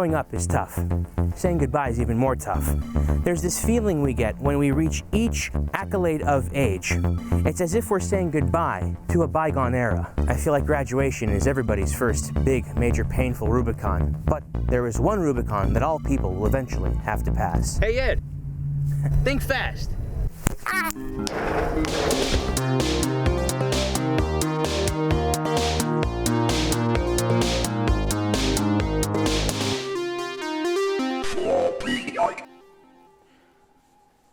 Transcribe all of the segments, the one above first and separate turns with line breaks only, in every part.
Growing up is tough. Saying goodbye is even more tough. There's this feeling we get when we reach each accolade of age. It's as if we're saying goodbye to a bygone era. I feel like graduation is everybody's first big, major, painful Rubicon. But there is one Rubicon that all people will eventually have to pass.
Hey Ed, think fast.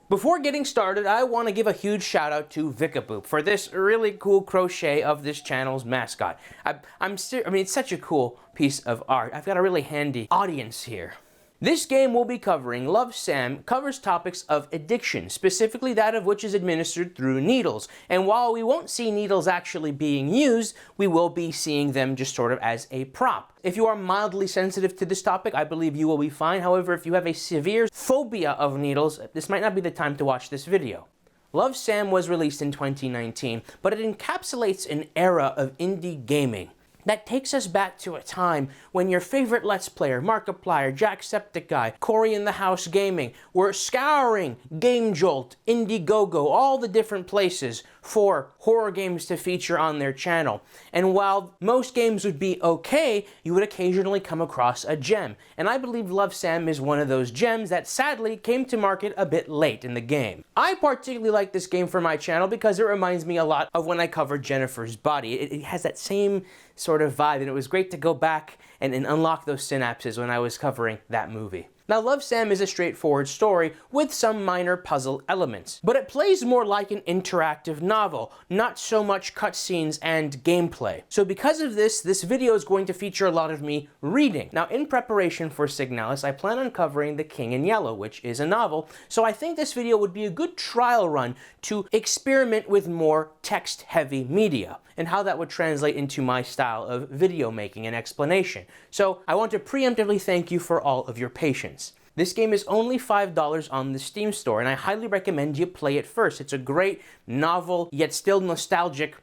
Before getting started, I want to give a huge shout out to Vickaboop for this really cool crochet of this channel's mascot. I mean, it's such a cool piece of art. I've got a really handy audience here. This game we'll be covering, Love Sam, covers topics of addiction, specifically that of which is administered through needles. And while we won't see needles actually being used, we will be seeing them just sort of as a prop. If you are mildly sensitive to this topic, I believe you will be fine. However, if you have a severe phobia of needles, this might not be the time to watch this video. Love Sam was released in 2019, but it encapsulates an era of indie gaming that takes us back to a time when your favorite Let's Player, Markiplier, Jacksepticeye, Corey in the House Gaming were scouring Game Jolt, Indiegogo, all the different places for horror games to feature on their channel. And while most games would be okay, you would occasionally come across a gem. And I believe Love Sam is one of those gems that sadly came to market a bit late in the game. I particularly like this game for my channel because it reminds me a lot of when I covered Jennifer's Body. It has that same sort of vibe, and it was great to go back and unlock those synapses when I was covering that movie. Now, Love Sam is a straightforward story with some minor puzzle elements, but it plays more like an interactive novel, not so much cutscenes and gameplay. So because of this video is going to feature a lot of me reading. Now, in preparation for Signalis, I plan on covering The King in Yellow, which is a novel, so I think this video would be a good trial run to experiment with more text-heavy media and how that would translate into my style of video making and explanation. So I want to preemptively thank you for all of your patience. This game is only $5 on the Steam store, and I highly recommend you play it first. It's a great, novel, yet still nostalgic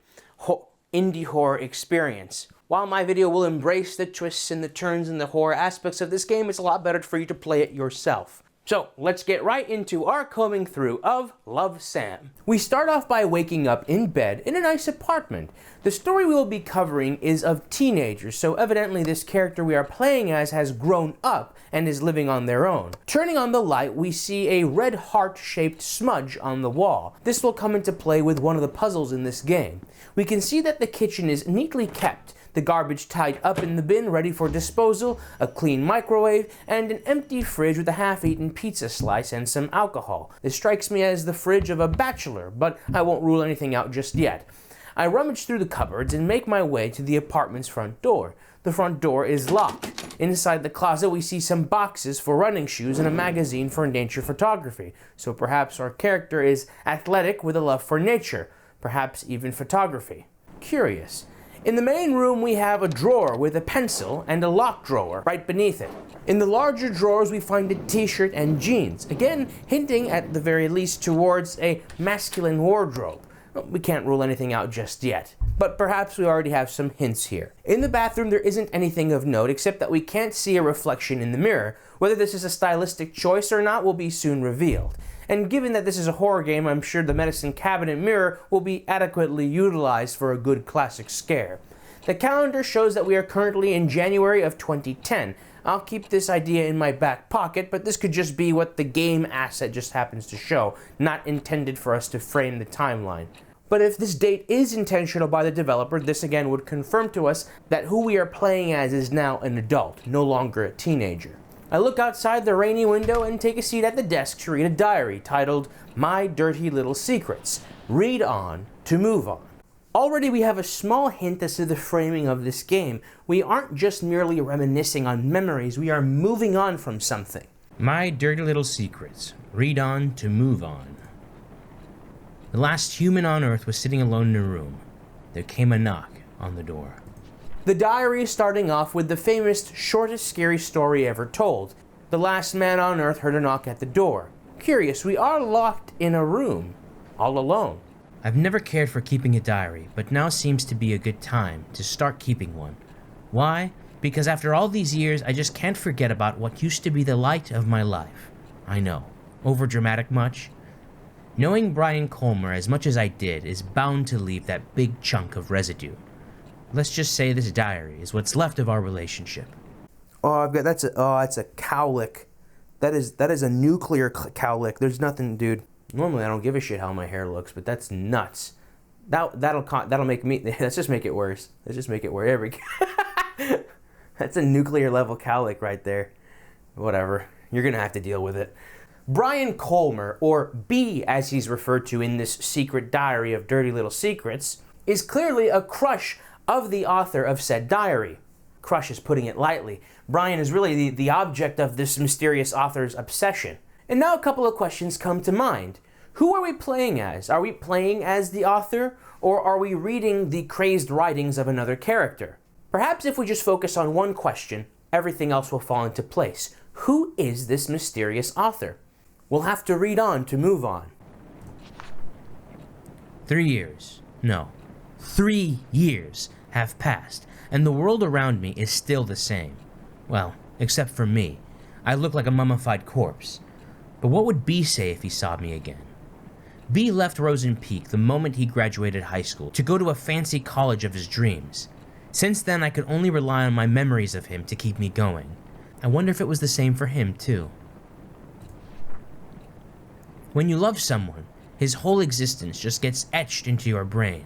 indie horror experience. While my video will embrace the twists and the turns and the horror aspects of this game, it's a lot better for you to play it yourself. So, let's get right into our combing through of Love Sam. We start off by waking up in bed in a nice apartment. The story we will be covering is of teenagers, so evidently this character we are playing as has grown up and is living on their own. Turning on the light, we see a red heart-shaped smudge on the wall. This will come into play with one of the puzzles in this game. We can see that the kitchen is neatly kept. The garbage tied up in the bin ready for disposal, a clean microwave, and an empty fridge with a half-eaten pizza slice and some alcohol. This strikes me as the fridge of a bachelor, but I won't rule anything out just yet. I rummage through the cupboards and make my way to the apartment's front door. The front door is locked. Inside the closet we see some boxes for running shoes and a magazine for nature photography. So perhaps our character is athletic with a love for nature, perhaps even photography. Curious. In the main room we have a drawer with a pencil and a lock drawer right beneath it. In the larger drawers we find a t-shirt and jeans, again hinting at the very least towards a masculine wardrobe. We can't rule anything out just yet, but perhaps we already have some hints here. In the bathroom there isn't anything of note except that we can't see a reflection in the mirror. Whether this is a stylistic choice or not will be soon revealed. And given that this is a horror game, I'm sure the medicine cabinet mirror will be adequately utilized for a good classic scare. The calendar shows that we are currently in January of 2010. I'll keep this idea in my back pocket, but this could just be what the game asset just happens to show, not intended for us to frame the timeline. But if this date is intentional by the developer, this again would confirm to us that who we are playing as is now an adult, no longer a teenager. I look outside the rainy window and take a seat at the desk to read a diary titled, My Dirty Little Secrets. Read on to move on. Already we have a small hint as to the framing of this game. We aren't just merely reminiscing on memories, we are moving on from something.
My Dirty Little Secrets. Read on to move on. The last human on Earth was sitting alone in a room. There came a knock on the door.
The diary is starting off with the famous shortest scary story ever told. The last man on Earth heard a knock at the door. Curious, we are locked in a room, all alone.
I've never cared for keeping a diary, but now seems to be a good time to start keeping one. Why? Because after all these years, I just can't forget about what used to be the light of my life. I know, overdramatic much? Knowing Brian Colmer as much as I did is bound to leave that big chunk of residue. Let's just say this diary is what's left of our relationship.
Oh, that's a cowlick. That is a nuclear cowlick. There's nothing, dude.
Normally I don't give a shit how my hair looks, but that's nuts. That'll make me. Let's just make it worse. Let's just make it worse. There we go. That's a nuclear level cowlick right there. Whatever. You're gonna have to deal with it. Brian Colmer, or B as he's referred to in this secret diary of dirty little secrets, is clearly a crush of the author of said diary. Crush is putting it lightly. Brian is really the object of this mysterious author's obsession. And now a couple of questions come to mind. Who are we playing as? Are we playing as the author, or are we reading the crazed writings of another character? Perhaps if we just focus on one question, everything else will fall into place. Who is this mysterious author? We'll have to read on to move on.
3 years. No. 3 years have passed, and the world around me is still the same. Well, except for me. I look like a mummified corpse. But what would B say if he saw me again? B left Rosen Peak the moment he graduated high school to go to a fancy college of his dreams. Since then, I could only rely on my memories of him to keep me going. I wonder if it was the same for him, too. When you love someone, his whole existence just gets etched into your brain.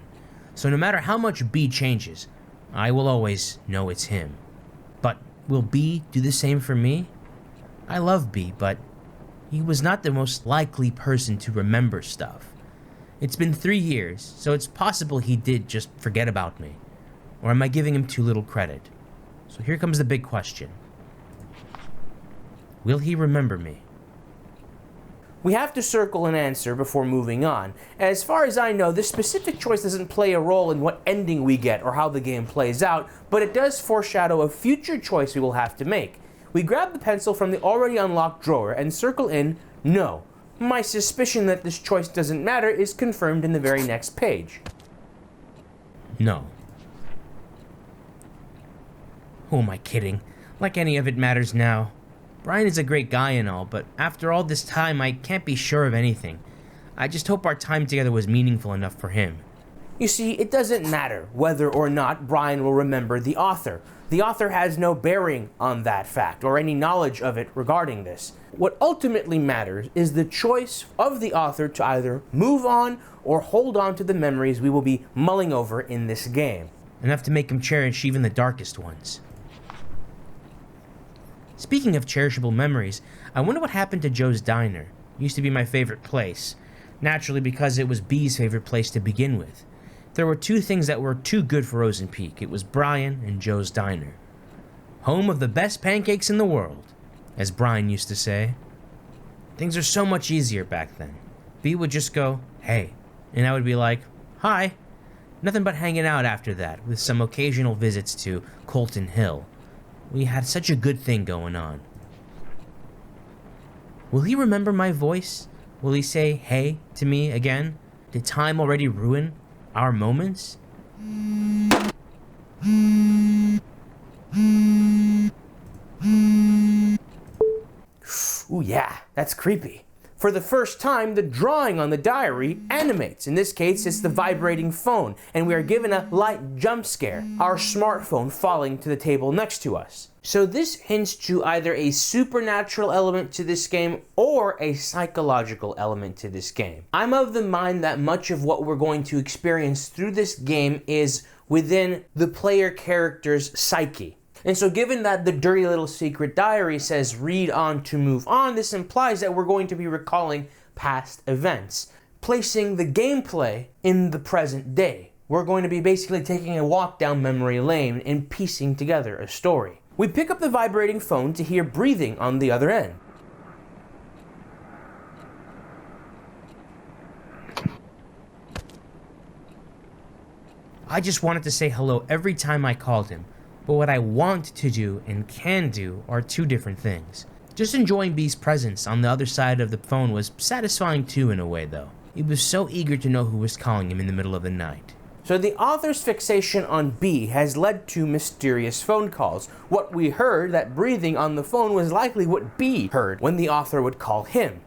So no matter how much B changes, I will always know it's him. But will B do the same for me? I love B, but he was not the most likely person to remember stuff. It's been 3 years, so it's possible he did just forget about me. Or am I giving him too little credit? So here comes the big question. Will he remember me?
We have to circle an answer before moving on. As far as I know, this specific choice doesn't play a role in what ending we get or how the game plays out, but it does foreshadow a future choice we will have to make. We grab the pencil from the already unlocked drawer and circle in no. My suspicion that this choice doesn't matter is confirmed in the very next page.
No. Who am I kidding? Like any of it matters now. Brian is a great guy and all, but after all this time, I can't be sure of anything. I just hope our time together was meaningful enough for him.
You see, it doesn't matter whether or not Brian will remember the author. The author has no bearing on that fact or any knowledge of it regarding this. What ultimately matters is the choice of the author to either move on or hold on to the memories we will be mulling over in this game.
Enough to make him cherish even the darkest ones. Speaking of cherishable memories, I wonder what happened to Joe's Diner. It used to be my favorite place. Naturally, because it was B's favorite place to begin with. There were two things that were too good for Rosen Peak. It was Brian and Joe's Diner. Home of the best pancakes in the world, as Brian used to say. Things are so much easier back then. B would just go, hey, and I would be like, hi. Nothing but hanging out after that, with some occasional visits to Colton Hill. We had such a good thing going on. Will he remember my voice? Will he say hey to me again? Did time already ruin our moments?
Ooh yeah, that's creepy. For the first time, the drawing on the diary animates. In this case, it's the vibrating phone, and we are given a light jump scare, our smartphone falling to the table next to us. So this hints to either a supernatural element to this game or a psychological element to this game. I'm of the mind that much of what we're going to experience through this game is within the player character's psyche. And so given that the dirty little secret diary says read on to move on, this implies that we're going to be recalling past events, placing the gameplay in the present day. We're going to be basically taking a walk down memory lane and piecing together a story. We pick up the vibrating phone to hear breathing on the other end.
I just wanted to say hello every time I called him. But what I want to do and can do are two different things. Just enjoying B's presence on the other side of the phone was satisfying too in a way though. He was so eager to know who was calling him in the middle of the night.
So the author's fixation on B has led to mysterious phone calls. What we heard, that breathing on the phone, was likely what B heard when the author would call him.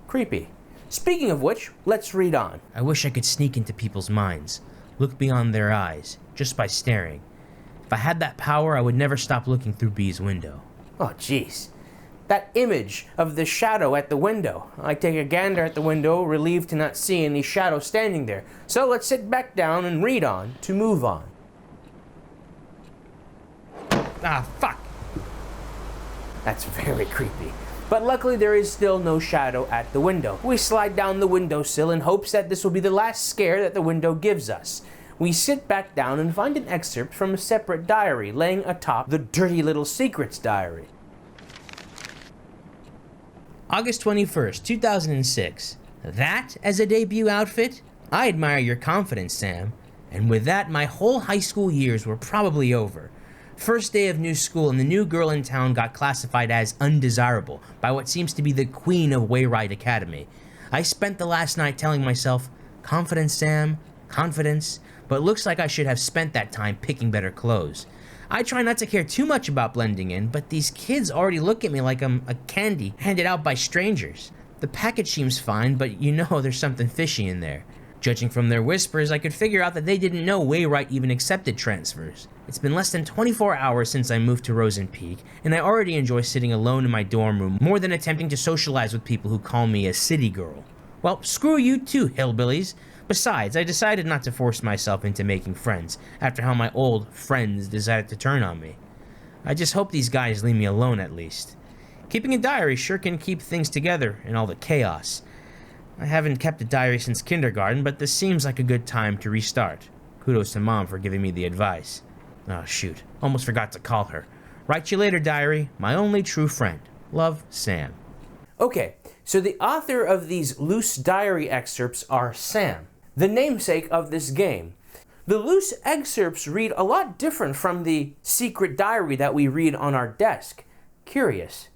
Creepy. Speaking of which, let's read on.
I wish I could sneak into people's minds, look beyond their eyes, just by staring. If I had that power, I would never stop looking through B's window.
Oh, jeez. That image of the shadow at the window. I take a gander at the window, relieved to not see any shadow standing there. So let's sit back down and read on to move on.
Ah, fuck!
That's very creepy. But luckily there is still no shadow at the window. We slide down the windowsill in hopes that this will be the last scare that the window gives us. We sit back down and find an excerpt from a separate diary laying atop the Dirty Little Secrets diary.
August 21st, 2006. That as a debut outfit? I admire your confidence, Sam. And with that, my whole high school years were probably over. First day of new school and the new girl in town got classified as undesirable by what seems to be the queen of Wayride Academy. I spent the last night telling myself, confidence, Sam, confidence, but looks like I should have spent that time picking better clothes. I try not to care too much about blending in, but these kids already look at me like I'm a candy handed out by strangers. The package seems fine, but you know there's something fishy in there. Judging from their whispers, I could figure out that they didn't know Wayride even accepted transfers. It's been less than 24 hours since I moved to Rosen Peak, and I already enjoy sitting alone in my dorm room more than attempting to socialize with people who call me a city girl. Well, screw you too, hillbillies. Besides, I decided not to force myself into making friends after how my old friends decided to turn on me. I just hope these guys leave me alone at least. Keeping a diary sure can keep things together in all the chaos. I haven't kept a diary since kindergarten, but this seems like a good time to restart. Kudos to Mom for giving me the advice. Oh shoot, almost forgot to call her. Write you later, diary. My only true friend. Love, Sam.
Okay, so the author of these loose diary excerpts are Sam, the namesake of this game. The loose excerpts read a lot different from the secret diary that we read on our desk. Curious.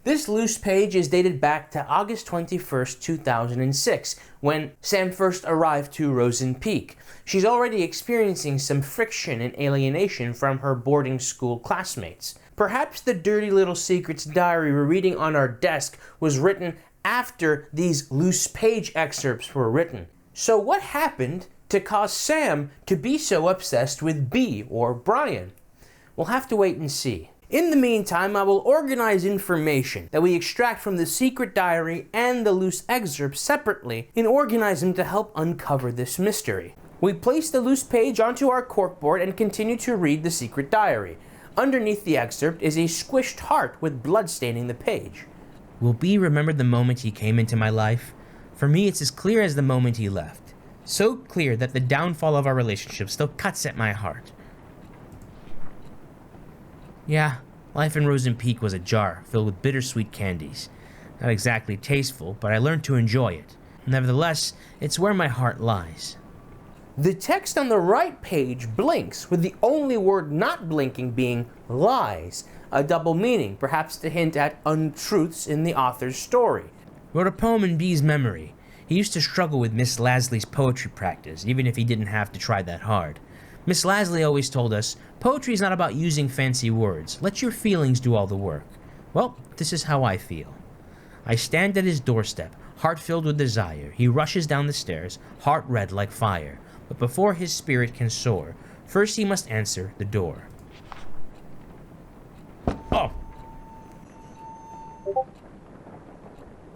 This loose page is dated back to August 21st, 2006, when Sam first arrived to Rosen Peak. She's already experiencing some friction and alienation from her boarding school classmates. Perhaps the Dirty Little Secrets diary we're reading on our desk was written after these loose page excerpts were written. So what happened to cause Sam to be so obsessed with B or Brian? We'll have to wait and see. In the meantime, I will organize information that we extract from the secret diary and the loose excerpts separately and organize them to help uncover this mystery. We place the loose page onto our corkboard and continue to read the secret diary. Underneath the excerpt is a squished heart with blood staining the page.
Will B remember the moment he came into my life? For me, it's as clear as the moment he left. So clear that the downfall of our relationship still cuts at my heart. Yeah, life in Rosen Peak was a jar filled with bittersweet candies. Not exactly tasteful, but I learned to enjoy it. Nevertheless, it's where my heart lies.
The text on the right page blinks, with the only word not blinking being lies, a double meaning, perhaps to hint at untruths in the author's story.
Wrote a poem in B's memory. He used to struggle with Miss Lasley's poetry practice, even if he didn't have to try that hard. Miss Lasley always told us, poetry is not about using fancy words. Let your feelings do all the work. Well, this is how I feel. I stand at his doorstep, heart filled with desire. He rushes down the stairs, heart red like fire. But before his spirit can soar, first he must answer the door. Oh!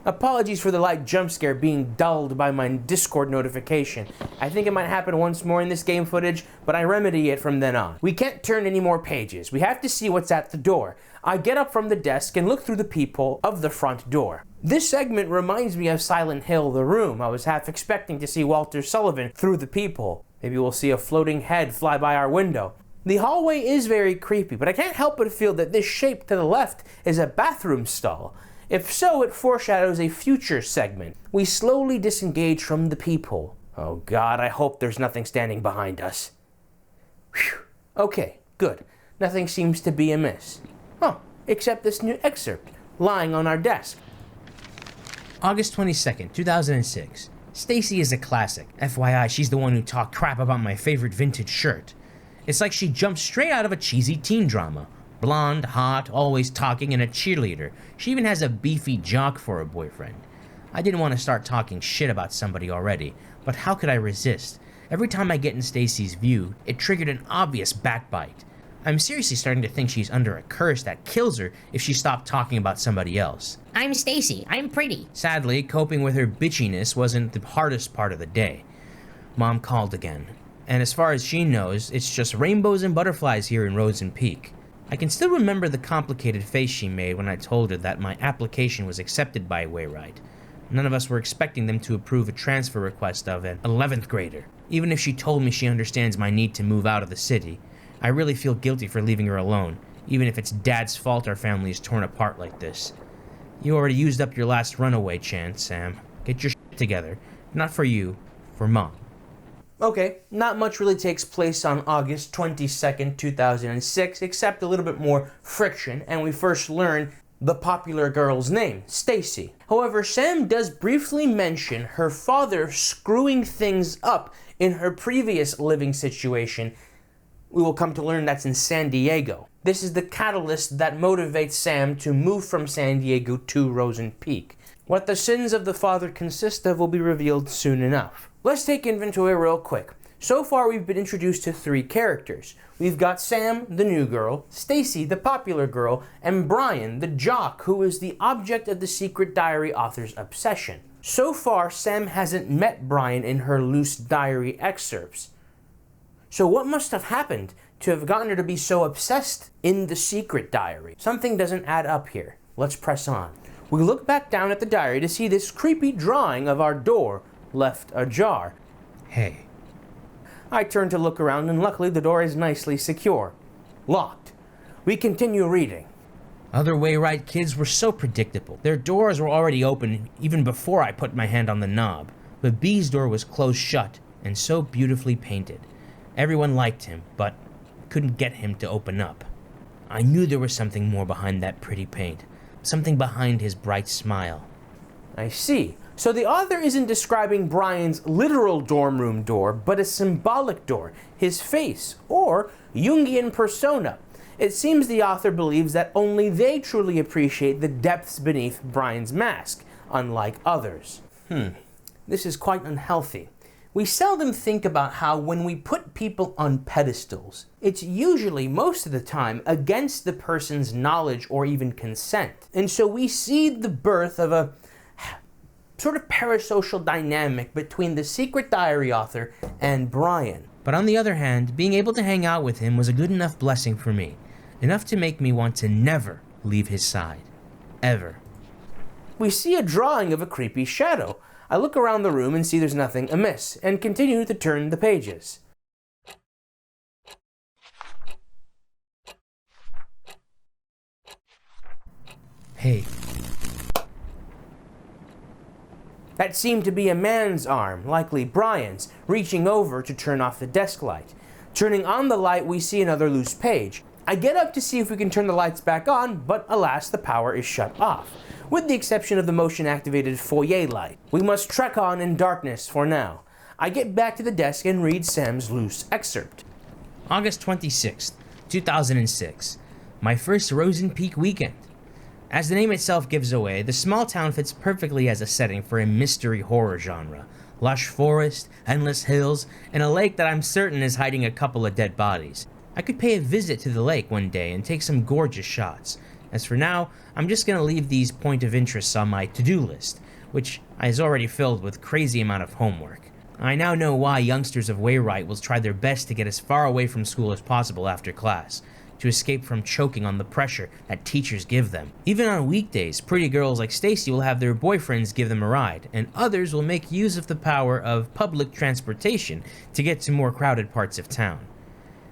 Apologies for the light jump scare being dulled by my Discord notification. I think it might happen once more in this game footage, but I remedy it from then on. We can't turn any more pages. We have to see what's at the door. I get up from the desk and look through the peephole of the front door. This segment reminds me of Silent Hill: The Room. I was half expecting to see Walter Sullivan through the peephole. Maybe we'll see a floating head fly by our window. The hallway is very creepy, but I can't help but feel that this shape to the left is a bathroom stall. If so, it foreshadows a future segment. We slowly disengage from the peephole. Oh God, I hope there's nothing standing behind us. Whew. Okay, good. Nothing seems to be amiss. Oh, except this new excerpt lying on our desk.
August 22nd, 2006. Stacy is a classic. FYI, she's the one who talked crap about my favorite vintage shirt. It's like she jumped straight out of a cheesy teen drama. Blonde, hot, always talking, and a cheerleader. She even has a beefy jock for a boyfriend. I didn't want to start talking shit about somebody already, but how could I resist? Every time I get in Stacy's view, it triggered an obvious backbite. I'm seriously starting to think she's under a curse that kills her if she stopped talking about somebody else.
I'm Stacy. I'm pretty.
Sadly, coping with her bitchiness wasn't the hardest part of the day. Mom called again, and as far as she knows, it's just rainbows and butterflies here in Rosen Peak. I can still remember the complicated face she made when I told her that my application was accepted by Wayride. None of us were expecting them to approve a transfer request of an 11th grader. Even if she told me she understands my need to move out of the city, I really feel guilty for leaving her alone, even if it's Dad's fault our family is torn apart like this. You already used up your last runaway chance, Sam. Get your shit together. Not for you, for Mom.
Okay, not much really takes place on August 22nd, 2006, except a little bit more friction, and we first learn the popular girl's name, Stacy. However, Sam does briefly mention her father screwing things up in her previous living situation. We will come to learn that's in San Diego. This is the catalyst that motivates Sam to move from San Diego to Rosen Peak. What the sins of the father consist of will be revealed soon enough. Let's take inventory real quick. So far we've been introduced to 3 characters. We've got Sam, the new girl, Stacy, the popular girl, and Brian, the jock, who is the object of the secret diary author's obsession. So far, Sam hasn't met Brian in her loose diary excerpts. So what must have happened to have gotten her to be so obsessed in the secret diary? Something doesn't add up here. Let's press on. We look back down at the diary to see this creepy drawing of our door left ajar.
Hey.
I turn to look around and luckily the door is nicely secure. Locked. We continue reading.
Other Wayride kids were so predictable. Their doors were already open even before I put my hand on the knob. But B's door was closed shut and so beautifully painted. Everyone liked him, but couldn't get him to open up. I knew there was something more behind that pretty paint. Something behind his bright smile.
I see. So the author isn't describing Brian's literal dorm room door, but a symbolic door, his face, or Jungian persona. It seems the author believes that only they truly appreciate the depths beneath Brian's mask, unlike others. This is quite unhealthy. We seldom think about how when we put people on pedestals, it's usually, most of the time, against the person's knowledge or even consent. And so we see the birth of a sort of parasocial dynamic between the secret diary author and Brian.
But on the other hand, being able to hang out with him was a good enough blessing for me. Enough to make me want to never leave his side. Ever.
We see a drawing of a creepy shadow. I look around the room and see there's nothing amiss, and continue to turn the pages.
Hey.
That seemed to be a man's arm, likely Brian's, reaching over to turn off the desk light. Turning on the light, we see another loose page. I get up to see if we can turn the lights back on, but alas, the power is shut off, with the exception of the motion-activated foyer light. We must trek on in darkness for now. I get back to the desk and read Sam's loose excerpt.
August 26th, 2006. My first Rosen Peak weekend. As the name itself gives away, the small town fits perfectly as a setting for a mystery horror genre. Lush forest, endless hills, and a lake that I'm certain is hiding a couple of dead bodies. I could pay a visit to the lake one day and take some gorgeous shots. As for now, I'm just gonna leave these point of interests on my to-do list, which is already filled with crazy amount of homework. I now know why youngsters of Wayride will try their best to get as far away from school as possible after class, to escape from choking on the pressure that teachers give them. Even on weekdays, pretty girls like Stacy will have their boyfriends give them a ride, and others will make use of the power of public transportation to get to more crowded parts of town.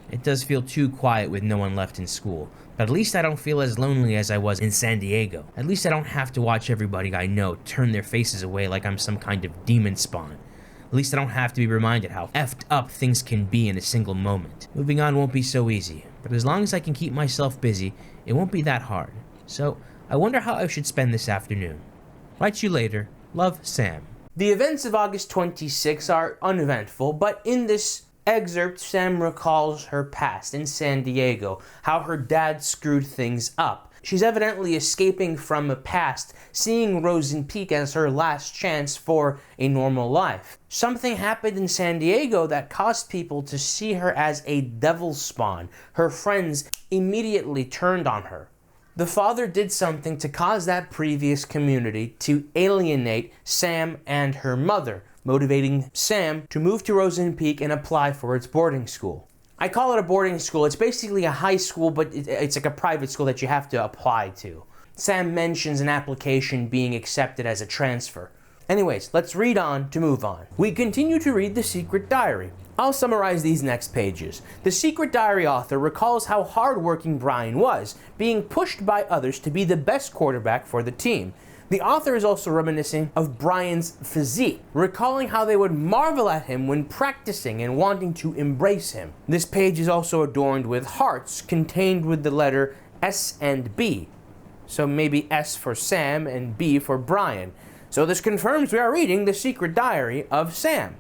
It does feel too quiet with no one left in school, but at least I don't feel as lonely as I was in San Diego. At least I don't have to watch everybody I know turn their faces away like I'm some kind of demon spawn. At least I don't have to be reminded how effed up things can be in a single moment. Moving on won't be so easy, but as long as I can keep myself busy, it won't be that hard. So, I wonder how I should spend this afternoon. Write you later. Love, Sam.
The events of August 26 are uneventful, but in this excerpt, Sam recalls her past in San Diego, how her dad screwed things up. She's evidently escaping from a past, seeing Rosen Peak as her last chance for a normal life. Something happened in San Diego that caused people to see her as a devil spawn. Her friends immediately turned on her. The father did something to cause that previous community to alienate Sam and her mother, motivating Sam to move to Rosen Peak and apply for its boarding school. I call it a boarding school. It's basically a high school, but it's like a private school that you have to apply to. Sam mentions an application being accepted as a transfer. Anyways, let's read on to move on. We continue to read The Secret Diary. I'll summarize these next pages. The Secret Diary author recalls how hardworking Brian was, being pushed by others to be the best quarterback for the team. The author is also reminiscing of Brian's physique, recalling how they would marvel at him when practicing and wanting to embrace him. This page is also adorned with hearts contained with the letter S and B. So maybe S for Sam and B for Brian. So this confirms we are reading The Secret Diary of Sam.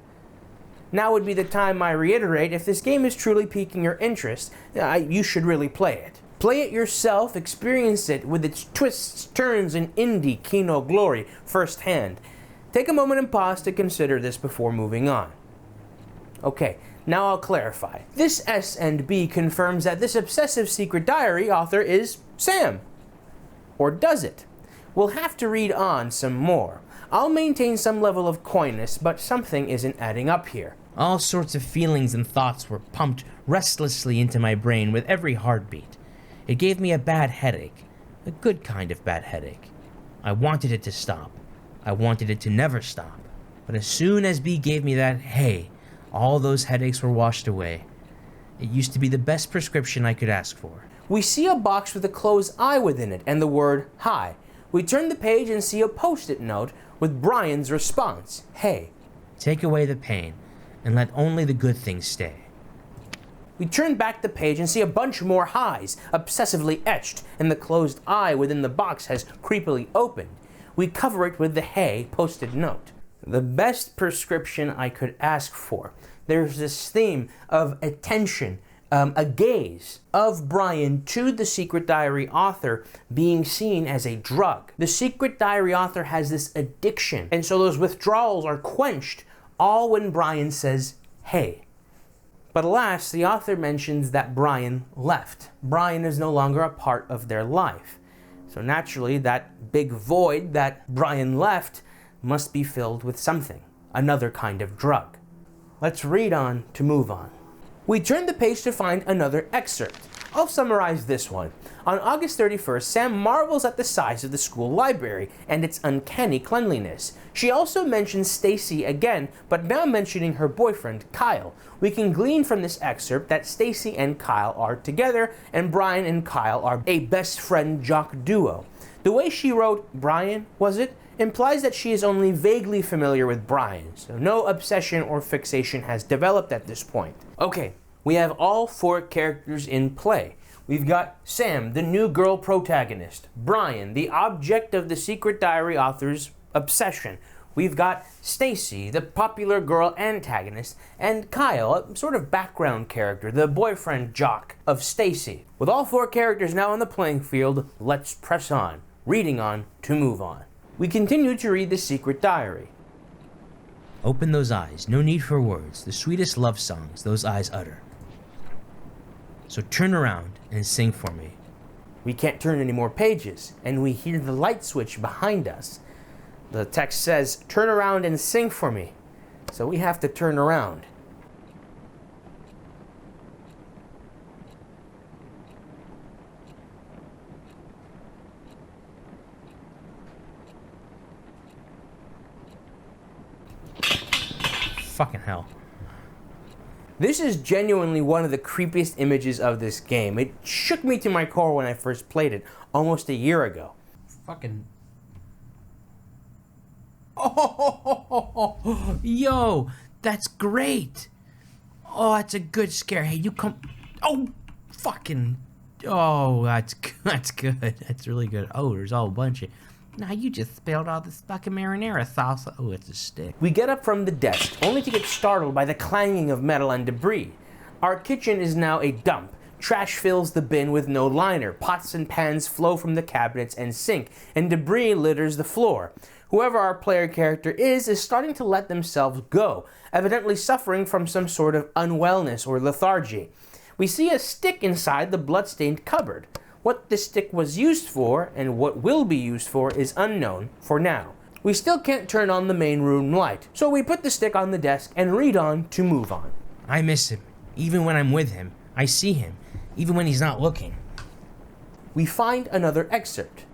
Now would be the time I reiterate, if this game is truly piquing your interest, you should really play it. Play it yourself, experience it with its twists, turns, and indie Kino glory firsthand. Take a moment and pause to consider this before moving on. Okay, now I'll clarify. This S and B confirms that this obsessive Secret Diary author is Sam. Or does it? We'll have to read on some more. I'll maintain some level of coyness, but something isn't adding up here.
All sorts of feelings and thoughts were pumped restlessly into my brain with every heartbeat. It gave me a bad headache, a good kind of bad headache. I wanted it to stop. I wanted it to never stop. But as soon as B gave me that hey, all those headaches were washed away. It used to be the best prescription I could ask for.
We see a box with a closed eye within it and the word hi. We turn the page and see a post-it note with Brian's response, hey.
Take away the pain and let only the good things stay.
We turn back the page and see a bunch more highs, obsessively etched, and the closed eye within the box has creepily opened. We cover it with the hey post-it note. The best prescription I could ask for. There's this theme of attention, a gaze of Brian to the Secret Diary author being seen as a drug. The Secret Diary author has this addiction, and so those withdrawals are quenched, all when Brian says, hey. But alas, the author mentions that Brian left. Brian is no longer a part of their life. So naturally, that big void that Brian left must be filled with something, another kind of drug. Let's read on to move on. We turn the page to find another excerpt. I'll summarize this one. On August 31st, Sam marvels at the size of the school library and its uncanny cleanliness. She also mentions Stacy again, but now mentioning her boyfriend, Kyle. We can glean from this excerpt that Stacy and Kyle are together, and Brian and Kyle are a best friend jock duo. The way she wrote Brian, was it, implies that she is only vaguely familiar with Brian, so no obsession or fixation has developed at this point. Okay, we have all four characters in play. We've got Sam, the new girl protagonist, Brian, the object of the Secret Diary author's obsession. We've got Stacy, the popular girl antagonist, and Kyle, a sort of background character, the boyfriend jock of Stacy. With all four characters now on the playing field, let's press on, reading on to move on. We continue to read The Secret Diary.
Open those eyes, no need for words, the sweetest love songs those eyes utter. So turn around and sing for me.
We can't turn any more pages, and we hear the light switch behind us. The text says, turn around and sing for me. So we have to turn around.
Fucking hell.
This is genuinely one of the creepiest images of this game. It shook me to my core when I first played it, almost a year ago.
Fucking... Oh, yo, that's great. Oh, that's a good scare. Hey, you come... Oh, fucking... Oh, that's good. That's really good. Oh, there's all a bunch of... Now you just spilled all this fucking marinara salsa. Oh, it's a stick.
We get up from the desk, only to get startled by the clanging of metal and debris. Our kitchen is now a dump. Trash fills the bin with no liner. Pots and pans flow from the cabinets and sink, and debris litters the floor. Whoever our player character is starting to let themselves go, evidently suffering from some sort of unwellness or lethargy. We see a stick inside the bloodstained cupboard. What this stick was used for, and what will be used for, is unknown for now. We still can't turn on the main room light, so we put the stick on the desk and read on to move on.
I miss him. Even when I'm with him, I see him. Even when he's not looking.
We find another excerpt.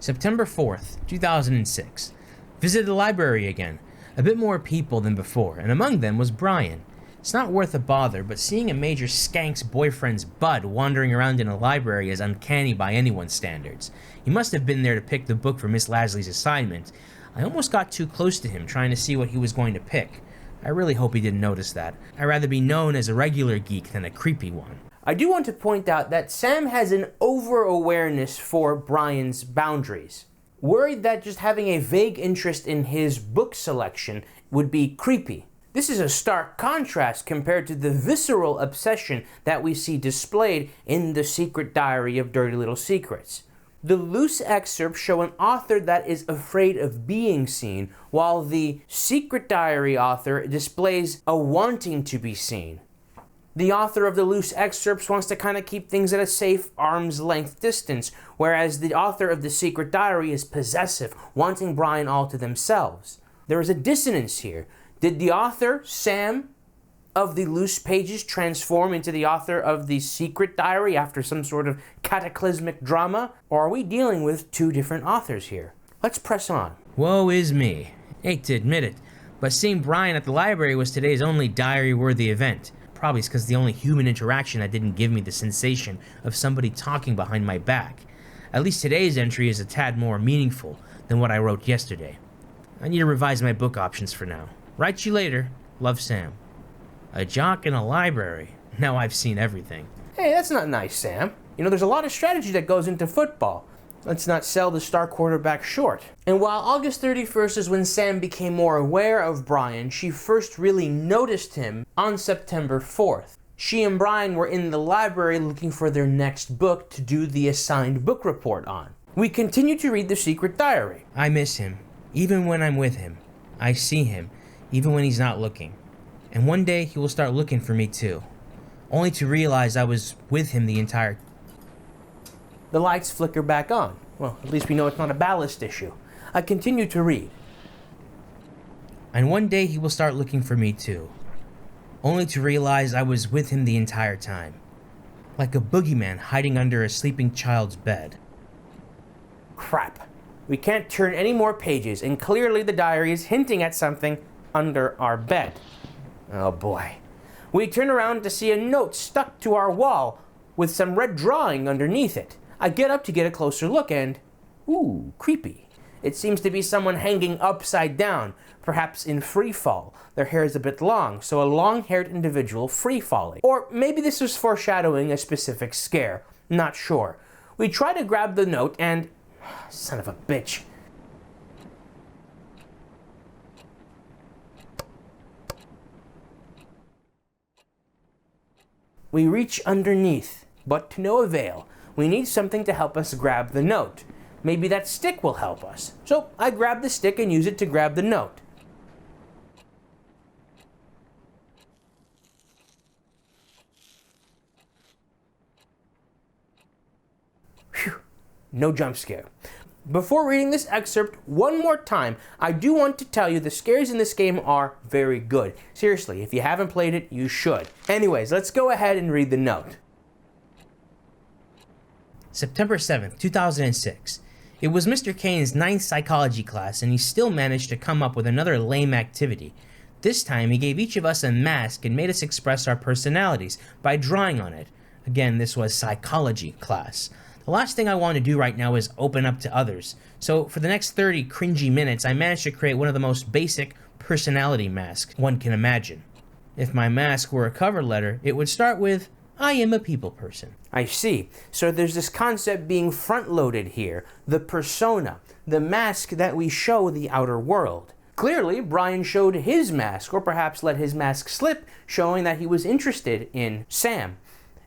September 4th, 2006. Visited the library again. A bit more people than before, and among them was Brian. It's not worth a bother, but seeing a major skank's boyfriend's bud wandering around in a library is uncanny by anyone's standards. He must have been there to pick the book for Miss Lasley's assignment. I almost got too close to him trying to see what he was going to pick. I really hope he didn't notice that. I'd rather be known as a regular geek than a creepy one.
I do want to point out that Sam has an over-awareness for Brian's boundaries. Worried that just having a vague interest in his book selection would be creepy. This is a stark contrast compared to the visceral obsession that we see displayed in The Secret Diary of Dirty Little Secrets. The loose excerpts show an author that is afraid of being seen, while the Secret Diary author displays a wanting to be seen. The author of the loose excerpts wants to kind of keep things at a safe arm's length distance, whereas the author of the Secret Diary is possessive, wanting Brian all to themselves. There is a dissonance here. Did the author, Sam, of the loose pages transform into the author of the Secret Diary after some sort of cataclysmic drama? Or are we dealing with two different authors here? Let's press on.
Woe is me. Hate to admit it, but seeing Brian at the library was today's only diary-worthy event. Probably it's because the only human interaction that didn't give me the sensation of somebody talking behind my back. At least today's entry is a tad more meaningful than what I wrote yesterday. I need to revise my book options for now. Write you later. Love, Sam. A jock in a library. Now I've seen everything.
Hey, that's not nice, Sam. You know, there's a lot of strategy that goes into football. Let's not sell the star quarterback short. And while August 31st is when Sam became more aware of Brian, she first really noticed him on September 4th. She and Brian were in the library looking for their next book to do the assigned book report on. We continue to read The Secret Diary.
I miss him. Even when I'm with him. I see him. Even when he's not looking. And one day he will start looking for me too. Only to realize I was with him the entire...
The lights flicker back on. Well, at least we know it's not a ballast issue. I continue to read.
And one day he will start looking for me too. Only to realize I was with him the entire time. Like a boogeyman hiding under a sleeping child's bed.
Crap. We can't turn any more pages, and clearly the diary is hinting at something under our bed. Oh boy. We turn around to see a note stuck to our wall with some red drawing underneath it. I get up to get a closer look and... ooh, creepy. It seems to be someone hanging upside down, perhaps in free fall. Their hair is a bit long, so a long-haired individual free falling. Or maybe this was foreshadowing a specific scare. Not sure. We try to grab the note and... son of a bitch. We reach underneath, but to no avail. We need something to help us grab the note. Maybe that stick will help us. So I grab the stick and use it to grab the note. Phew, no jump scare. Before reading this excerpt one more time, I do want to tell you the scares in this game are very good. Seriously, if you haven't played it, you should. Anyways, let's go ahead and read the note.
September 7th, 2006. It was Mr. Kane's 9th psychology class, and he still managed to come up with another lame activity. This time, he gave each of us a mask and made us express our personalities by drawing on it. Again, this was psychology class. The last thing I want to do right now is open up to others. So for the next 30 cringy minutes, I managed to create one of the most basic personality masks one can imagine. If my mask were a cover letter, it would start with, I am a people person.
I see. So there's this concept being front-loaded here, the persona, the mask that we show the outer world. Clearly, Brian showed his mask, or perhaps let his mask slip, showing that he was interested in Sam.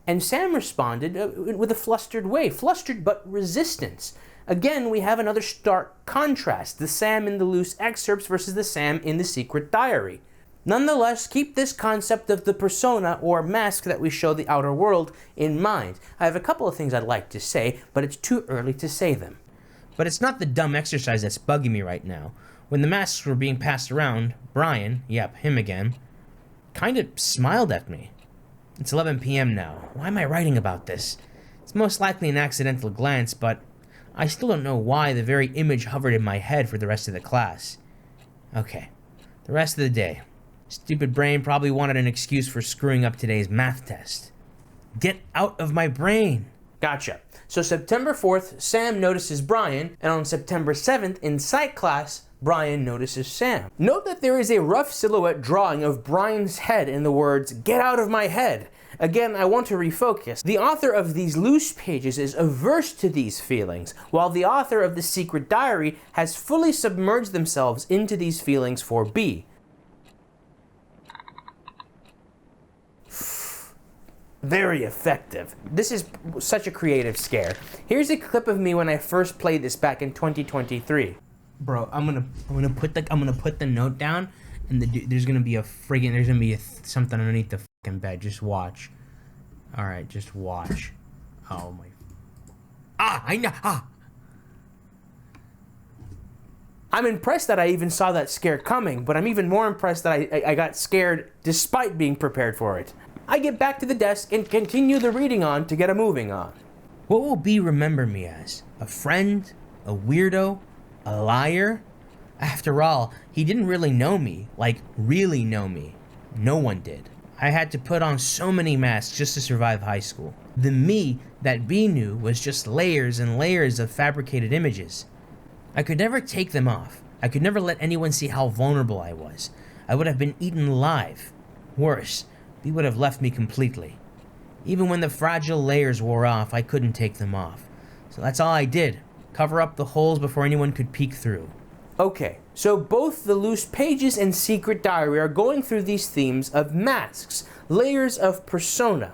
And Sam responded with a flustered way, flustered but resistance. Again, we have another stark contrast, the Sam in the loose excerpts versus the Sam in the secret diary. Nonetheless, keep this concept of the persona or mask that we show the outer world in mind. I have a couple of things I'd like to say, but it's too early to say them.
But it's not the dumb exercise that's bugging me right now. When the masks were being passed around, Brian, yep, him again, kind of smiled at me. It's 11 p.m. now. Why am I writing about this? It's most likely an accidental glance, but I still don't know why the very image hovered in my head for the rest of the class. Okay, the rest of the day. Stupid brain probably wanted an excuse for screwing up today's math test. Get out of my brain!
Gotcha. So September 4th, Sam notices Brian, and on September 7th, in psych class, Brian notices Sam. Note that there is a rough silhouette drawing of Brian's head in the words, "Get out of my head." Again, I want to refocus. The author of these loose pages is averse to these feelings, while the author of the secret diary has fully submerged themselves into these feelings for B. Very effective. This is such a creative scare. Here's a clip of me when I first played this back in 2023.
Bro, I'm gonna put the note down, and there's gonna be something underneath the fucking bed. Just watch. All right, just watch. Oh my. I know.
I'm impressed that I even saw that scare coming, but I'm even more impressed that I got scared despite being prepared for it. I get back to the desk and continue the reading on to get a moving on.
What will B remember me as? A friend? A weirdo? A liar? After all, he didn't really know me, like really know me. No one did. I had to put on so many masks just to survive high school. The me that B knew was just layers and layers of fabricated images. I could never take them off. I could never let anyone see how vulnerable I was. I would have been eaten alive. Worse, B would have left me completely. Even when the fragile layers wore off, I couldn't take them off. So that's all I did. Cover up the holes before anyone could peek through.
Okay, so both the loose pages and secret diary are going through these themes of masks, layers of persona.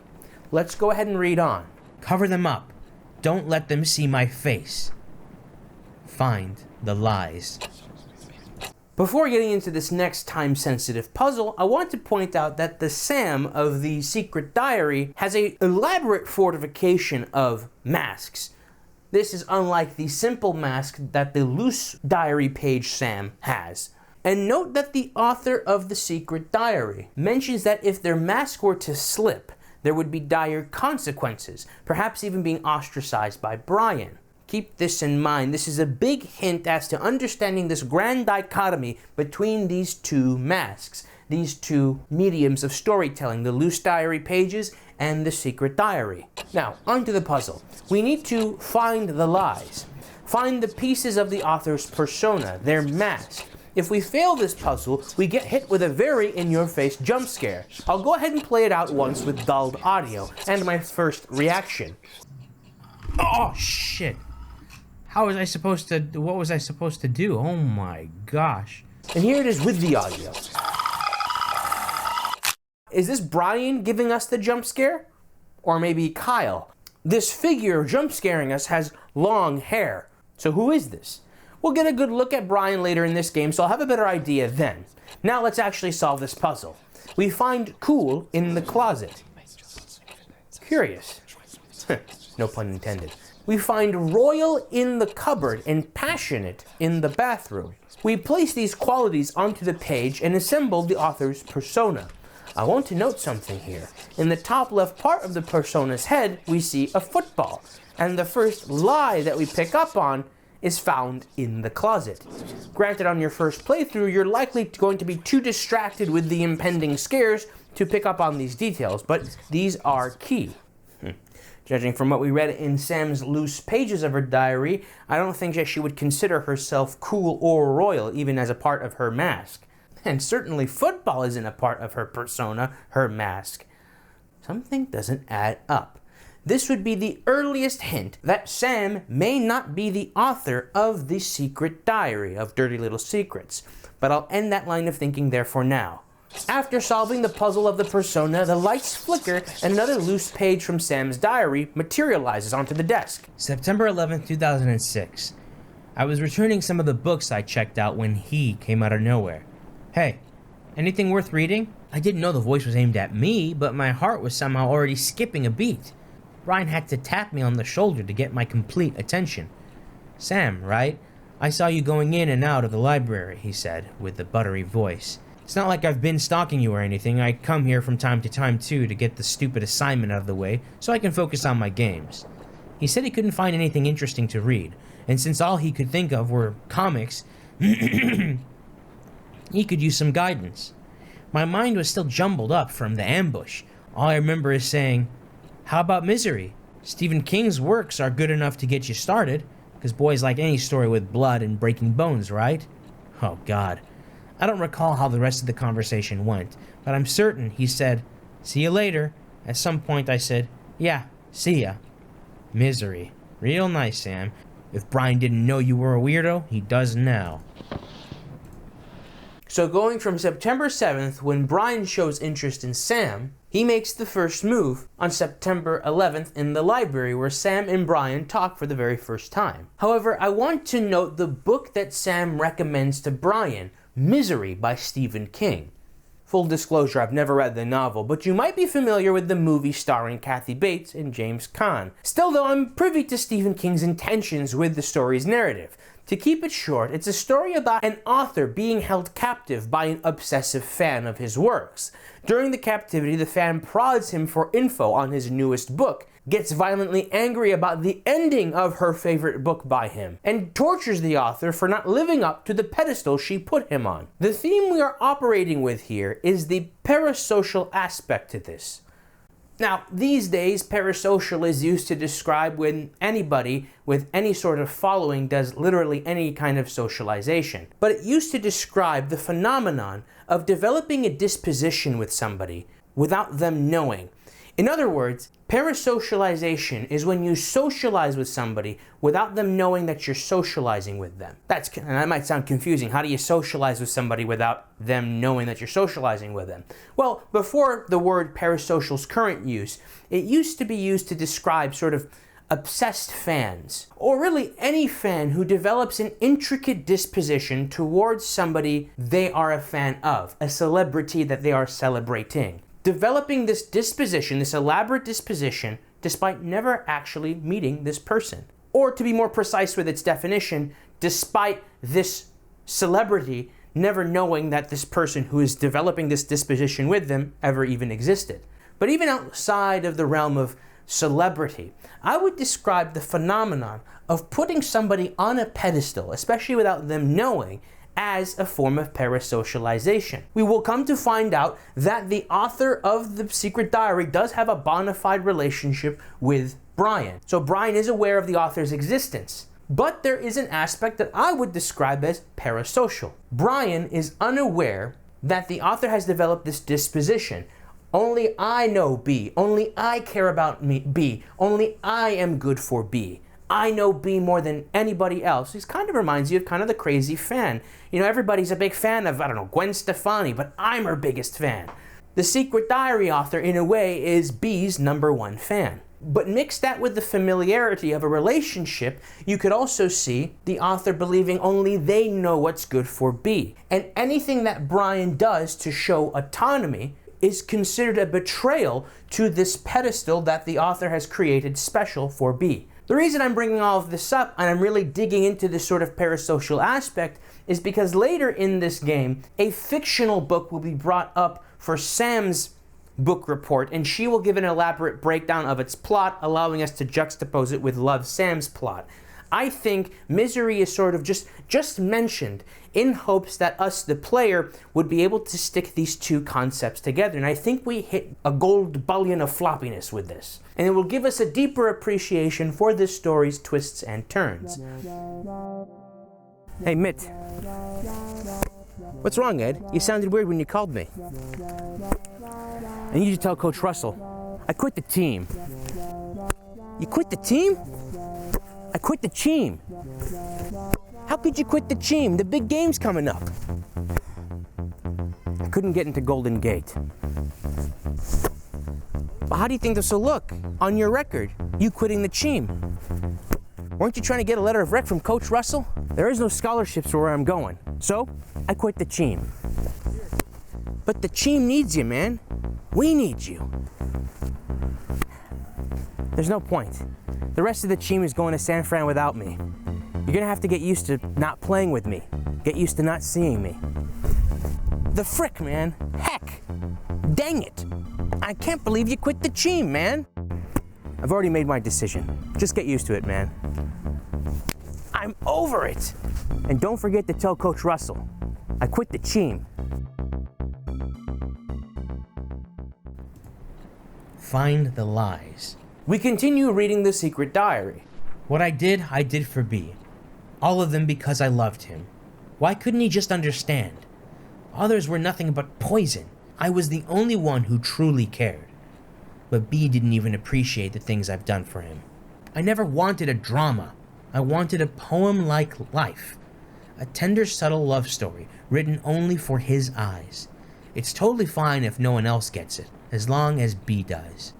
Let's go ahead and read on.
Cover them up. Don't let them see my face. Find the lies.
Before getting into this next time-sensitive puzzle, I want to point out that the Sam of the secret diary has an elaborate fortification of masks. This is unlike the simple mask that the loose diary page Sam has. And note that the author of the secret diary mentions that if their mask were to slip, there would be dire consequences, perhaps even being ostracized by Brian. Keep this in mind. This is a big hint as to understanding this grand dichotomy between these two masks, these two mediums of storytelling, the loose diary pages and the secret diary. Now, onto the puzzle. We need to find the lies. Find the pieces of the author's persona, their mask. If we fail this puzzle, we get hit with a very in-your-face jump scare. I'll go ahead and play it out once with dulled audio and my first reaction.
Oh, shit. What was I supposed to do? Oh my gosh.
And here it is with the audio. Is this Brian giving us the jump scare? Or maybe Kyle? This figure jump scaring us has long hair. So who is this? We'll get a good look at Brian later in this game, so I'll have a better idea then. Now let's actually solve this puzzle. We find cool in the closet. Curious. No pun intended. We find royal in the cupboard and passionate in the bathroom. We place these qualities onto the page and assemble the author's persona. I want to note something here. In the top left part of the persona's head, we see a football. And the first lie that we pick up on is found in the closet. Granted, on your first playthrough, you're likely going to be too distracted with the impending scares to pick up on these details, but these are key. Judging from what we read in Sam's loose pages of her diary, I don't think that she would consider herself cool or royal, even as a part of her mask. And certainly football isn't a part of her persona, her mask. Something doesn't add up. This would be the earliest hint that Sam may not be the author of the secret diary of Dirty Little Secrets, but I'll end that line of thinking there for now. After solving the puzzle of the persona, the lights flicker and another loose page from Sam's diary materializes onto the desk.
September 11th, 2006. I was returning some of the books I checked out when he came out of nowhere. Hey, anything worth reading? I didn't know the voice was aimed at me, but my heart was somehow already skipping a beat. Brian had to tap me on the shoulder to get my complete attention. Sam, right? I saw you going in and out of the library, he said, with a buttery voice. It's not like I've been stalking you or anything. I come here from time to time, too, to get the stupid assignment out of the way so I can focus on my games. He said he couldn't find anything interesting to read, and since all he could think of were comics, he could use some guidance. My mind was still jumbled up from the ambush. All I remember is saying, how about Misery? Stephen King's works are good enough to get you started, because boys like any story with blood and breaking bones, right? Oh, God. I don't recall how the rest of the conversation went, but I'm certain he said, see you later. At some point I said, yeah, see ya. Misery. Real nice, Sam. If Brian didn't know you were a weirdo, he does now.
So going from September 7th, when Brian shows interest in Sam, he makes the first move on September 11th in the library where Sam and Brian talk for the very first time. However, I want to note the book that Sam recommends to Brian, Misery by Stephen King. Full disclosure, I've never read the novel, but you might be familiar with the movie starring Kathy Bates and James Caan. Still though, I'm privy to Stephen King's intentions with the story's narrative. To keep it short, it's a story about an author being held captive by an obsessive fan of his works. During the captivity, the fan prods him for info on his newest book, gets violently angry about the ending of her favorite book by him, and tortures the author for not living up to the pedestal she put him on. The theme we are operating with here is the parasocial aspect to this. Now, these days, parasocial is used to describe when anybody with any sort of following does literally any kind of socialization. But it used to describe the phenomenon of developing a disposition with somebody without them knowing. In other words, parasocialization is when you socialize with somebody without them knowing that you're socializing with them. And that might sound confusing. How do you socialize with somebody without them knowing that you're socializing with them? Well, before the word parasocial's current use, it used to be used to describe sort of obsessed fans, or really any fan who develops an intricate disposition towards somebody they are a fan of, a celebrity that they are celebrating. Developing this disposition, this elaborate disposition, despite never actually meeting this person. Or to be more precise with its definition, despite this celebrity never knowing that this person who is developing this disposition with them ever even existed. But even outside of the realm of celebrity, I would describe the phenomenon of putting somebody on a pedestal, especially without them knowing, as a form of parasocialization. We will come to find out that the author of the secret diary does have a bona fide relationship with Brian. So Brian is aware of the author's existence. But there is an aspect that I would describe as parasocial. Brian is unaware that the author has developed this disposition. Only I know B. Only I care about B. Only I am good for B. I know B more than anybody else. This kind of reminds you of kind of the crazy fan. You know, everybody's a big fan of, Gwen Stefani, but I'm her biggest fan. The secret diary author, in a way, is B's #1 fan. But mix that with the familiarity of a relationship, you could also see the author believing only they know what's good for B. And anything that Brian does to show autonomy is considered a betrayal to this pedestal that the author has created special for B. The reason I'm bringing all of this up, and I'm really digging into this sort of parasocial aspect, is because later in this game, a fictional book will be brought up for Sam's book report, and she will give an elaborate breakdown of its plot, allowing us to juxtapose it with Love Sam's plot. I think Misery is sort of just mentioned in hopes that us, the player, would be able to stick these two concepts together. And I think we hit a gold bullion of floppiness with this. And it will give us a deeper appreciation for this story's twists and turns.
Hey, Mitt. What's wrong, Ed? You sounded weird when you called me. I need you to tell Coach Russell. I quit the team. You quit the team? I quit the team. How could you quit the team? The big game's coming up. I couldn't get into Golden Gate. But how do you think this will look on your record, you quitting the team? Weren't you trying to get a letter of rec from Coach Russell? There is no scholarships for where I'm going, so I quit the team. But the team needs you, man. We need you. There's no point. The rest of the team is going to San Fran without me. You're gonna have to get used to not playing with me. Get used to not seeing me. The frick, man. Heck. Dang it. I can't believe you quit the team, man. I've already made my decision. Just get used to it, man. I'm over it. And don't forget to tell Coach Russell, I quit the team.
Find the lies.
We continue reading The Secret Diary.
What I did for B. All of them because I loved him. Why couldn't he just understand? Others were nothing but poison. I was the only one who truly cared. But B didn't even appreciate the things I've done for him. I never wanted a drama. I wanted a poem-like life. A tender, subtle love story written only for his eyes. It's totally fine if no one else gets it, as long as B does.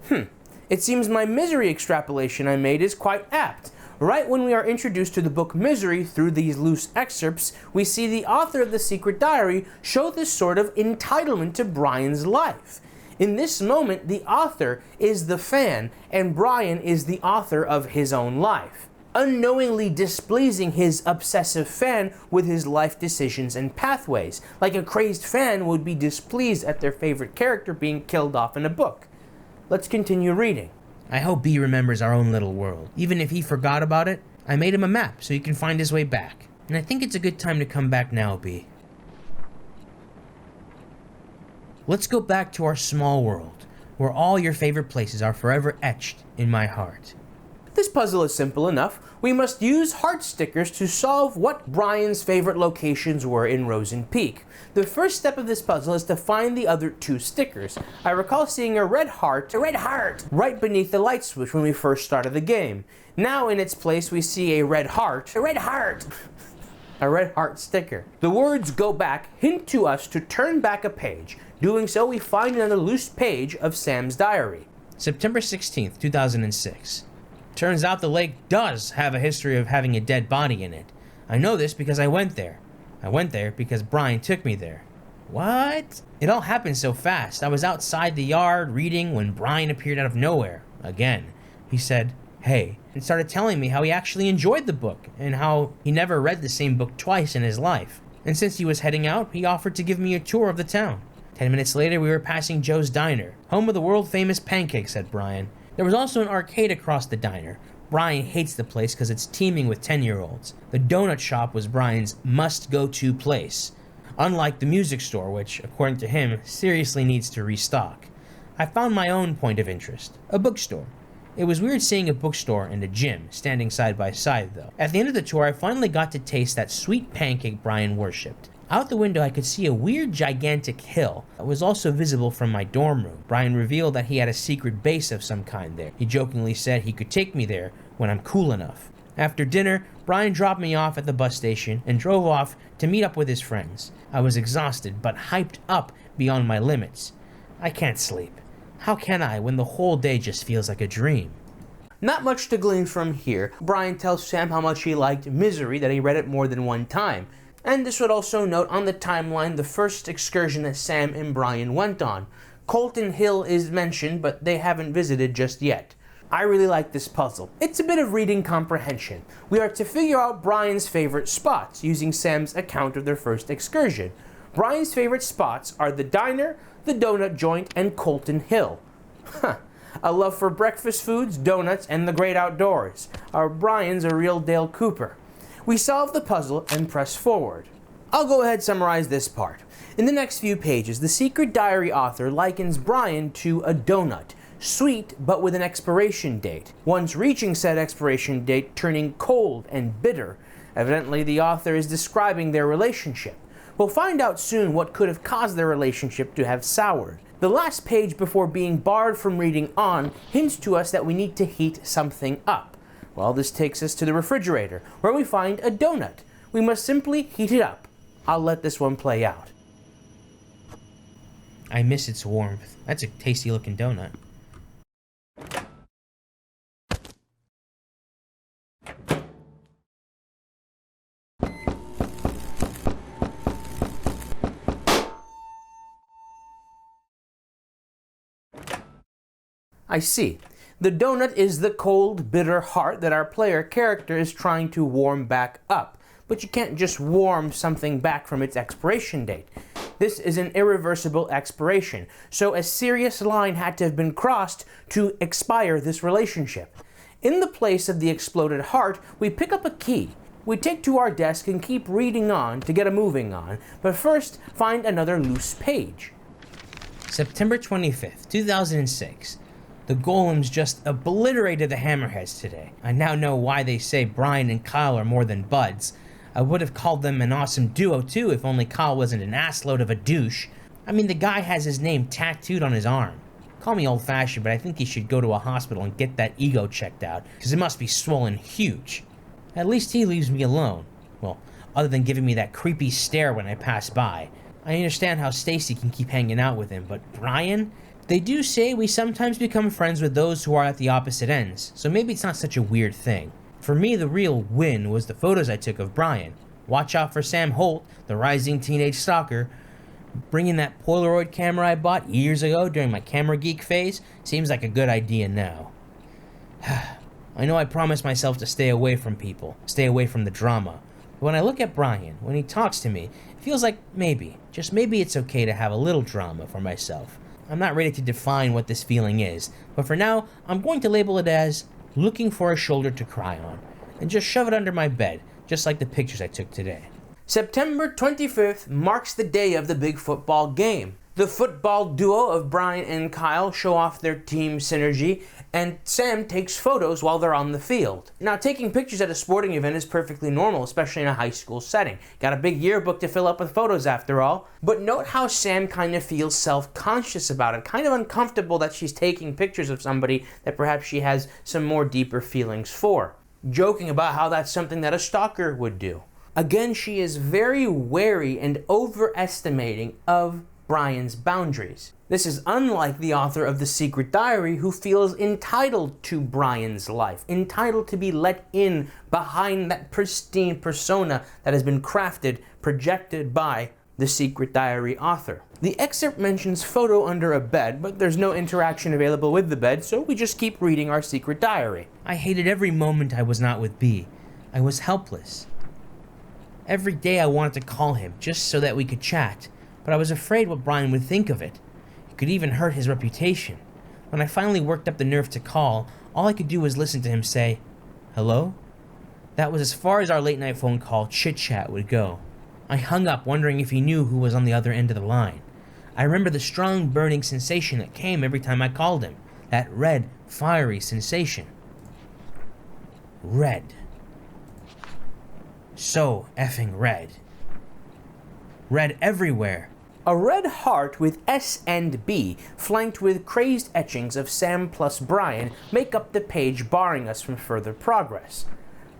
It seems my misery extrapolation I made is quite apt. Right when we are introduced to the book Misery through these loose excerpts, we see the author of The Secret Diary show this sort of entitlement to Brian's life. In this moment, the author is the fan, and Brian is the author of his own life, unknowingly displeasing his obsessive fan with his life decisions and pathways, like a crazed fan would be displeased at their favorite character being killed off in a book. Let's continue reading.
I hope B remembers our own little world. Even if he forgot about it, I made him a map so he can find his way back. And I think it's a good time to come back now, B. Let's go back to our small world, where all your favorite places are forever etched in my heart.
This puzzle is simple enough. We must use heart stickers to solve what Brian's favorite locations were in Rosen Peak. The first step of this puzzle is to find the other two stickers. I recall seeing a red heart, right beneath the light switch when we first started the game. Now in its place we see a red heart, a red heart sticker. The words "go back" hint to us to turn back a page. Doing so, we find another loose page of Sam's diary.
September 16th, 2006. Turns out the lake does have a history of having a dead body in it. I know this because I went there. I went there because Brian took me there. What? It all happened so fast. I was outside the yard reading when Brian appeared out of nowhere. Again. He said, "Hey," and started telling me how he actually enjoyed the book and how he never read the same book twice in his life. And since he was heading out, he offered to give me a tour of the town. 10 minutes later, we were passing Joe's Diner, home of the world-famous pancakes, said Brian. There was also an arcade across the diner. Brian hates the place because it's teeming with 10-year-olds. The donut shop was Brian's must-go-to place, unlike the music store, which, according to him, seriously needs to restock. I found my own point of interest, a bookstore. It was weird seeing a bookstore and a gym standing side by side, though. At the end of the tour, I finally got to taste that sweet pancake Brian worshipped. Out the window, I could see a weird, gigantic hill that was also visible from my dorm room. Brian revealed that he had a secret base of some kind there. He jokingly said he could take me there when I'm cool enough. After dinner, Brian dropped me off at the bus station and drove off to meet up with his friends. I was exhausted, but hyped up beyond my limits. I can't sleep. How can I when the whole day just feels like a dream?
Not much to glean from here. Brian tells Sam how much he liked Misery, that he read it more than one time. And this would also note on the timeline the first excursion that Sam and Brian went on. Colton Hill is mentioned, but they haven't visited just yet. I really like this puzzle. It's a bit of reading comprehension. We are to figure out Brian's favorite spots using Sam's account of their first excursion. Brian's favorite spots are the diner, the donut joint, and Colton Hill. A love for breakfast foods, donuts, and the great outdoors. Brian's a real Dale Cooper. We solve the puzzle and press forward. I'll go ahead and summarize this part. In the next few pages, the Secret Diary author likens Brian to a donut, sweet but with an expiration date. Once reaching said expiration date, turning cold and bitter. Evidently, the author is describing their relationship. We'll find out soon what could have caused their relationship to have soured. The last page before being barred from reading on hints to us that we need to heat something up. Well, this takes us to the refrigerator, where we find a donut. We must simply heat it up. I'll let this one play out.
I miss its warmth. That's a tasty looking donut.
I see. The donut is the cold, bitter heart that our player character is trying to warm back up. But you can't just warm something back from its expiration date. This is an irreversible expiration, so a serious line had to have been crossed to expire this relationship. In the place of the exploded heart, we pick up a key. We take to our desk and keep reading on to get a moving on, but first find another loose page.
September 25th, 2006. The golems just obliterated the hammerheads today. I now know why they say Brian and Kyle are more than buds. I would have called them an awesome duo too if only Kyle wasn't an assload of a douche. I mean, the guy has his name tattooed on his arm. Call me old-fashioned, but I think he should go to a hospital and get that ego checked out, because it must be swollen huge. At least he leaves me alone. Well, other than giving me that creepy stare when I pass by. I understand how Stacy can keep hanging out with him, but Brian? They do say we sometimes become friends with those who are at the opposite ends, so maybe it's not such a weird thing. For me, the real win was the photos I took of Brian. Watch out for Sam Holt, the rising teenage stalker. Bringing that Polaroid camera I bought years ago during my camera geek phase seems like a good idea now. I know I promised myself to stay away from people, stay away from the drama. But when I look at Brian, when he talks to me, it feels like maybe, just maybe it's okay to have a little drama for myself. I'm not ready to define what this feeling is, but for now, I'm going to label it as looking for a shoulder to cry on, and just shove it under my bed, just like the pictures I took today.
September 25th marks the day of the big football game. The football duo of Brian and Kyle show off their team synergy, and Sam takes photos while they're on the field. Now, taking pictures at a sporting event is perfectly normal, especially in a high school setting. Got a big yearbook to fill up with photos after all. But note how Sam kind of feels self-conscious about it, kind of uncomfortable that she's taking pictures of somebody that perhaps she has some more deeper feelings for. Joking about how that's something that a stalker would do. Again, she is very wary and overestimating of Brian's boundaries. This is unlike the author of The Secret Diary, who feels entitled to Brian's life, entitled to be let in behind that pristine persona that has been crafted, projected by the Secret Diary author. The excerpt mentions photo under a bed, but there's no interaction available with the bed, so we just keep reading our Secret Diary.
I hated every moment I was not with B. I was helpless. Every day I wanted to call him, just so that we could chat, but I was afraid what Brian would think of it. It could even hurt his reputation. When I finally worked up the nerve to call, all I could do was listen to him say, "Hello?" That was as far as our late night phone call chit-chat would go. I hung up wondering if he knew who was on the other end of the line. I remember the strong burning sensation that came every time I called him. That red, fiery sensation. Red. So effing red. Red everywhere.
A red heart with S and B, flanked with crazed etchings of Sam plus Brian, make up the page barring us from further progress.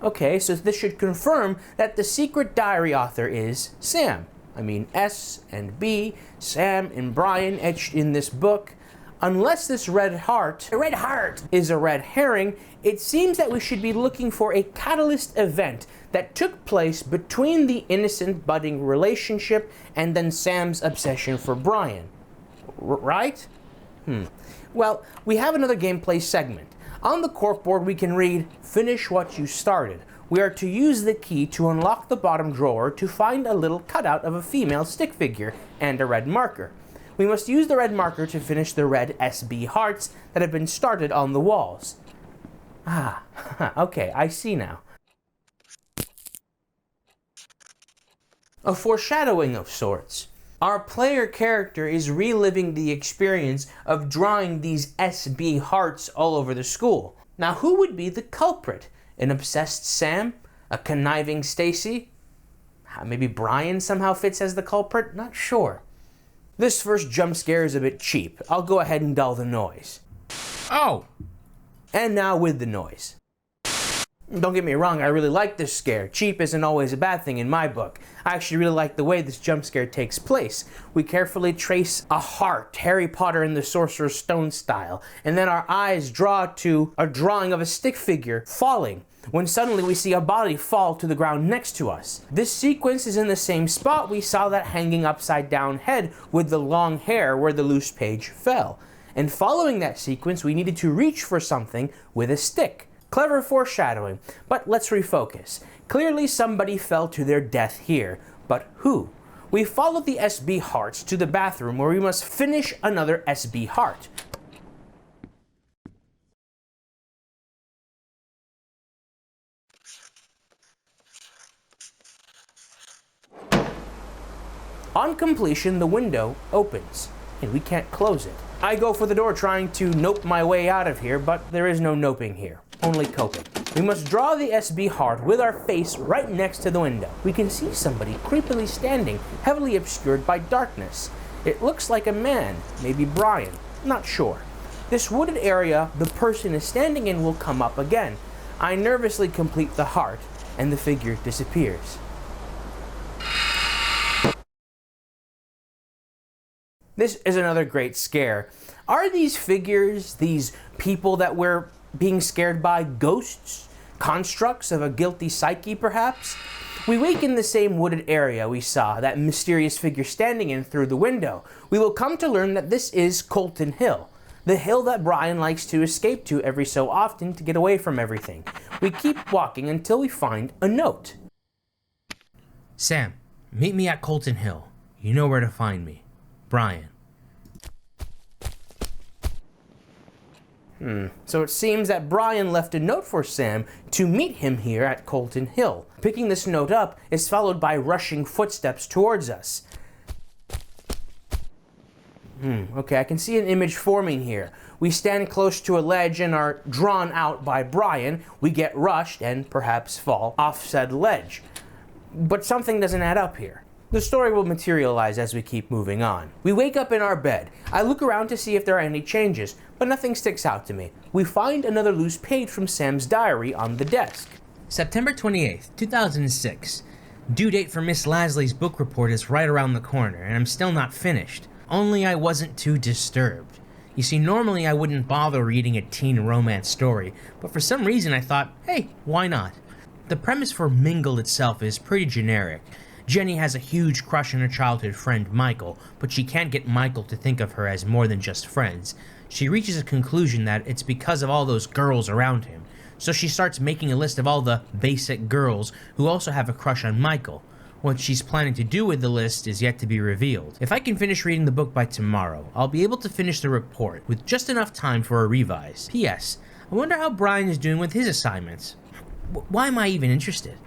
Okay, so this should confirm that the Secret Diary author is Sam. I mean, S and B, Sam and Brian etched in this book. Unless this red heart is a red herring, it seems that we should be looking for a catalyst event that took place between the innocent budding relationship and then Sam's obsession for Brian. Right? Well, we have another gameplay segment. On the corkboard we can read, "Finish what you started." We are to use the key to unlock the bottom drawer to find a little cutout of a female stick figure and a red marker. We must use the red marker to finish the red SB hearts that have been started on the walls. Ah, okay, I see now. A foreshadowing of sorts. Our player character is reliving the experience of drawing these SB hearts all over the school. Now, who would be the culprit? An obsessed Sam? A conniving Stacy? Maybe Brian somehow fits as the culprit? Not sure. This first jump scare is a bit cheap. I'll go ahead and dull the noise.
Oh!
And now with the noise. Don't get me wrong, I really like this scare. Cheap isn't always a bad thing in my book. I actually really like the way this jump scare takes place. We carefully trace a heart, Harry Potter and the Sorcerer's Stone style, and then our eyes draw to a drawing of a stick figure falling, when suddenly we see a body fall to the ground next to us. This sequence is in the same spot we saw that hanging upside down head with the long hair where the loose page fell. And following that sequence, we needed to reach for something with a stick. Clever foreshadowing, but let's refocus. Clearly somebody fell to their death here, but who? We followed the SB hearts to the bathroom where we must finish another SB heart. On completion, the window opens, and we can't close it. I go for the door trying to nope my way out of here, but there is no noping here, only coping. We must draw the SB heart with our face right next to the window. We can see somebody creepily standing, heavily obscured by darkness. It looks like a man, maybe Brian, not sure. This wooded area the person is standing in will come up again. I nervously complete the heart, and the figure disappears. This is another great scare. Are these figures, these people that we're being scared by, ghosts? Constructs of a guilty psyche, perhaps? We wake in the same wooded area we saw that mysterious figure standing in through the window. We will come to learn that this is Colton Hill, the hill that Brian likes to escape to every so often to get away from everything. We keep walking until we find a note.
Sam, meet me at Colton Hill. You know where to find me. Brian.
So it seems that Brian left a note for Sam to meet him here at Colton Hill. Picking this note up is followed by rushing footsteps towards us. Okay, I can see an image forming here. We stand close to a ledge and are drawn out by Brian. We get rushed and perhaps fall off said ledge. But something doesn't add up here. The story will materialize as we keep moving on. We wake up in our bed. I look around to see if there are any changes, but nothing sticks out to me. We find another loose page from Sam's diary on the desk.
September 28th, 2006. Due date for Miss Lasley's book report is right around the corner, and I'm still not finished. Only I wasn't too disturbed. You see, normally I wouldn't bother reading a teen romance story, but for some reason I thought, hey, why not? The premise for Mingled itself is pretty generic. Jenny has a huge crush on her childhood friend Michael, but she can't get Michael to think of her as more than just friends. She reaches a conclusion that it's because of all those girls around him, so she starts making a list of all the basic girls who also have a crush on Michael. What she's planning to do with the list is yet to be revealed. If I can finish reading the book by tomorrow, I'll be able to finish the report with just enough time for a revise. P.S. I wonder how Brian is doing with his assignments. Why am I even interested?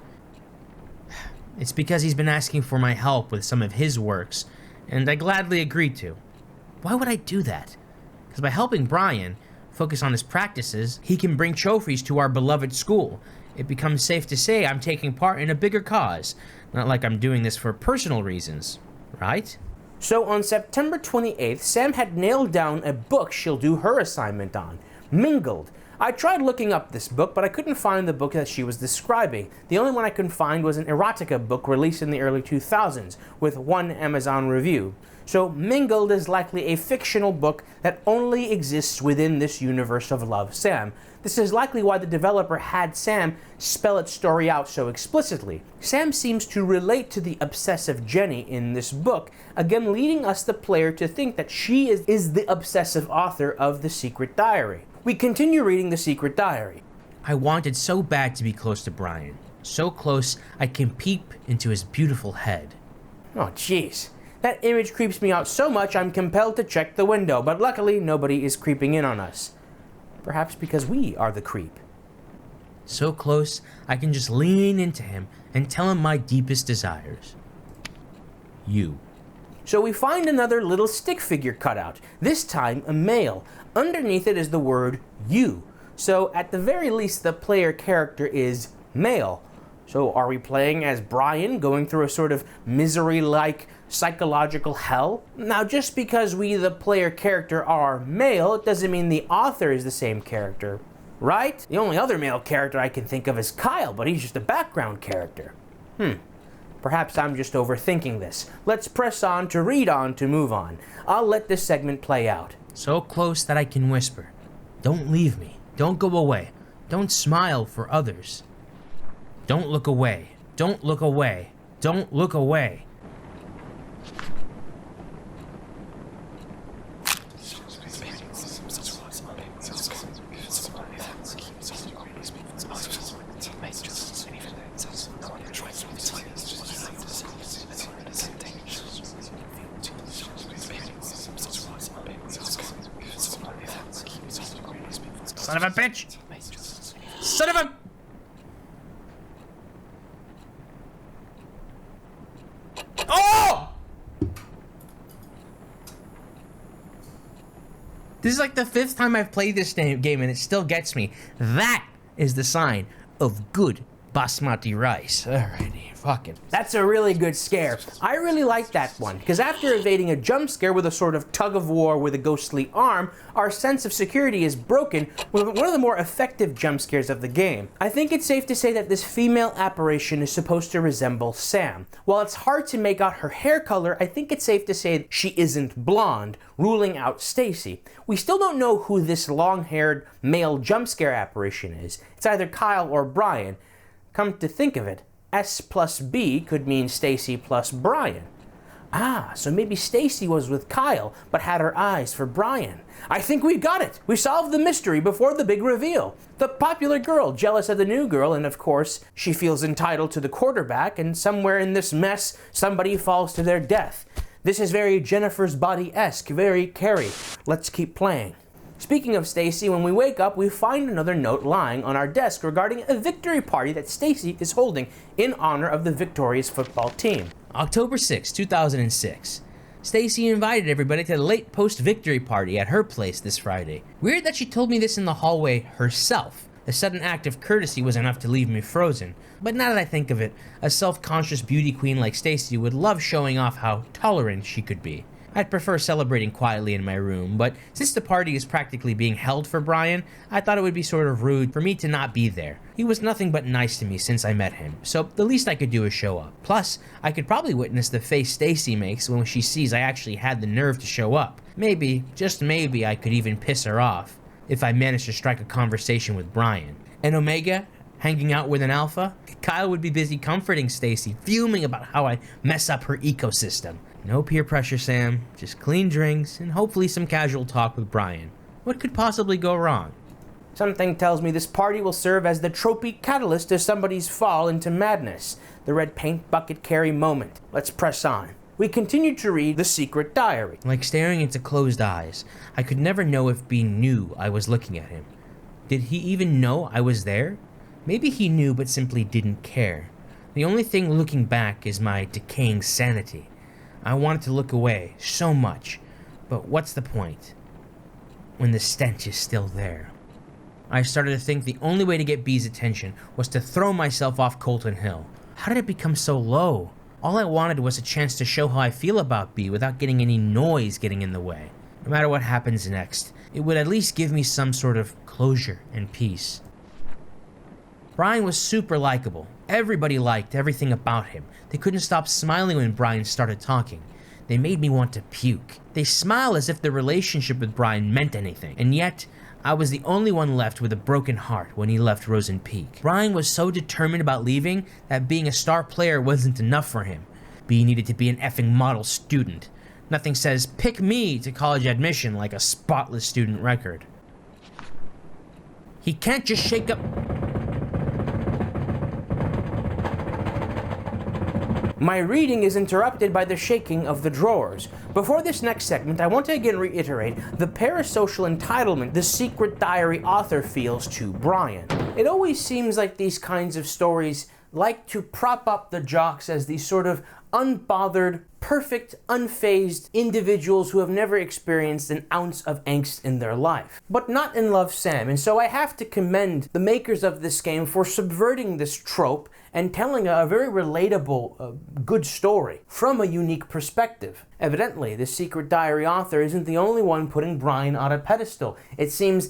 It's because he's been asking for my help with some of his works, and I gladly agreed to. Why would I do that? Because by helping Brian focus on his practices, he can bring trophies to our beloved school. It becomes safe to say I'm taking part in a bigger cause, not like I'm doing this for personal reasons, right?
So on September 28th, Sam had nailed down a book she'll do her assignment on, Mingled. I tried looking up this book, but I couldn't find the book that she was describing. The only one I could find was an erotica book released in the early 2000s, with one Amazon review. So Mingled is likely a fictional book that only exists within this universe of Love, Sam. This is likely why the developer had Sam spell its story out so explicitly. Sam seems to relate to the obsessive Jenny in this book, again leading us, the player, to think that she is the obsessive author of The Secret Diary. We continue reading The Secret Diary.
I wanted so bad to be close to Brian. So close I can peep into his beautiful head.
Oh jeez. That image creeps me out so much I'm compelled to check the window, but luckily nobody is creeping in on us. Perhaps because we are the creep.
So close I can just lean into him and tell him my deepest desires. You.
So we find another little stick figure cutout, this time a male. Underneath it is the word you. So at the very least the player character is male. So are we playing as Brian, going through a sort of misery-like psychological hell? Now, just because we, the player character, are male, it doesn't mean the author is the same character, right? The only other male character I can think of is Kyle, but he's just a background character. Perhaps I'm just overthinking this. Let's press on to read on to move on. I'll let this segment play out.
So close that I can whisper. Don't leave me. Don't go away. Don't smile for others. Don't look away. Don't look away. Don't look away. Son of a bitch! Son of a... Oh! This is like the 5th time I've played this game and it still gets me. That is the sign of good basmati rice. Alrighty, fucking.
That's a really good scare. I really like that one, because after evading a jump scare with a sort of tug of war with a ghostly arm, our sense of security is broken with one of the more effective jump scares of the game. I think it's safe to say that this female apparition is supposed to resemble Sam. While it's hard to make out her hair color, I think it's safe to say she isn't blonde, ruling out Stacy. We still don't know who this long-haired male jump scare apparition is. It's either Kyle or Brian. Come to think of it, S plus B could mean Stacy plus Brian. Ah, so maybe Stacy was with Kyle, but had her eyes for Brian. I think we got it! We solved the mystery before the big reveal. The popular girl, jealous of the new girl, and of course, she feels entitled to the quarterback, and somewhere in this mess, somebody falls to their death. This is very Jennifer's Body-esque, very Carrie. Let's keep playing. Speaking of Stacy, when we wake up, we find another note lying on our desk regarding a victory party that Stacy is holding in honor of the victorious football team.
October 6, 2006. Stacy invited everybody to the late post-victory party at her place this Friday. Weird that she told me this in the hallway herself. The sudden act of courtesy was enough to leave me frozen. But now that I think of it, a self-conscious beauty queen like Stacy would love showing off how tolerant she could be. I'd prefer celebrating quietly in my room, but since the party is practically being held for Brian, I thought it would be sort of rude for me to not be there. He was nothing but nice to me since I met him, so the least I could do is show up. Plus, I could probably witness the face Stacy makes when she sees I actually had the nerve to show up. Maybe, just maybe, I could even piss her off, if I managed to strike a conversation with Brian. And Omega, hanging out with an alpha? Kyle would be busy comforting Stacy, fuming about how I mess up her ecosystem. No peer pressure, Sam. Just clean drinks and hopefully some casual talk with Brian. What could possibly go wrong?
Something tells me this party will serve as the tropey catalyst to somebody's fall into madness. The red paint bucket carry moment. Let's press on. We continue to read The Secret Diary.
Like staring into closed eyes, I could never know if B knew I was looking at him. Did he even know I was there? Maybe he knew but simply didn't care. The only thing looking back is my decaying sanity. I wanted to look away so much, but what's the point when the stench is still there? I started to think the only way to get B's attention was to throw myself off Colton Hill. How did it become so low? All I wanted was a chance to show how I feel about B without getting any noise getting in the way. No matter what happens next, it would at least give me some sort of closure and peace. Brian was super likable. Everybody liked everything about him. They couldn't stop smiling when Brian started talking. They made me want to puke. They smiled as if the relationship with Brian meant anything. And yet, I was the only one left with a broken heart when he left Rosen Peak. Brian was so determined about leaving that being a star player wasn't enough for him. B needed to be an effing model student. Nothing says, pick me to college admission like a spotless student record. He can't just shake up...
My reading is interrupted by the shaking of the drawers. Before this next segment, I want to again reiterate the parasocial entitlement the Secret Diary author feels to Brian. It always seems like these kinds of stories like to prop up the jocks as these sort of unbothered, perfect, unfazed individuals who have never experienced an ounce of angst in their life. But not in Love, Sam, and so I have to commend the makers of this game for subverting this trope and telling a very relatable, good story from a unique perspective. Evidently, the Secret Diary author isn't the only one putting Brian on a pedestal. It seems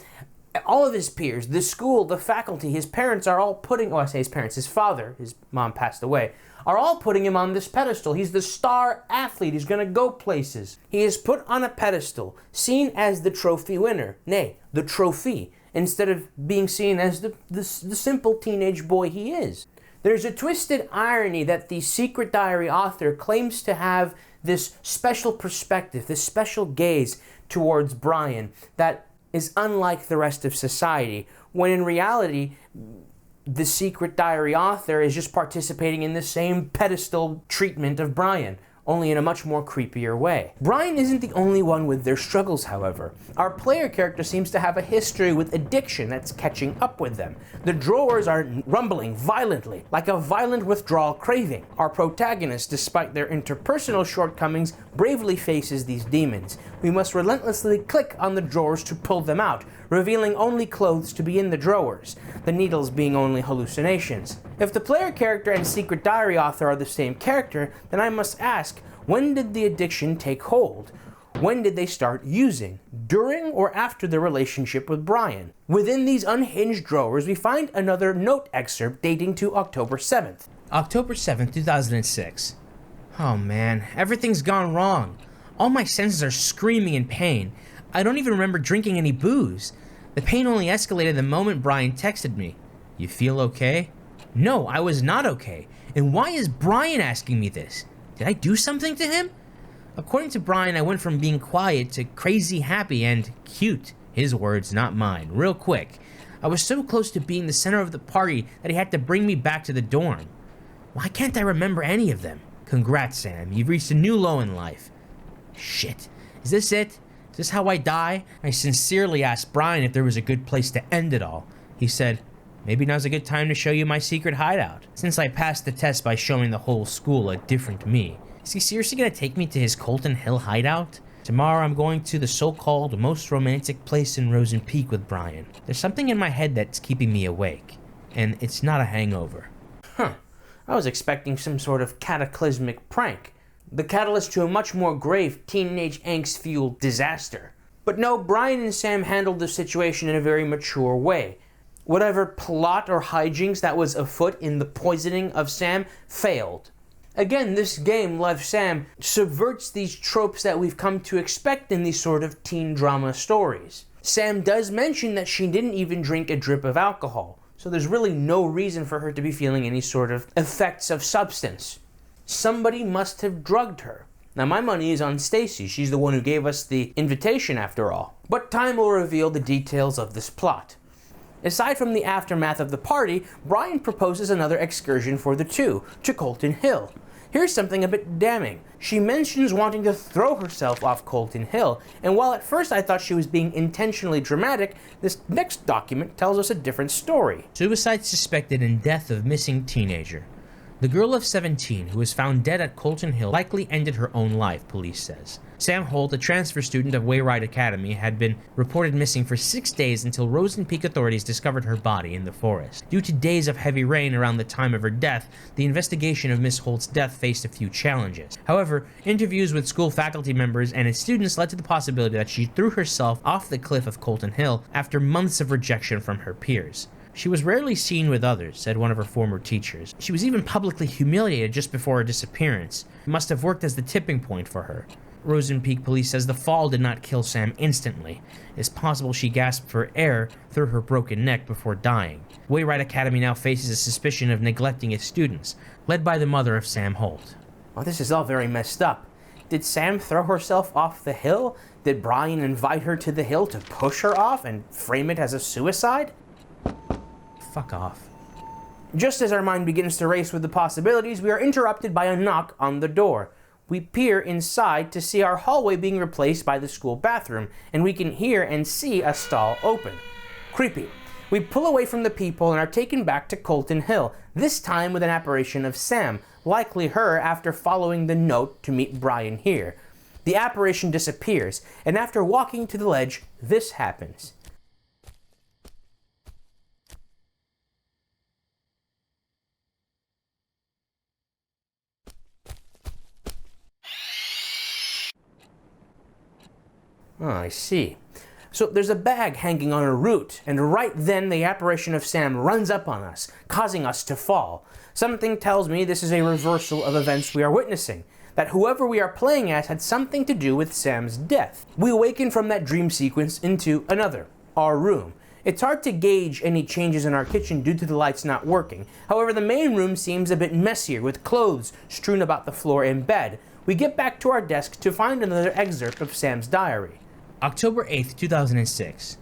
all of his peers, the school, the faculty, his parents are all putting, I say his parents, his father, his mom passed away, are all putting him on this pedestal. He's the star athlete. He's going to go places. He is put on a pedestal, seen as the trophy winner, nay, the trophy, instead of being seen as the simple teenage boy he is. There's a twisted irony that the Secret Diary author claims to have this special perspective, this special gaze towards Brian that is unlike the rest of society, when in reality, the Secret Diary author is just participating in the same pedestal treatment of Brian, only in a much more creepier way. Brian isn't the only one with their struggles, however. Our player character seems to have a history with addiction that's catching up with them. The drawers are rumbling violently, like a violent withdrawal craving. Our protagonist, despite their interpersonal shortcomings, bravely faces these demons. We must relentlessly click on the drawers to pull them out, revealing only clothes to be in the drawers, the needles being only hallucinations. If the player character and Secret Diary author are the same character, then I must ask, when did the addiction take hold? When did they start using? During or after the relationship with Brian? Within these unhinged drawers, we find another note excerpt dating to October 7th.
October 7th, 2006. Oh man, everything's gone wrong. All my senses are screaming in pain. I don't even remember drinking any booze. The pain only escalated the moment Brian texted me. You feel okay? No, I was not okay. And why is Brian asking me this? Did I do something to him? According to Brian, I went from being quiet to crazy happy and cute. His words, not mine. Real quick. I was so close to being the center of the party that he had to bring me back to the dorm. Why can't I remember any of them? Congrats, Sam. You've reached a new low in life. Shit. Is this it? Is this how I die? I sincerely asked Brian if there was a good place to end it all. He said, maybe now's a good time to show you my secret hideout, since I passed the test by showing the whole school a different me. Is he seriously gonna take me to his Colton Hill hideout? Tomorrow I'm going to the so-called most romantic place in Rosen Peak with Brian. There's something in my head that's keeping me awake, and it's not a hangover.
I was expecting some sort of cataclysmic prank, the catalyst to a much more grave teenage angst-fueled disaster. But no, Brian and Sam handled the situation in a very mature way. Whatever plot or hijinks that was afoot in the poisoning of Sam failed. Again, this game, Love, Sam, subverts these tropes that we've come to expect in these sort of teen drama stories. Sam does mention that she didn't even drink a drip of alcohol, so there's really no reason for her to be feeling any sort of effects of substance. Somebody must have drugged her. Now my money is on Stacy. She's the one who gave us the invitation after all. But time will reveal the details of this plot. Aside from the aftermath of the party, Brian proposes another excursion for the two, to Colton Hill. Here's something a bit damning. She mentions wanting to throw herself off Colton Hill, and while at first I thought she was being intentionally dramatic, this next document tells us a different story.
Suicide suspected in death of missing teenager. The girl of 17 who was found dead at Colton Hill likely ended her own life, police says. Sam Holt, a transfer student of Wayride Academy, had been reported missing for 6 days until Rosen Peak authorities discovered her body in the forest. Due to days of heavy rain around the time of her death, the investigation of Miss Holt's death faced a few challenges. However, interviews with school faculty members and its students led to the possibility that she threw herself off the cliff of Colton Hill after months of rejection from her peers. She was rarely seen with others, said one of her former teachers. She was even publicly humiliated just before her disappearance. It must have worked as the tipping point for her. Rosen Peak police says the fall did not kill Sam instantly. It's possible she gasped for air through her broken neck before dying. Wayride Academy now faces a suspicion of neglecting its students, led by the mother of Sam Holt.
Well, this is all very messed up. Did Sam throw herself off the hill? Did Brian invite her to the hill to push her off and frame it as a suicide?
Fuck off.
Just as our mind begins to race with the possibilities, we are interrupted by a knock on the door. We peer inside to see our hallway being replaced by the school bathroom, and we can hear and see a stall open. Creepy. We pull away from the people and are taken back to Colton Hill, this time with an apparition of Sam, likely her after following the note to meet Brian here. The apparition disappears, and after walking to the ledge, this happens. Oh, I see. So there's a bag hanging on a root, and right then the apparition of Sam runs up on us, causing us to fall. Something tells me this is a reversal of events we are witnessing, that whoever we are playing as had something to do with Sam's death. We awaken from that dream sequence into another, our room. It's hard to gauge any changes in our kitchen due to the lights not working. However, the main room seems a bit messier, with clothes strewn about the floor and bed. We get back to our desk to find another excerpt of Sam's diary.
October 8th, 2006.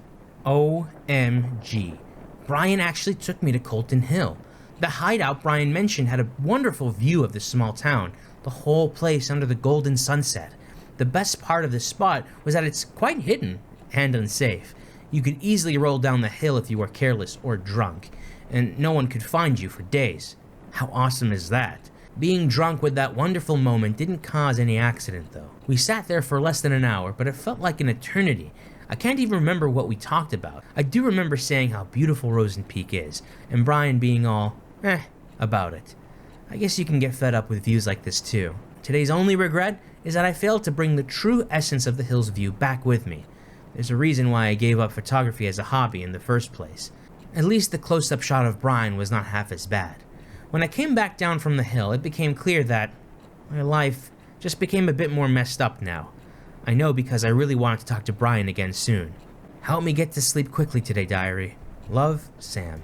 OMG. Brian actually took me to Colton Hill. The hideout Brian mentioned had a wonderful view of the small town, the whole place under the golden sunset. The best part of this spot was that it's quite hidden and unsafe. You could easily roll down the hill if you were careless or drunk, and no one could find you for days. How awesome is that? Being drunk with that wonderful moment didn't cause any accident though. We sat there for less than an hour, but it felt like an eternity. I can't even remember what we talked about. I do remember saying how beautiful Rosen Peak is, and Brian being all, about it. I guess you can get fed up with views like this too. Today's only regret is that I failed to bring the true essence of the hill's view back with me. There's a reason why I gave up photography as a hobby in the first place. At least the close-up shot of Brian was not half as bad. When I came back down from the hill, it became clear that my life just became a bit more messed up now. I know because I really wanted to talk to Brian again soon. Help me get to sleep quickly today, diary. Love, Sam.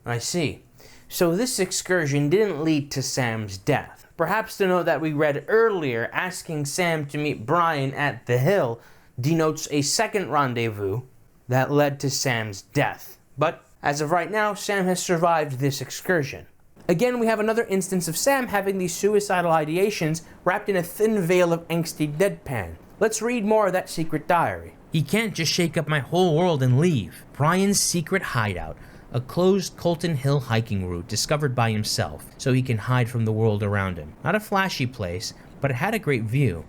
I see. So this excursion didn't lead to Sam's death. Perhaps the note that we read earlier asking Sam to meet Brian at the hill denotes a second rendezvous that led to Sam's death. But as of right now, Sam has survived this excursion. Again, we have another instance of Sam having these suicidal ideations wrapped in a thin veil of angsty deadpan. Let's read more of that secret diary.
He can't just shake up my whole world and leave. Brian's secret hideout, a closed Colton Hill hiking route discovered by himself so he can hide from the world around him. Not a flashy place, but it had a great view.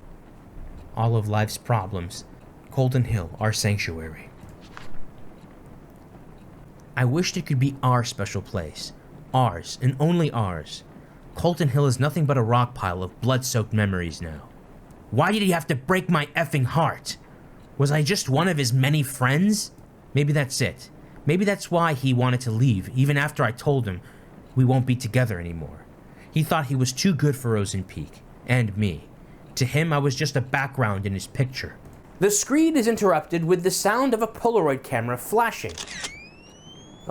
All of life's problems. Colton Hill, our sanctuary. I wished it could be our special place. Ours, and only ours. Colton Hill is nothing but a rock pile of blood-soaked memories now. Why did he have to break my effing heart? Was I just one of his many friends? Maybe that's it. Maybe that's why he wanted to leave, even after I told him we won't be together anymore. He thought he was too good for Rosen Peak, and me. To him, I was just a background in his picture.
The screen is interrupted with the sound of a Polaroid camera flashing.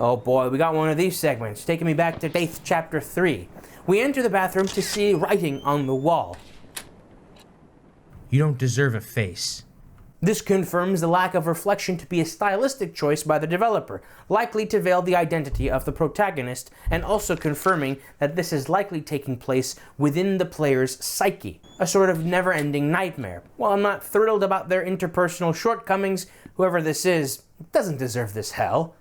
Oh boy, we got one of these segments, taking me back to Faith Chapter 3. We enter the bathroom to see writing on the wall.
You don't deserve a face.
This confirms the lack of reflection to be a stylistic choice by the developer, likely to veil the identity of the protagonist, and also confirming that this is likely taking place within the player's psyche, a sort of never-ending nightmare. While I'm not thrilled about their interpersonal shortcomings, whoever this is doesn't deserve this hell.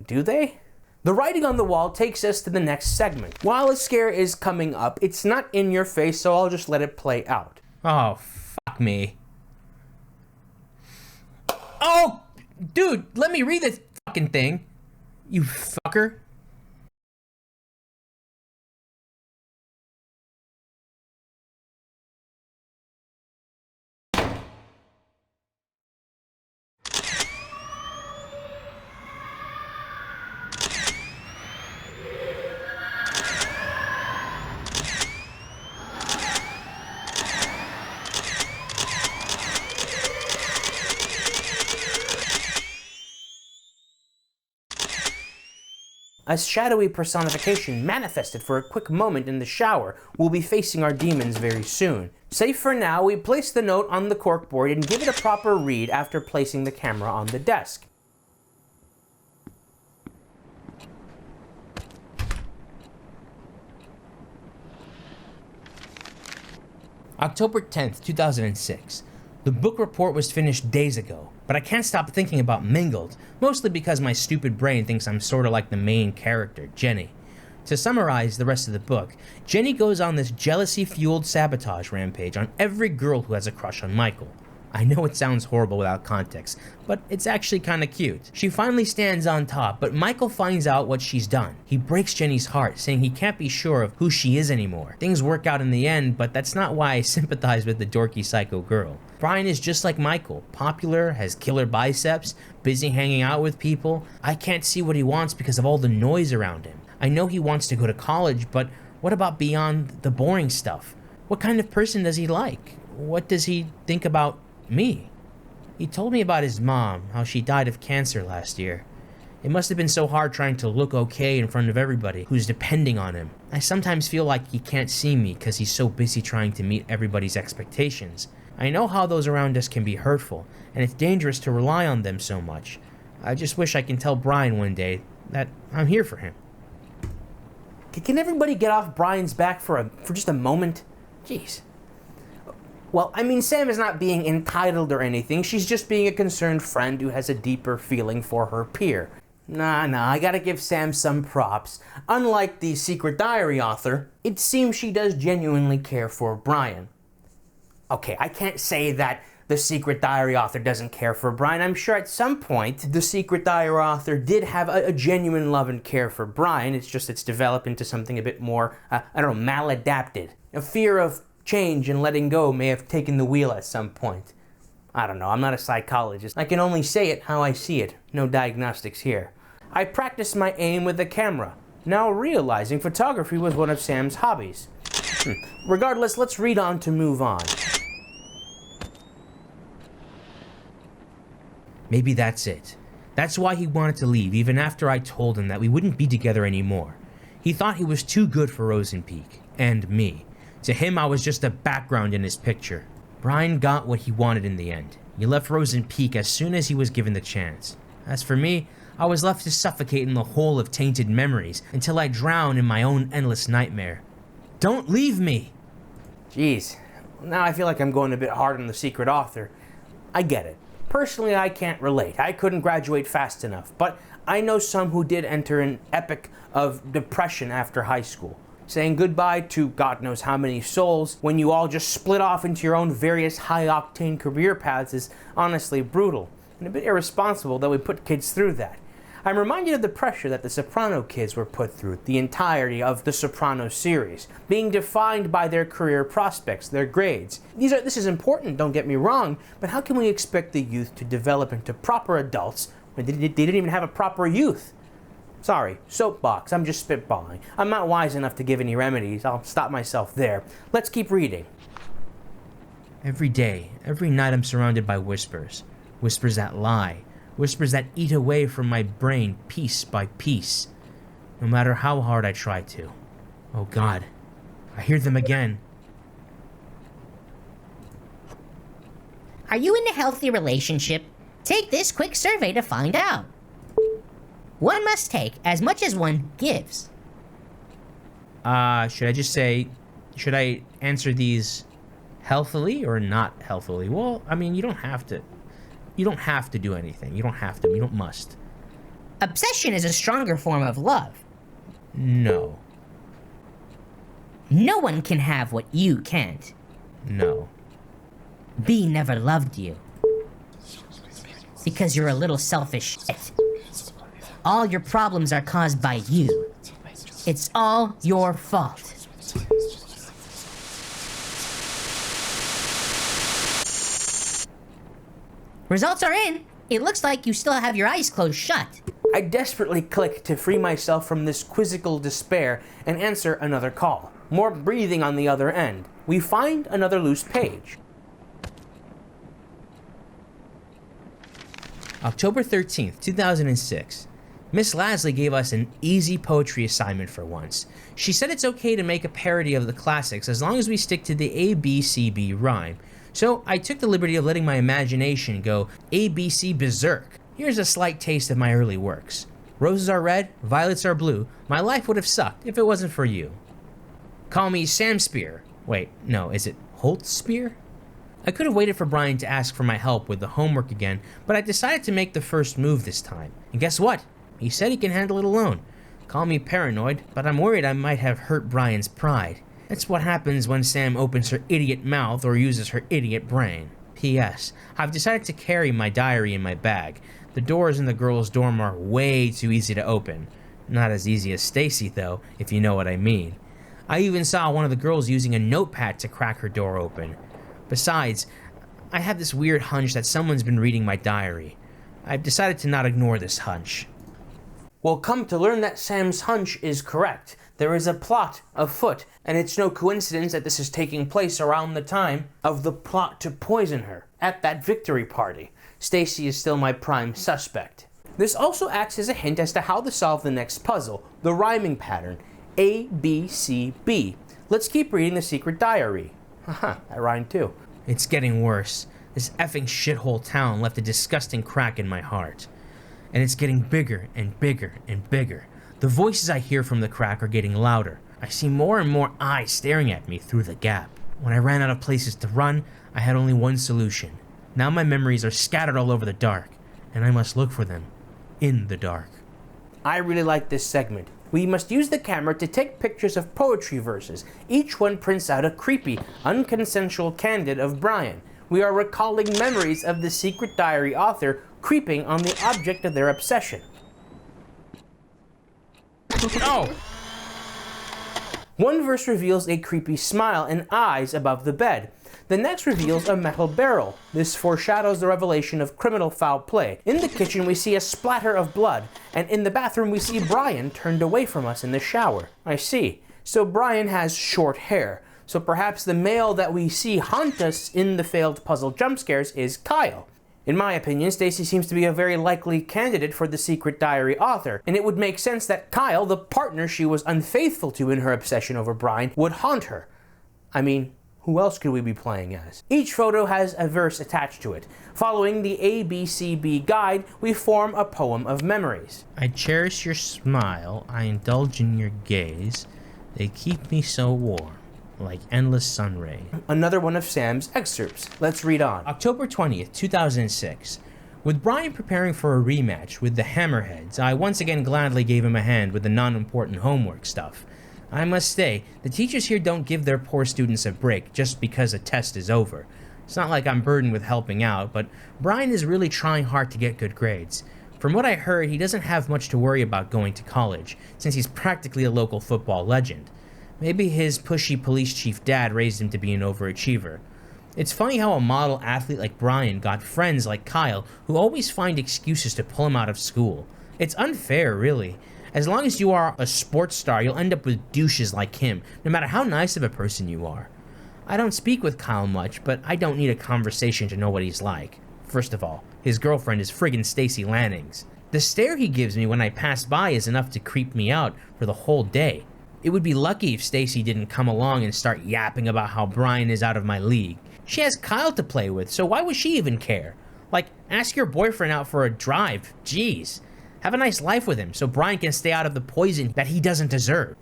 Do they? The writing on the wall takes us to the next segment. While a scare is coming up, it's not in your face, so I'll just let it play out.
Oh, fuck me. Oh, dude, let me read this fucking thing. You fucker.
A shadowy personification manifested for a quick moment in the shower will be facing our demons very soon. Safe for now, we place the note on the corkboard and give it a proper read after placing the camera on the desk.
October 10th, 2006. The book report was finished days ago, but I can't stop thinking about Mingled, mostly because my stupid brain thinks I'm sorta like the main character, Jenny. To summarize the rest of the book, Jenny goes on this jealousy-fueled sabotage rampage on every girl who has a crush on Michael. I know it sounds horrible without context, but it's actually kinda cute. She finally stands on top, but Michael finds out what she's done. He breaks Jenny's heart, saying he can't be sure of who she is anymore. Things work out in the end, but that's not why I sympathize with the dorky psycho girl. Brian is just like Michael, popular, has killer biceps, busy hanging out with people. I can't see what he wants because of all the noise around him. I know he wants to go to college, but what about beyond the boring stuff? What kind of person does he like? What does he think about me? He told me about his mom, how she died of cancer last year. It must have been so hard trying to look okay in front of everybody who's depending on him. I sometimes feel like he can't see me because he's so busy trying to meet everybody's expectations. I know how those around us can be hurtful, and it's dangerous to rely on them so much. I just wish I can tell Brian one day that I'm here for him.
Can everybody get off Brian's back for just a moment? Jeez. Well, I mean, Sam is not being entitled or anything. She's just being a concerned friend who has a deeper feeling for her peer. Nah, I gotta give Sam some props. Unlike the Secret Diary author, it seems she does genuinely care for Brian. Okay, I can't say that the Secret Diary author doesn't care for Brian. I'm sure at some point the Secret Diary author did have a genuine love and care for Brian. It's just it's developed into something a bit more, maladapted. A fear of change and letting go may have taken the wheel at some point. I don't know, I'm not a psychologist. I can only say it how I see it. No diagnostics here. I practiced my aim with the camera, now realizing photography was one of Sam's hobbies. Regardless, let's read on to move on.
Maybe that's it. That's why he wanted to leave even after I told him that we wouldn't be together anymore. He thought he was too good for Rosenpeak, and me. To him, I was just a background in his picture. Brian got what he wanted in the end. He left Rosenpeak as soon as he was given the chance. As for me, I was left to suffocate in the hole of tainted memories until I drown in my own endless nightmare. Don't leave me!
Jeez, now I feel like I'm going a bit hard on the secret author. I get it. Personally, I can't relate. I couldn't graduate fast enough, but I know some who did enter an epoch of depression after high school. Saying goodbye to God knows how many souls when you all just split off into your own various high-octane career paths is honestly brutal, and a bit irresponsible that we put kids through that. I'm reminded of the pressure that the Soprano kids were put through the entirety of the Soprano series, being defined by their career prospects, their grades. This is important, don't get me wrong, but how can we expect the youth to develop into proper adults when they didn't even have a proper youth? Sorry, soapbox, I'm just spitballing. I'm not wise enough to give any remedies. I'll stop myself there. Let's keep reading.
Every day, every night I'm surrounded by whispers. Whispers that lie. Whispers that eat away from my brain piece by piece. No matter how hard I try to. Oh God, I hear them again.
Are you in a healthy relationship? Take this quick survey to find out. One must take as much as one gives.
Should I answer these healthily or not healthily? Well, I mean, you don't have to do anything. You don't must.
Obsession is a stronger form of love.
No.
No one can have what you can't.
No.
B never loved you. Because you're a little selfish shit. All your problems are caused by you. It's all your fault. Results are in. It looks like you still have your eyes closed shut.
I desperately click to free myself from this quizzical despair and answer another call. More breathing on the other end. We find another loose page.
October 13th, 2006. Miss Lasley gave us an easy poetry assignment for once. She said it's okay to make a parody of the classics as long as we stick to the ABCB rhyme. So I took the liberty of letting my imagination go ABC berserk. Here's a slight taste of my early works. Roses are red, violets are blue. My life would have sucked if it wasn't for you. Call me Sam Spear. Wait, no, is it Holt Spear? I could have waited for Brian to ask for my help with the homework again, but I decided to make the first move this time. And guess what? He said he can handle it alone. Call me paranoid, but I'm worried I might have hurt Brian's pride. That's what happens when Sam opens her idiot mouth or uses her idiot brain. P.S. I've decided to carry my diary in my bag. The doors in the girls' dorm are way too easy to open. Not as easy as Stacy, though, if you know what I mean. I even saw one of the girls using a notepad to crack her door open. Besides, I have this weird hunch that someone's been reading my diary. I've decided to not ignore this hunch.
Well, come to learn that Sam's hunch is correct. There is a plot afoot, and it's no coincidence that this is taking place around the time of the plot to poison her at that victory party. Stacy is still my prime suspect. This also acts as a hint as to how to solve the next puzzle, the rhyming pattern, A, B, C, B. Let's keep reading the secret diary. Haha, that rhymed too.
It's getting worse. This effing shithole town left a disgusting crack in my heart. And it's getting bigger and bigger and bigger. The voices I hear from the crack are getting louder. I see more and more eyes staring at me through the gap. When I ran out of places to run, I had only one solution. Now my memories are scattered all over the dark, and I must look for them in the dark.
I really like this segment. We must use the camera to take pictures of poetry verses. Each one prints out a creepy, unconsensual candid of Brian. We are recalling memories of the secret diary author creeping on the object of their obsession.
Oh!
One verse reveals a creepy smile and eyes above the bed. The next reveals a metal barrel. This foreshadows the revelation of criminal foul play. In the kitchen we see a splatter of blood, and in the bathroom we see Brian turned away from us in the shower. I see. So Brian has short hair. So perhaps the male that we see haunt us in the failed puzzle jump scares is Kyle. In my opinion, Stacy seems to be a very likely candidate for the secret diary author, and it would make sense that Kyle, the partner she was unfaithful to in her obsession over Brian, would haunt her. I mean, who else could we be playing as? Each photo has a verse attached to it. Following the ABCB guide, we form a poem of memories.
I cherish your smile, I indulge in your gaze. They keep me so warm, like endless sun rays.
Another one of Sam's excerpts. Let's read on.
October 20th, 2006. With Brian preparing for a rematch with the Hammerheads, I once again gladly gave him a hand with the non-important homework stuff. I must say, the teachers here don't give their poor students a break just because a test is over. It's not like I'm burdened with helping out, but Brian is really trying hard to get good grades. From what I heard, he doesn't have much to worry about going to college, since he's practically a local football legend. Maybe his pushy police chief dad raised him to be an overachiever. It's funny how a model athlete like Brian got friends like Kyle who always find excuses to pull him out of school. It's unfair, really. As long as you are a sports star, you'll end up with douches like him, no matter how nice of a person you are. I don't speak with Kyle much, but I don't need a conversation to know what he's like. First of all, his girlfriend is friggin' Stacy Lanning's. The stare he gives me when I pass by is enough to creep me out for the whole day. It would be lucky if Stacy didn't come along and start yapping about how Brian is out of my league. She has Kyle to play with, so why would she even care? Like, ask your boyfriend out for a drive. Jeez. Have a nice life with him so Brian can stay out of the poison that he doesn't deserve.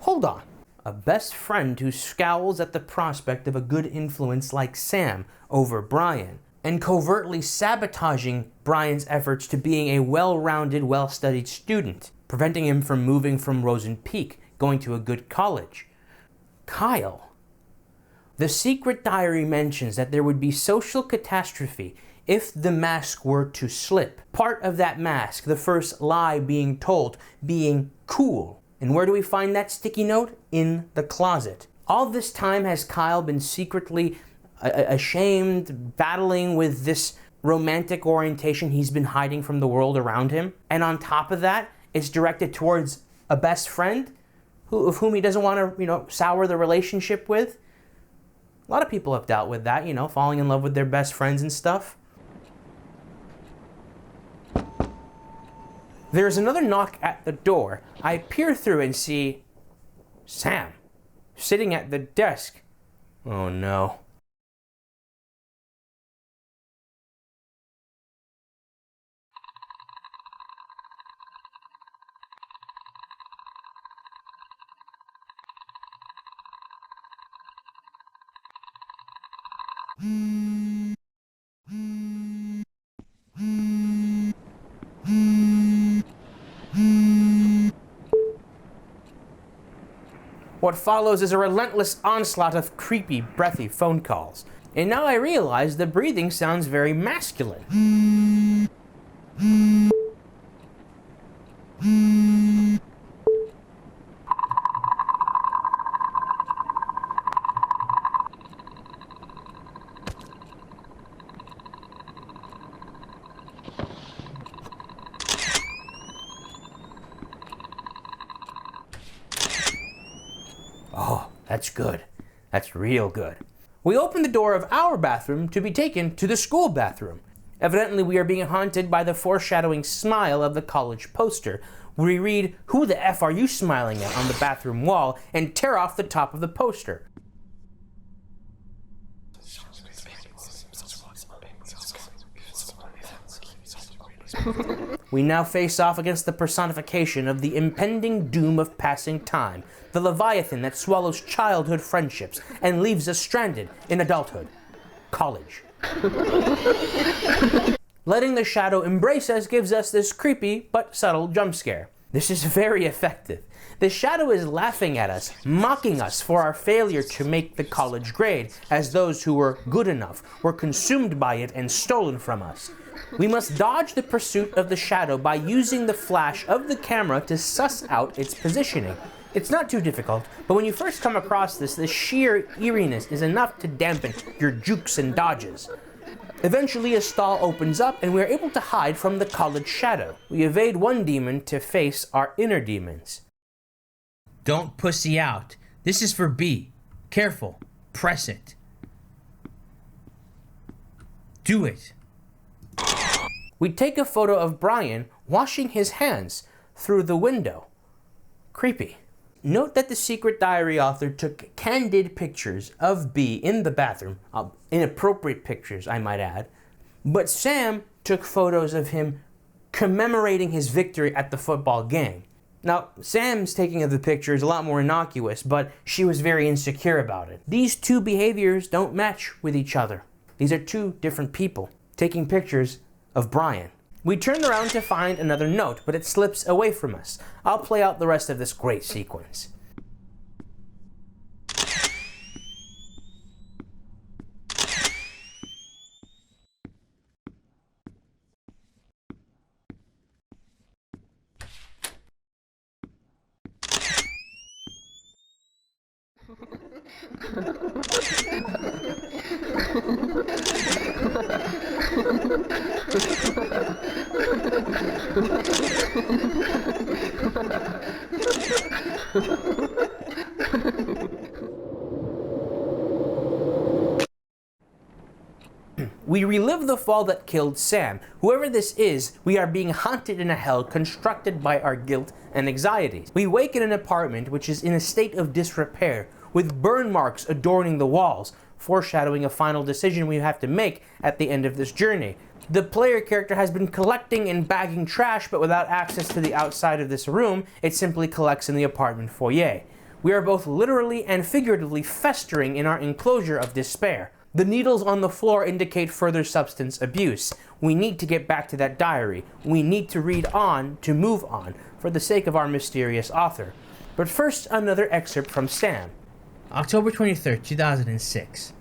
Hold on. A best friend who scowls at the prospect of a good influence like Sam over Brian, and covertly sabotaging Brian's efforts to being a well-rounded, well-studied student, preventing him from moving from Rosen Peak, going to a good college. Kyle. The secret diary mentions that there would be social catastrophe if the mask were to slip. Part of that mask, the first lie being told, being cool. And where do we find that sticky note? In the closet. All this time has Kyle been secretly ashamed, battling with this romantic orientation he's been hiding from the world around him. And on top of that, it's directed towards a best friend of whom he doesn't want to, sour the relationship with. A lot of people have dealt with that, falling in love with their best friends and stuff. There's another knock at the door. I peer through and see Sam sitting at the desk. Oh no. What follows is a relentless onslaught of creepy, breathy phone calls. And now I realize the breathing sounds very masculine. Oh, that's good. That's real good. We open the door of our bathroom to be taken to the school bathroom. Evidently, we are being haunted by the foreshadowing smile of the college poster. We read, "Who the F are you smiling at?" on the bathroom wall and tear off the top of the poster. We now face off against the personification of the impending doom of passing time, the Leviathan that swallows childhood friendships and leaves us stranded in adulthood. College. Letting the shadow embrace us gives us this creepy but subtle jump scare. This is very effective. The shadow is laughing at us, mocking us for our failure to make the college grade, as those who were good enough were consumed by it and stolen from us. We must dodge the pursuit of the shadow by using the flash of the camera to suss out its positioning. It's not too difficult, but when you first come across this, the sheer eeriness is enough to dampen your jukes and dodges. Eventually, a stall opens up and we are able to hide from the college shadow. We evade one demon to face our inner demons.
Don't pussy out. This is for B. Careful. Press it. Do it.
We take a photo of Brian washing his hands through the window. Creepy. Note that the secret diary author took candid pictures of B in the bathroom, inappropriate pictures, I might add, but Sam took photos of him commemorating his victory at the football game. Now, Sam's taking of the picture is a lot more innocuous, but she was very insecure about it. These two behaviors don't match with each other. These are two different people taking pictures of Brian. We turn around to find another note, but it slips away from us. I'll play out the rest of this great sequence. We relive the fall that killed Sam. Whoever this is, we are being haunted in a hell constructed by our guilt and anxieties. We wake in an apartment which is in a state of disrepair, with burn marks adorning the walls, foreshadowing a final decision we have to make at the end of this journey. The player character has been collecting and bagging trash, but without access to the outside of this room, it simply collects in the apartment foyer. We are both literally and figuratively festering in our enclosure of despair. The needles on the floor indicate further substance abuse. We need to get back to that diary. We need to read on to move on, for the sake of our mysterious author. But first, another excerpt from Sam.
October 23rd, 2006.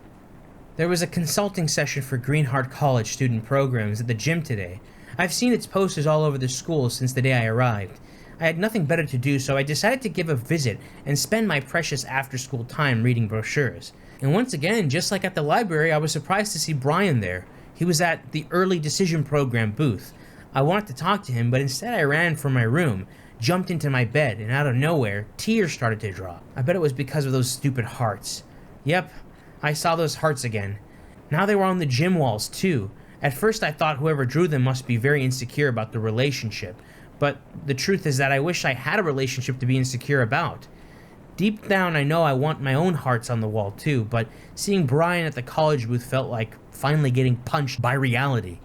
There was a consulting session for Greenheart College student programs at the gym today. I've seen its posters all over the school since the day I arrived. I had nothing better to do, so I decided to give a visit and spend my precious after-school time reading brochures. And once again, just like at the library, I was surprised to see Brian there. He was at the Early Decision Program booth. I wanted to talk to him, but instead I ran from my room, jumped into my bed, and out of nowhere, tears started to drop. I bet it was because of those stupid hearts. Yep, I saw those hearts again. Now they were on the gym walls too. At first I thought whoever drew them must be very insecure about the relationship, but the truth is that I wish I had a relationship to be insecure about. Deep down I know I want my own hearts on the wall too, but seeing Brian at the college booth felt like finally getting punched by reality.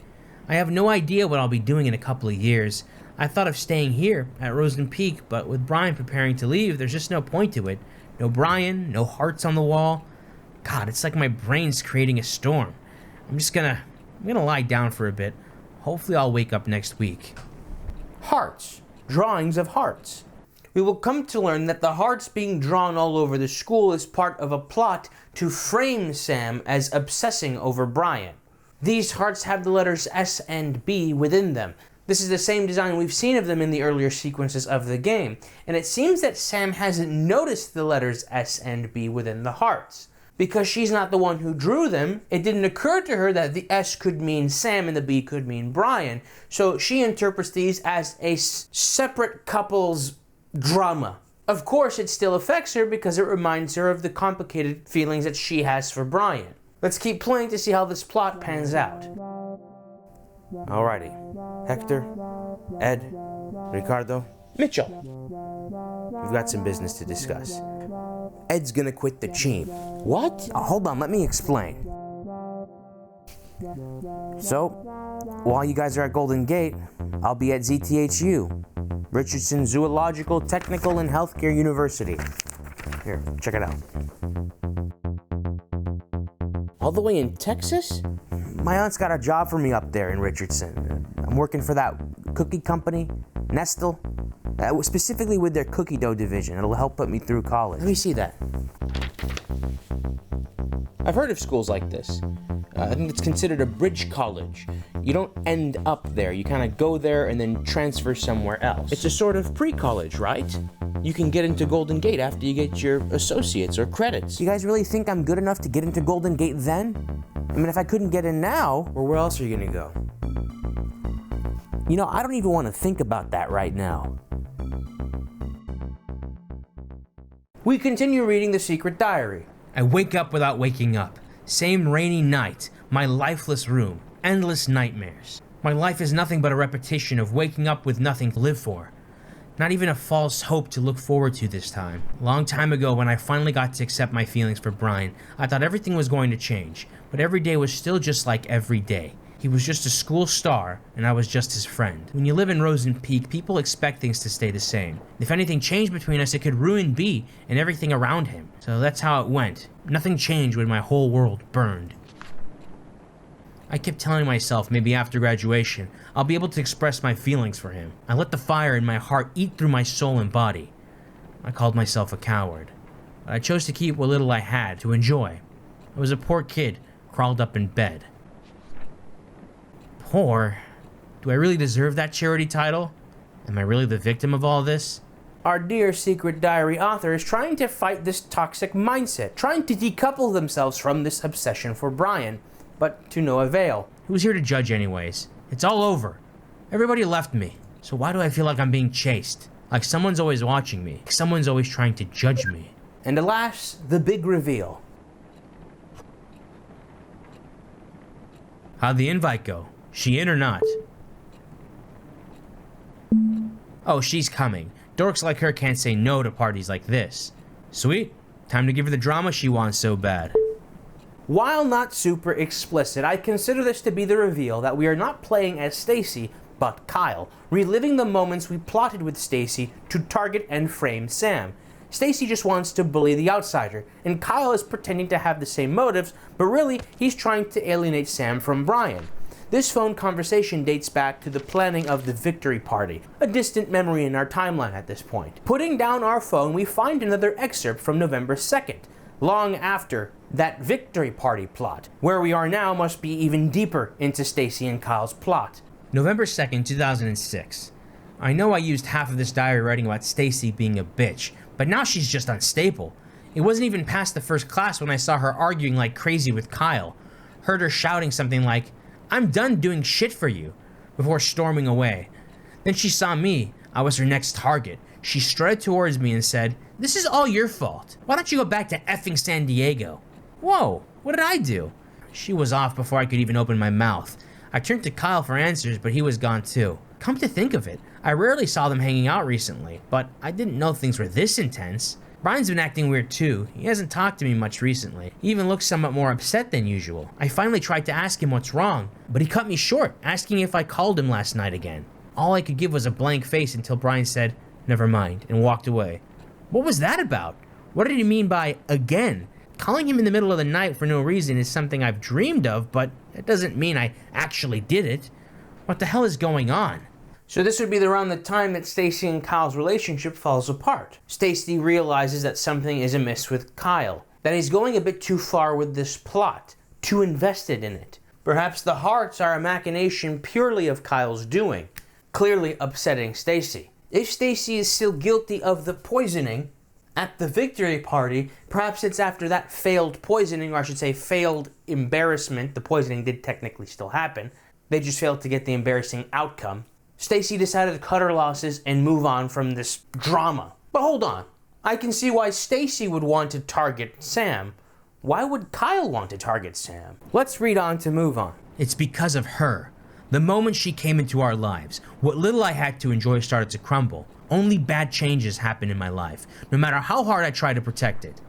I have no idea what I'll be doing in a couple of years. I thought of staying here at Rosen Peak, but with Brian preparing to leave, there's just no point to it. No Brian, no hearts on the wall. God, it's like my brain's creating a storm. I'm gonna lie down for a bit. Hopefully I'll wake up next week.
Hearts. Drawings of hearts. we will come to learn that the hearts being drawn all over the school is part of a plot to frame Sam as obsessing over Brian. These hearts have the letters S and B within them. This is the same design we've seen of them in the earlier sequences of the game, and it seems that Sam hasn't noticed the letters S and B within the hearts. Because she's not the one who drew them, it didn't occur to her that the S could mean Sam and the B could mean Brian, so she interprets these as a separate couple's drama. Of course, it still affects her because it reminds her of the complicated feelings that she has for Brian. Let's keep playing to see how this plot pans out. Alrighty. Hector, Ed, Ricardo, Mitchell. We've got some business to discuss. Ed's gonna quit the team. What? Hold on, let me explain. So, while you guys are at Golden Gate, I'll be at ZTHU, Richardson Zoological, Technical, and Healthcare University. Here, check it out. All the way in Texas? My aunt's got a job for me up there in Richardson. I'm working for that cookie company, Nestle, specifically with their cookie dough division. It'll help put me through college. Let me see that. I've heard of schools like this. I think it's considered a bridge college. You don't end up there. You kind of go there and then transfer somewhere else. It's a sort of pre-college, right? You can get into Golden Gate after you get your associates or credits. You guys really think I'm good enough to get into Golden Gate then? I mean, if I couldn't get in now, or where else are you gonna go? You know, I don't even want to think about that right now. We continue reading The Secret Diary.
I wake up without waking up. Same rainy night, my lifeless room, endless nightmares. My life is nothing but a repetition of waking up with nothing to live for. Not even a false hope to look forward to this time. A long time ago, when I finally got to accept my feelings for Brian, I thought everything was going to change, but every day was still just like every day. He was just a school star, and I was just his friend. When you live in Rosen Peak, people expect things to stay the same. If anything changed between us, it could ruin B and everything around him. So that's how it went. Nothing changed when my whole world burned. I kept telling myself maybe after graduation, I'll be able to express my feelings for him. I let the fire in my heart eat through my soul and body. I called myself a coward. But I chose to keep what little I had to enjoy. I was a poor kid, crawled up in bed. Poor? Do I really deserve that charity title? Am I really the victim of all this?
Our dear Secret Diary author is trying to fight this toxic mindset, trying to decouple themselves from this obsession for Brian, but to no avail.
Who's here to judge anyways? It's all over. Everybody left me. So why do I feel like I'm being chased? Like someone's always watching me. Like someone's always trying to judge me.
And alas, the big reveal.
How'd the invite go? She in or not? Oh, she's coming. Dorks like her can't say no to parties like this. Sweet. Time to give her the drama she wants so bad.
While not super explicit, I consider this to be the reveal that we are not playing as Stacy, but Kyle, reliving the moments we plotted with Stacy to target and frame Sam. Stacy just wants to bully the outsider, and Kyle is pretending to have the same motives, but really, he's trying to alienate Sam from Brian. This phone conversation dates back to the planning of the victory party, a distant memory in our timeline at this point. Putting down our phone, we find another excerpt from November 2nd, long after that victory party plot. Where we are now must be even deeper into Stacy and Kyle's plot.
November 2nd, 2006. I know I used half of this diary writing about Stacy being a bitch, but now she's just unstable. It wasn't even past the first class when I saw her arguing like crazy with Kyle. Heard her shouting something like, "I'm done doing shit for you," before storming away. Then she saw me. I was her next target. She strutted towards me and said, "This is all your fault. Why don't you go back to effing San Diego?" Whoa, what did I do? She was off before I could even open my mouth. I turned to Kyle for answers, but he was gone too. Come to think of it, I rarely saw them hanging out recently, but I didn't know things were this intense. Brian's been acting weird too. He hasn't talked to me much recently. He even looks somewhat more upset than usual. I finally tried to ask him what's wrong, but he cut me short, asking if I called him last night again. All I could give was a blank face until Brian said, "Never mind," and walked away. What was that about? What did he mean by again? Calling him in the middle of the night for no reason is something I've dreamed of, but that doesn't mean I actually did it. What the hell is going on?
So this would be around the time that Stacy and Kyle's relationship falls apart. Stacy realizes that something is amiss with Kyle, that he's going a bit too far with this plot, too invested in it. Perhaps the hearts are a machination purely of Kyle's doing, clearly upsetting Stacy. If Stacy is still guilty of the poisoning at the victory party, perhaps it's after that failed poisoning, or I should say failed embarrassment. The poisoning did technically still happen. They just failed to get the embarrassing outcome. Stacy decided to cut her losses and move on from this drama. But hold on. I can see why Stacy would want to target Sam. Why would Kyle want to target Sam? Let's read on to move on.
It's because of her. The moment she came into our lives, what little I had to enjoy started to crumble. Only bad changes happened in my life, no matter how hard I tried to protect it.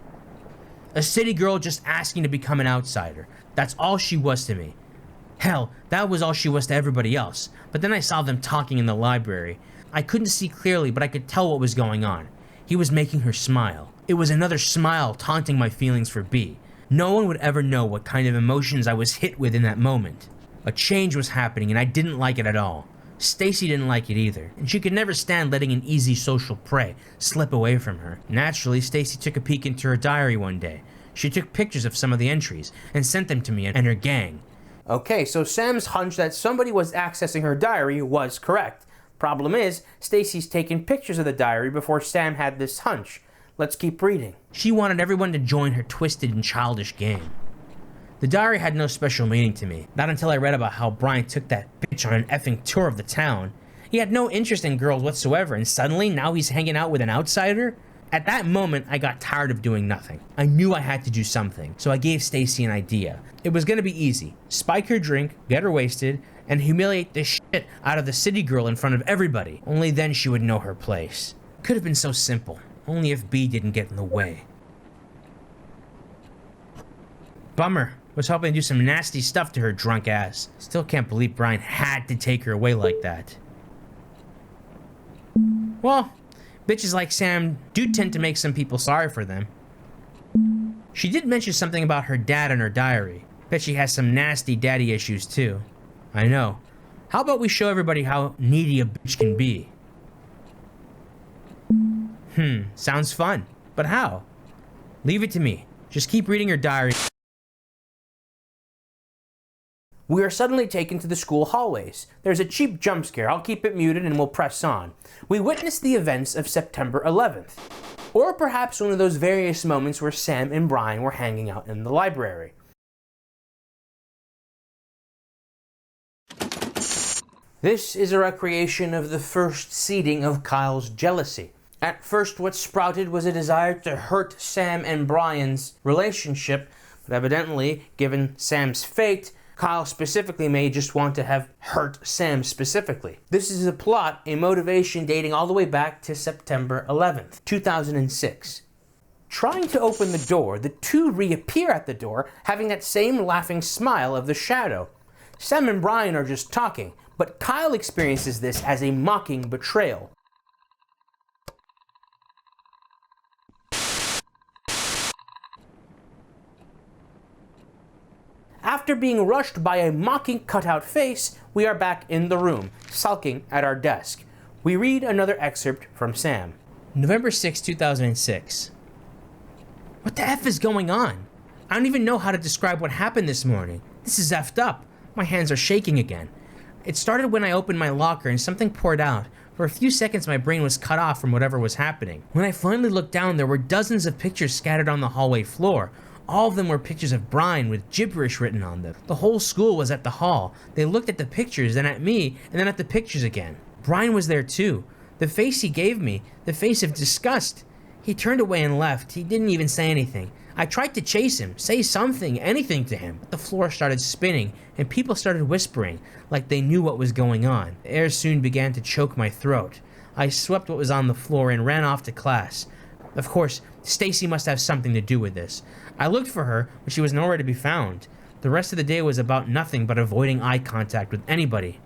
A city girl just asking to become an outsider. That's all she was to me. Hell, that was all she was to everybody else. But then I saw them talking in the library. I couldn't see clearly, but I could tell what was going on. He was making her smile. It was another smile taunting my feelings for B. No one would ever know what kind of emotions I was hit with in that moment. A change was happening and I didn't like it at all. Stacy didn't like it either, and she could never stand letting an easy social prey slip away from her. Naturally, Stacy took a peek into her diary one day. She took pictures of some of the entries and sent them to me and her gang.
Okay, so Sam's hunch that somebody was accessing her diary was correct. Problem is, Stacy's taken pictures of the diary before Sam had this hunch. Let's keep reading.
She wanted everyone to join her twisted and childish game. The diary had no special meaning to me, not until I read about how Brian took that bitch on an effing tour of the town. He had no interest in girls whatsoever, and suddenly now he's hanging out with an outsider? At that moment, I got tired of doing nothing. I knew I had to do something, so I gave Stacy an idea. It was gonna be easy. Spike her drink, get her wasted, and humiliate the shit out of the city girl in front of everybody. Only then she would know her place. Could have been so simple. Only if B didn't get in the way. Bummer. Was hoping to do some nasty stuff to her drunk ass. Still can't believe Brian had to take her away like that. Well, bitches like Sam do tend to make some people sorry for them. She did mention something about her dad in her diary. Bet she has some nasty daddy issues too. I know. How about we show everybody how needy a bitch can be? Sounds fun. But how? Leave it to me. Just keep reading her diary.
We are suddenly taken to the school hallways. There's a cheap jump scare. I'll keep it muted and we'll press on. We witness the events of September 11th. Or perhaps one of those various moments where Sam and Brian were hanging out in the library. This is a recreation of the first seeding of Kyle's jealousy. At first, what sprouted was a desire to hurt Sam and Brian's relationship, but evidently, given Sam's fate, Kyle specifically may just want to have hurt Sam specifically. This is a plot, a motivation dating all the way back to September 11th, 2006. Trying to open the door, the two reappear at the door, having that same laughing smile of the shadow. Sam and Brian are just talking, but Kyle experiences this as a mocking betrayal. After being rushed by a mocking cutout face, we are back in the room, sulking at our desk. We read another excerpt from Sam.
November 6, 2006. What the F is going on? I don't even know how to describe what happened this morning. This is effed up. My hands are shaking again. It started when I opened my locker and something poured out. For a few seconds my brain was cut off from whatever was happening. When I finally looked down, there were dozens of pictures scattered on the hallway floor. All of them were pictures of Brian with gibberish written on them. The whole school was at the hall. They looked at the pictures, then at me, and then at the pictures again. Brian was there too. The face he gave me, the face of disgust. He turned away and left. He didn't even say anything. I tried to chase him, say something, anything to him, but the floor started spinning and people started whispering like they knew what was going on. The air soon began to choke my throat. I swept what was on the floor and ran off to class. Of course, Stacy must have something to do with this. I looked for her, but she was nowhere to be found. The rest of the day was about nothing but avoiding eye contact with anybody.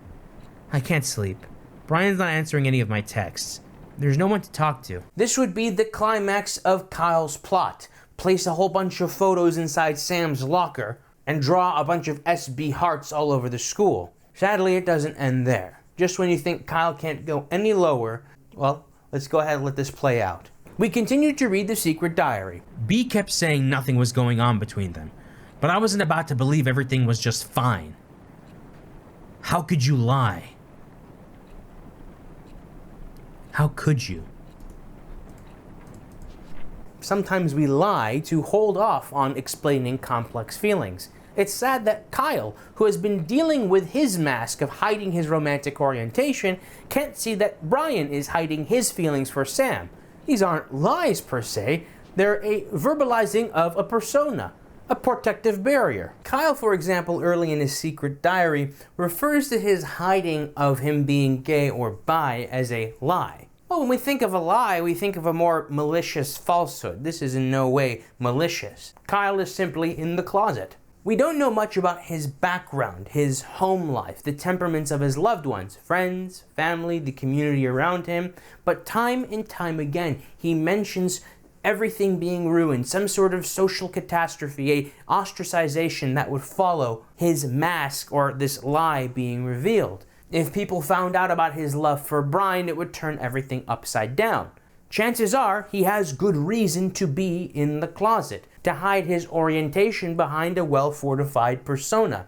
I can't sleep. Brian's not answering any of my texts. There's no one to talk to.
This would be the climax of Kyle's plot. Place a whole bunch of photos inside Sam's locker and draw a bunch of SB hearts all over the school. Sadly, it doesn't end there. Just when you think Kyle can't go any lower, well, let's go ahead and let this play out. We continued to read the secret diary.
B kept saying nothing was going on between them, but I wasn't about to believe everything was just fine. How could you lie? How could you?
Sometimes we lie to hold off on explaining complex feelings. It's sad that Kyle, who has been dealing with his mask of hiding his romantic orientation, can't see that Brian is hiding his feelings for Sam. These aren't lies per se, they're a verbalizing of a persona, a protective barrier. Kyle, for example, early in his secret diary, refers to his hiding of him being gay or bi as a lie. Well, when we think of a lie, we think of a more malicious falsehood. This is in no way malicious. Kyle is simply in the closet. We don't know much about his background, his home life, the temperaments of his loved ones, friends, family, the community around him, but time and time again, he mentions everything being ruined, some sort of social catastrophe, a ostracization that would follow his mask or this lie being revealed. If people found out about his love for Brian, it would turn everything upside down. Chances are he has good reason to be in the closet, to hide his orientation behind a well-fortified persona,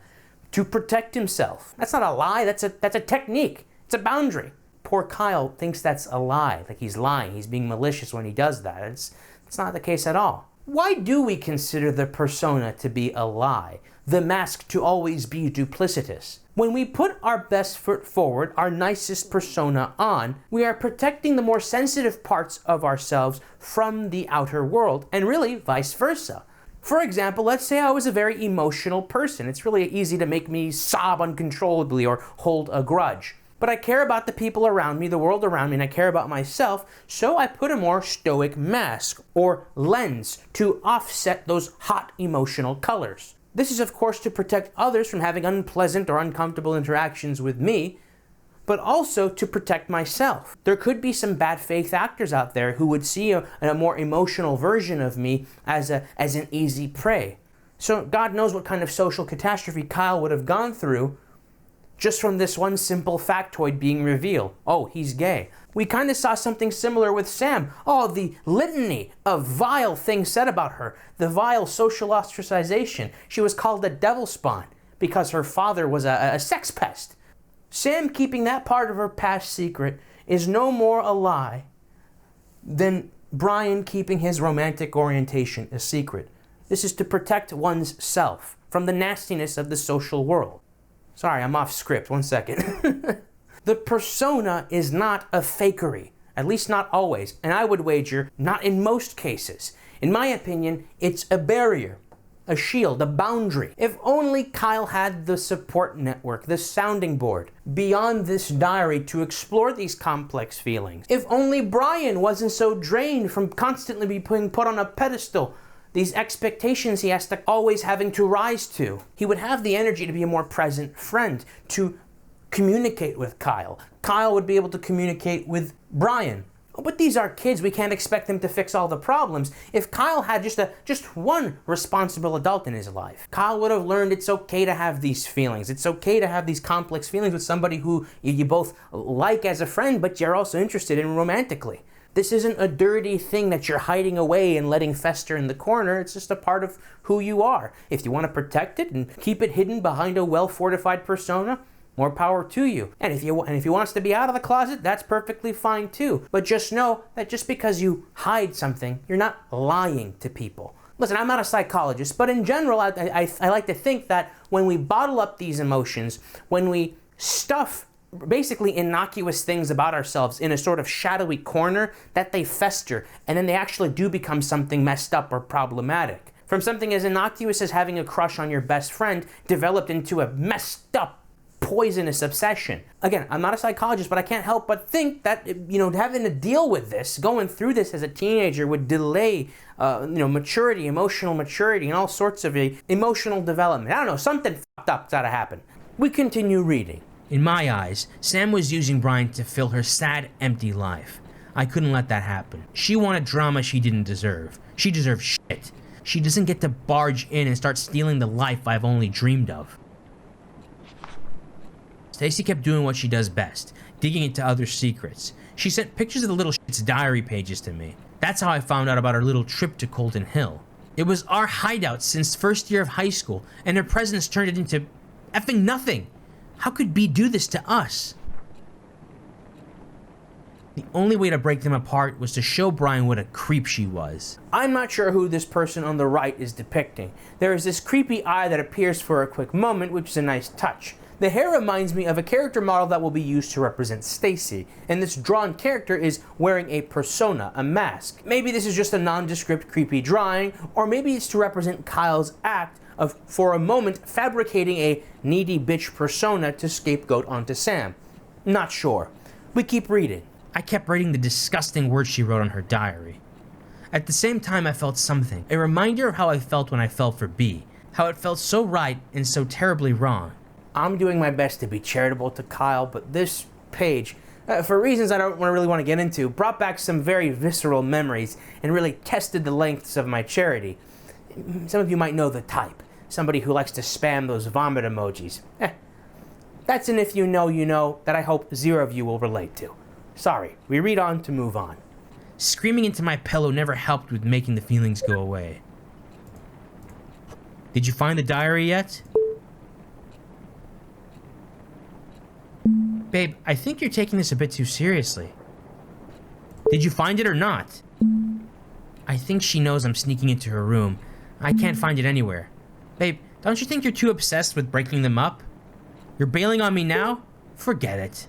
to protect himself. That's not a lie, that's a technique. It's a boundary. Poor Kyle thinks that's a lie, like he's lying, he's being malicious when he does that. It's not the case at all. Why do we consider the persona to be a lie, the mask to always be duplicitous? When we put our best foot forward, our nicest persona on, we are protecting the more sensitive parts of ourselves from the outer world, and really vice versa. For example, let's say I was a very emotional person. It's really easy to make me sob uncontrollably or hold a grudge. But I care about the people around me, the world around me, and I care about myself, so I put a more stoic mask or lens to offset those hot emotional colors. This is, of course, to protect others from having unpleasant or uncomfortable interactions with me, but also to protect myself. There could be some bad faith actors out there who would see a more emotional version of me as an easy prey. So God knows what kind of social catastrophe Kyle would have gone through just from this one simple factoid being revealed. Oh, he's gay. We kind of saw something similar with Sam. Oh, the litany of vile things said about her. The vile social ostracization. She was called a devil spawn because her father was a sex pest. Sam keeping that part of her past secret is no more a lie than Brian keeping his romantic orientation a secret. This is to protect one's self from the nastiness of the social world. Sorry, I'm off script. 1 second. The persona is not a fakery, at least not always, and I would wager not in most cases. In my opinion, it's a barrier, a shield, a boundary. If only Kyle had the support network, the sounding board, beyond this diary to explore these complex feelings. If only Brian wasn't so drained from constantly being put on a pedestal, these expectations he has to always having to rise to. He would have the energy to be a more present friend, to communicate with Kyle. Kyle would be able to communicate with Brian. But these are kids, we can't expect them to fix all the problems. If Kyle had just one responsible adult in his life, Kyle would have learned it's okay to have these feelings. It's okay to have these complex feelings with somebody who you both like as a friend, but you're also interested in romantically. This isn't a dirty thing that you're hiding away and letting fester in the corner. It's just a part of who you are. If you want to protect it and keep it hidden behind a well-fortified persona, more power to you. And if he wants to be out of the closet, that's perfectly fine too. But just know that just because you hide something, you're not lying to people. Listen, I'm not a psychologist, but in general, I like to think that when we bottle up these emotions, when we stuff basically innocuous things about ourselves in a sort of shadowy corner, that they fester, and then they actually do become something messed up or problematic. From something as innocuous as having a crush on your best friend developed into a messed up, poisonous obsession. Again, I'm not a psychologist, but I can't help but think that, having to deal with this, going through this as a teenager would delay, maturity, emotional maturity, and all sorts of emotional development. I don't know, something fucked up's gotta happen. We continue reading.
In my eyes, Sam was using Brian to fill her sad, empty life. I couldn't let that happen. She wanted drama she didn't deserve. She deserved shit. She doesn't get to barge in and start stealing the life I've only dreamed of. Stacy kept doing what she does best, digging into others' secrets. She sent pictures of the little shit's diary pages to me. That's how I found out about her little trip to Colton Hill. It was our hideout since first year of high school, and her presence turned it into effing nothing. How could B do this to us? The only way to break them apart was to show Brian what a creep she was.
I'm not sure who this person on the right is depicting. There is this creepy eye that appears for a quick moment, which is a nice touch. The hair reminds me of a character model that will be used to represent Stacy, and this drawn character is wearing a persona, a mask. Maybe this is just a nondescript creepy drawing, or maybe it's to represent Kyle's act of, for a moment, fabricating a needy bitch persona to scapegoat onto Sam. Not sure. We keep reading.
I kept reading the disgusting words she wrote on her diary. At the same time, I felt something, a reminder of how I felt when I fell for B, how it felt so right and so terribly wrong.
I'm doing my best to be charitable to Kyle, but this page, for reasons I don't really want to get into, brought back some very visceral memories and really tested the lengths of my charity. Some of you might know the type. Somebody who likes to spam those vomit emojis. That's an if you know that I hope zero of you will relate to. Sorry, we read on to move on.
Screaming into my pillow never helped with making the feelings go away. Did you find the diary yet? Babe, I think you're taking this a bit too seriously. Did you find it or not? I think she knows I'm sneaking into her room. I can't find it anywhere. Babe, don't you think you're too obsessed with breaking them up? You're bailing on me now? Forget it.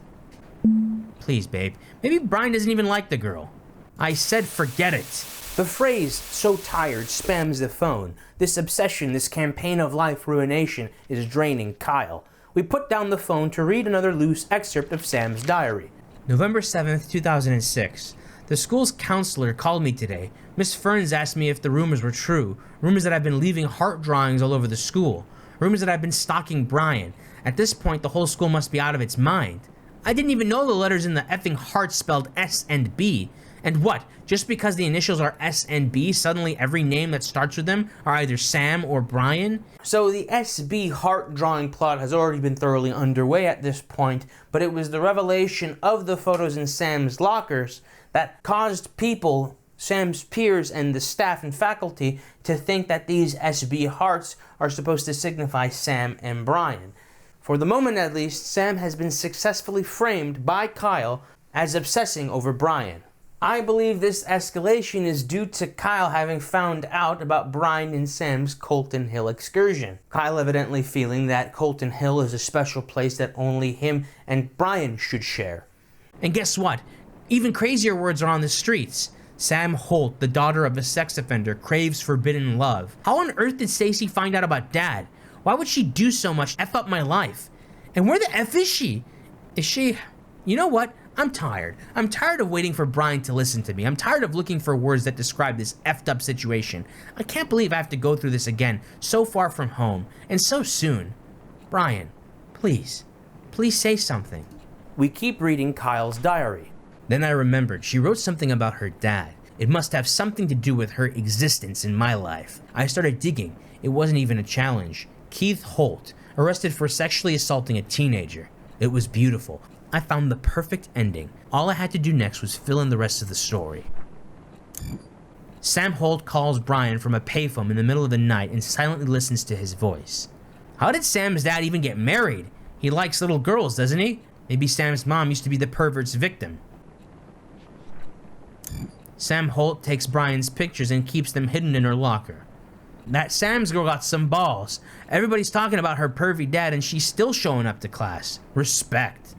Please, babe. Maybe Brian doesn't even like the girl. I said forget it.
The phrase, so tired, spams the phone. This obsession, this campaign of life ruination is draining Kyle. We put down the phone to read another loose excerpt of Sam's diary.
November 7th, 2006. The school's counselor called me today. Miss Ferns asked me if the rumors were true. Rumors that I've been leaving heart drawings all over the school. Rumors that I've been stalking Brian. At this point, the whole school must be out of its mind. I didn't even know the letters in the effing heart spelled S and B. And what? Just because the initials are S and B, suddenly every name that starts with them are either Sam or Brian?
So the SB heart drawing plot has already been thoroughly underway at this point, but it was the revelation of the photos in Sam's lockers that caused people, Sam's peers and the staff and faculty, to think that these SB hearts are supposed to signify Sam and Brian. For the moment at least, Sam has been successfully framed by Kyle as obsessing over Brian. I believe this escalation is due to Kyle having found out about Brian and Sam's Colton Hill excursion. Kyle evidently feeling that Colton Hill is a special place that only him and Brian should share.
And guess what? Even crazier words are on the streets. Sam Holt, the daughter of a sex offender, craves forbidden love. How on earth did Stacy find out about Dad? Why would she do so much F up my life? And where the F is she? Is she... You know what? I'm tired. I'm tired of waiting for Brian to listen to me. I'm tired of looking for words that describe this effed up situation. I can't believe I have to go through this again, so far from home, and so soon. Brian, please say something.
We keep reading Kyle's diary.
Then I remembered she wrote something about her dad. It must have something to do with her existence in my life. I started digging. It wasn't even a challenge. Keith Holt, arrested for sexually assaulting a teenager. It was beautiful. I found the perfect ending. All I had to do next was fill in the rest of the story. Sam Holt calls Brian from a payphone in the middle of the night and silently listens to his voice. How did Sam's dad even get married? He likes little girls, doesn't he? Maybe Sam's mom used to be the pervert's victim. Sam Holt takes Brian's pictures and keeps them hidden in her locker. That Sam's girl got some balls. Everybody's talking about her pervy dad and she's still showing up to class. Respect.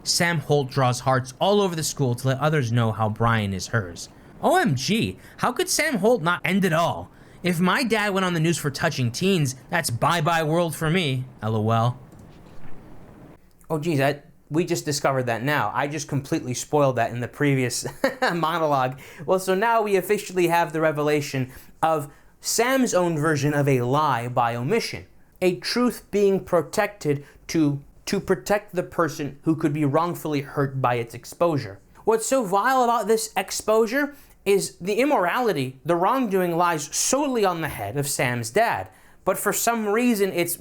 Sam Holt draws hearts all over the school to let others know how Brian is hers. OMG, how could Sam Holt not end it all? If my dad went on the news for touching teens, that's bye-bye world for me, LOL.
Oh geez, we just discovered that now. I just completely spoiled that in the previous monologue. Well, so now we officially have the revelation of Sam's own version of a lie by omission. A truth being protected to protect the person who could be wrongfully hurt by its exposure. What's so vile about this exposure is the immorality, the wrongdoing lies solely on the head of Sam's dad. But for some reason, it's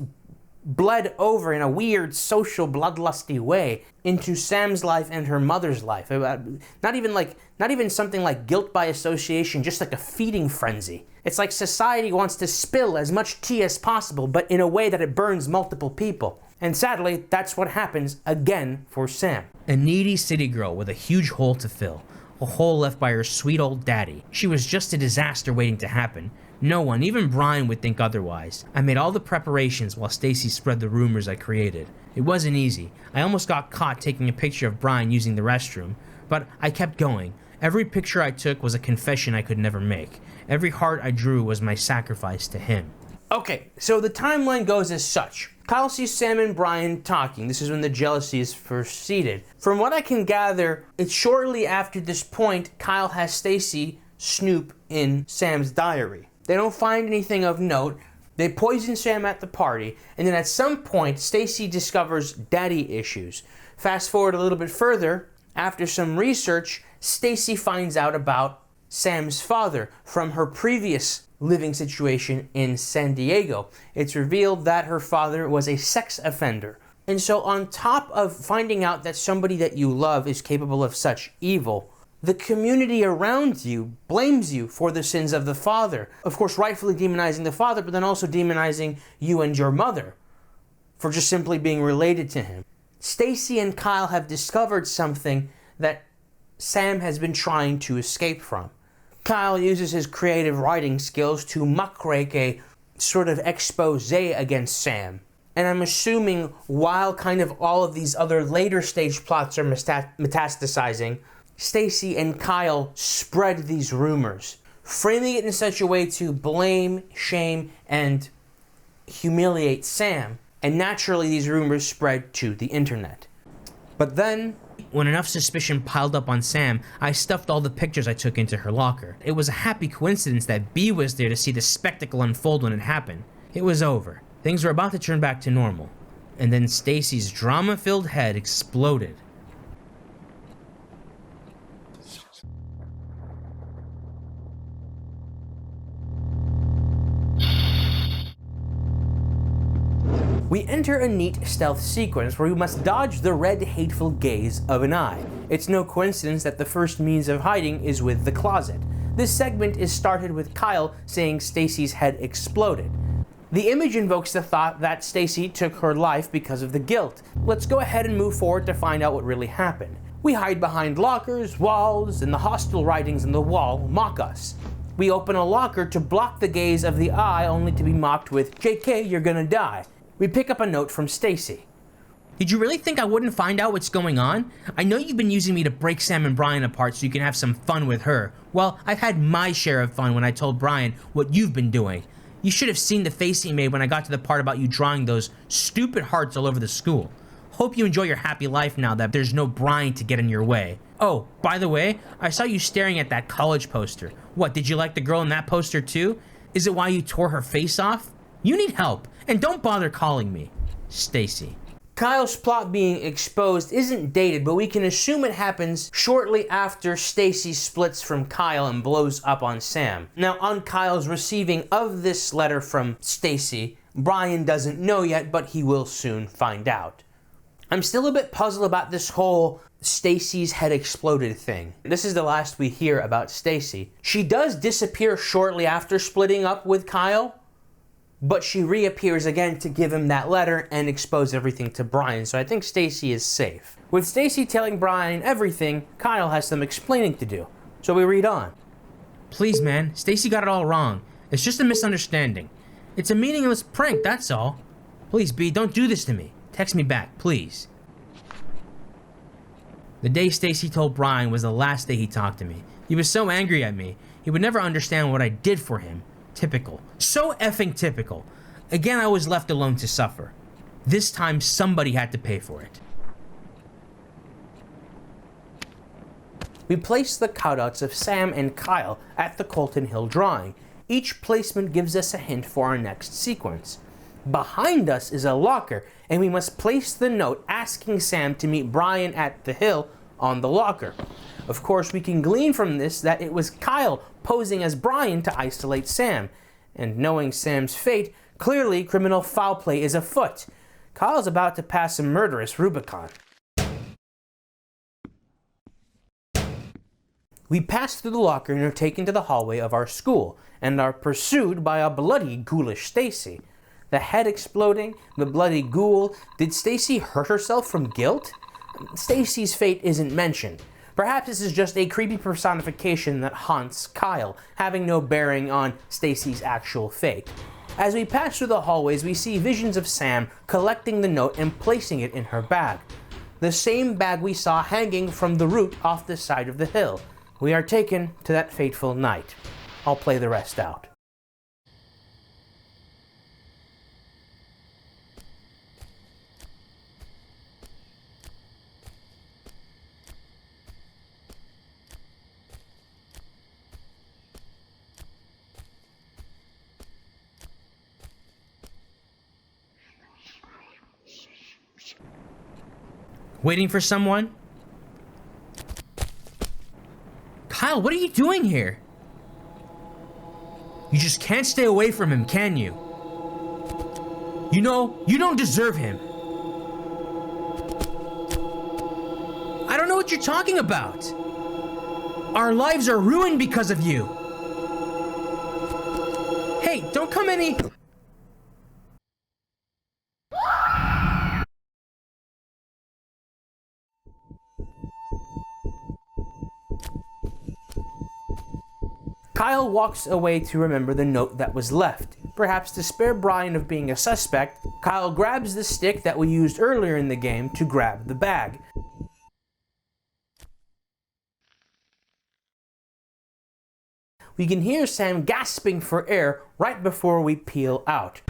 bled over in a weird social bloodlusty way into Sam's life and her mother's life. Not even something like guilt by association, just like a feeding frenzy. It's like society wants to spill as much tea as possible, but in a way that it burns multiple people. And sadly, that's what happens again for Sam.
A needy city girl with a huge hole to fill. A hole left by her sweet old daddy. She was just a disaster waiting to happen. No one, even Brian, would think otherwise. I made all the preparations while Stacy spread the rumors I created. It wasn't easy. I almost got caught taking a picture of Brian using the restroom, but I kept going. Every picture I took was a confession I could never make. Every heart I drew was my sacrifice to him.
Okay, so the timeline goes as such. Kyle sees Sam and Brian talking. This is when the jealousy is first seeded. From what I can gather, it's shortly after this point Kyle has Stacy snoop in Sam's diary. They don't find anything of note. They poison Sam at the party, and then at some point Stacy discovers daddy issues. Fast forward a little bit further, after some research, Stacy finds out about Sam's father from her previous living situation in San Diego. It's revealed that her father was a sex offender. And so on top of finding out that somebody that you love is capable of such evil, the community around you blames you for the sins of the father. Of course, rightfully demonizing the father, but then also demonizing you and your mother for just simply being related to him. Stacy and Kyle have discovered something that Sam has been trying to escape from. Kyle uses his creative writing skills to muckrake a sort of expose against Sam. And I'm assuming while kind of all of these other later stage plots are metastasizing, Stacy and Kyle spread these rumors, framing it in such a way to blame, shame, and humiliate Sam. And naturally these rumors spread to the internet. But then,
when enough suspicion piled up on Sam, I stuffed all the pictures I took into her locker. It was a happy coincidence that B was there to see the spectacle unfold when it happened. It was over. Things were about to turn back to normal. And then Stacy's drama-filled head exploded.
we enter a neat stealth sequence where we must dodge the red, hateful gaze of an eye. It's no coincidence that the first means of hiding is with the closet. This segment is started with Kyle saying Stacy's head exploded. The image invokes the thought that Stacy took her life because of the guilt. Let's go ahead and move forward to find out what really happened. We hide behind lockers, walls, and the hostile writings on the wall mock us. We open a locker to block the gaze of the eye, only to be mocked with, "JK, you're gonna die." We pick up a note from Stacy.
Did you really think I wouldn't find out what's going on? I know you've been using me to break Sam and Brian apart so you can have some fun with her. Well, I've had my share of fun when I told Brian what you've been doing. You should have seen the face he made when I got to the part about you drawing those stupid hearts all over the school. Hope you enjoy your happy life now that there's no Brian to get in your way. Oh, by the way, I saw you staring at that college poster. What, did you like the girl in that poster too? Is it why you tore her face off? You need help, and don't bother calling me. Stacy.
Kyle's plot being exposed isn't dated, but we can assume it happens shortly after Stacy splits from Kyle and blows up on Sam. Now, on Kyle's receiving of this letter from Stacy, Brian doesn't know yet, but he will soon find out. I'm still a bit puzzled about this whole Stacy's head exploded thing. This is the last we hear about Stacy. She does disappear shortly after splitting up with Kyle, but she reappears again to give him that letter and expose everything to Brian, so I think Stacy is safe. With Stacy telling Brian everything, Kyle has some explaining to do. So we read on.
Please, man, Stacy got it all wrong. It's just a misunderstanding. It's a meaningless prank, that's all. Please, B, don't do this to me. Text me back, please. The day Stacy told Brian was the last day he talked to me. He was so angry at me. He would never understand what I did for him. Typical. So effing typical. Again, I was left alone to suffer. This time, somebody had to pay for it.
We place the cutouts of Sam and Kyle at the Colton Hill drawing. Each placement gives us a hint for our next sequence. Behind us is a locker, and we must place the note asking Sam to meet Brian at the hill on the locker. Of course, we can glean from this that it was Kyle posing as Brian to isolate Sam. And knowing Sam's fate, Clearly, criminal foul play is afoot. Kyle's about to pass a murderous Rubicon. We pass through the locker and are taken to the hallway of our school, and are pursued by a bloody, ghoulish Stacy. The head exploding, the bloody ghoul. Did Stacy hurt herself from guilt? Stacy's fate isn't mentioned. Perhaps this is just a creepy personification that haunts Kyle, having no bearing on Stacy's actual fate. As we pass through the hallways, we see visions of Sam collecting the note and placing it in her bag. The same bag we saw hanging from the root off the side of the hill. We are taken to that fateful night. I'll play the rest out.
Waiting for someone? Kyle, what are you doing here? You just can't stay away from him, can you? You know, you don't deserve him. I don't know what you're talking about. Our lives are ruined because of you. Hey, don't come any...
Kyle walks away to remember the note that was left. Perhaps to spare Brian of being a suspect, Kyle grabs the stick that we used earlier in the game to grab the bag. We can hear Sam gasping for air right before we peel out.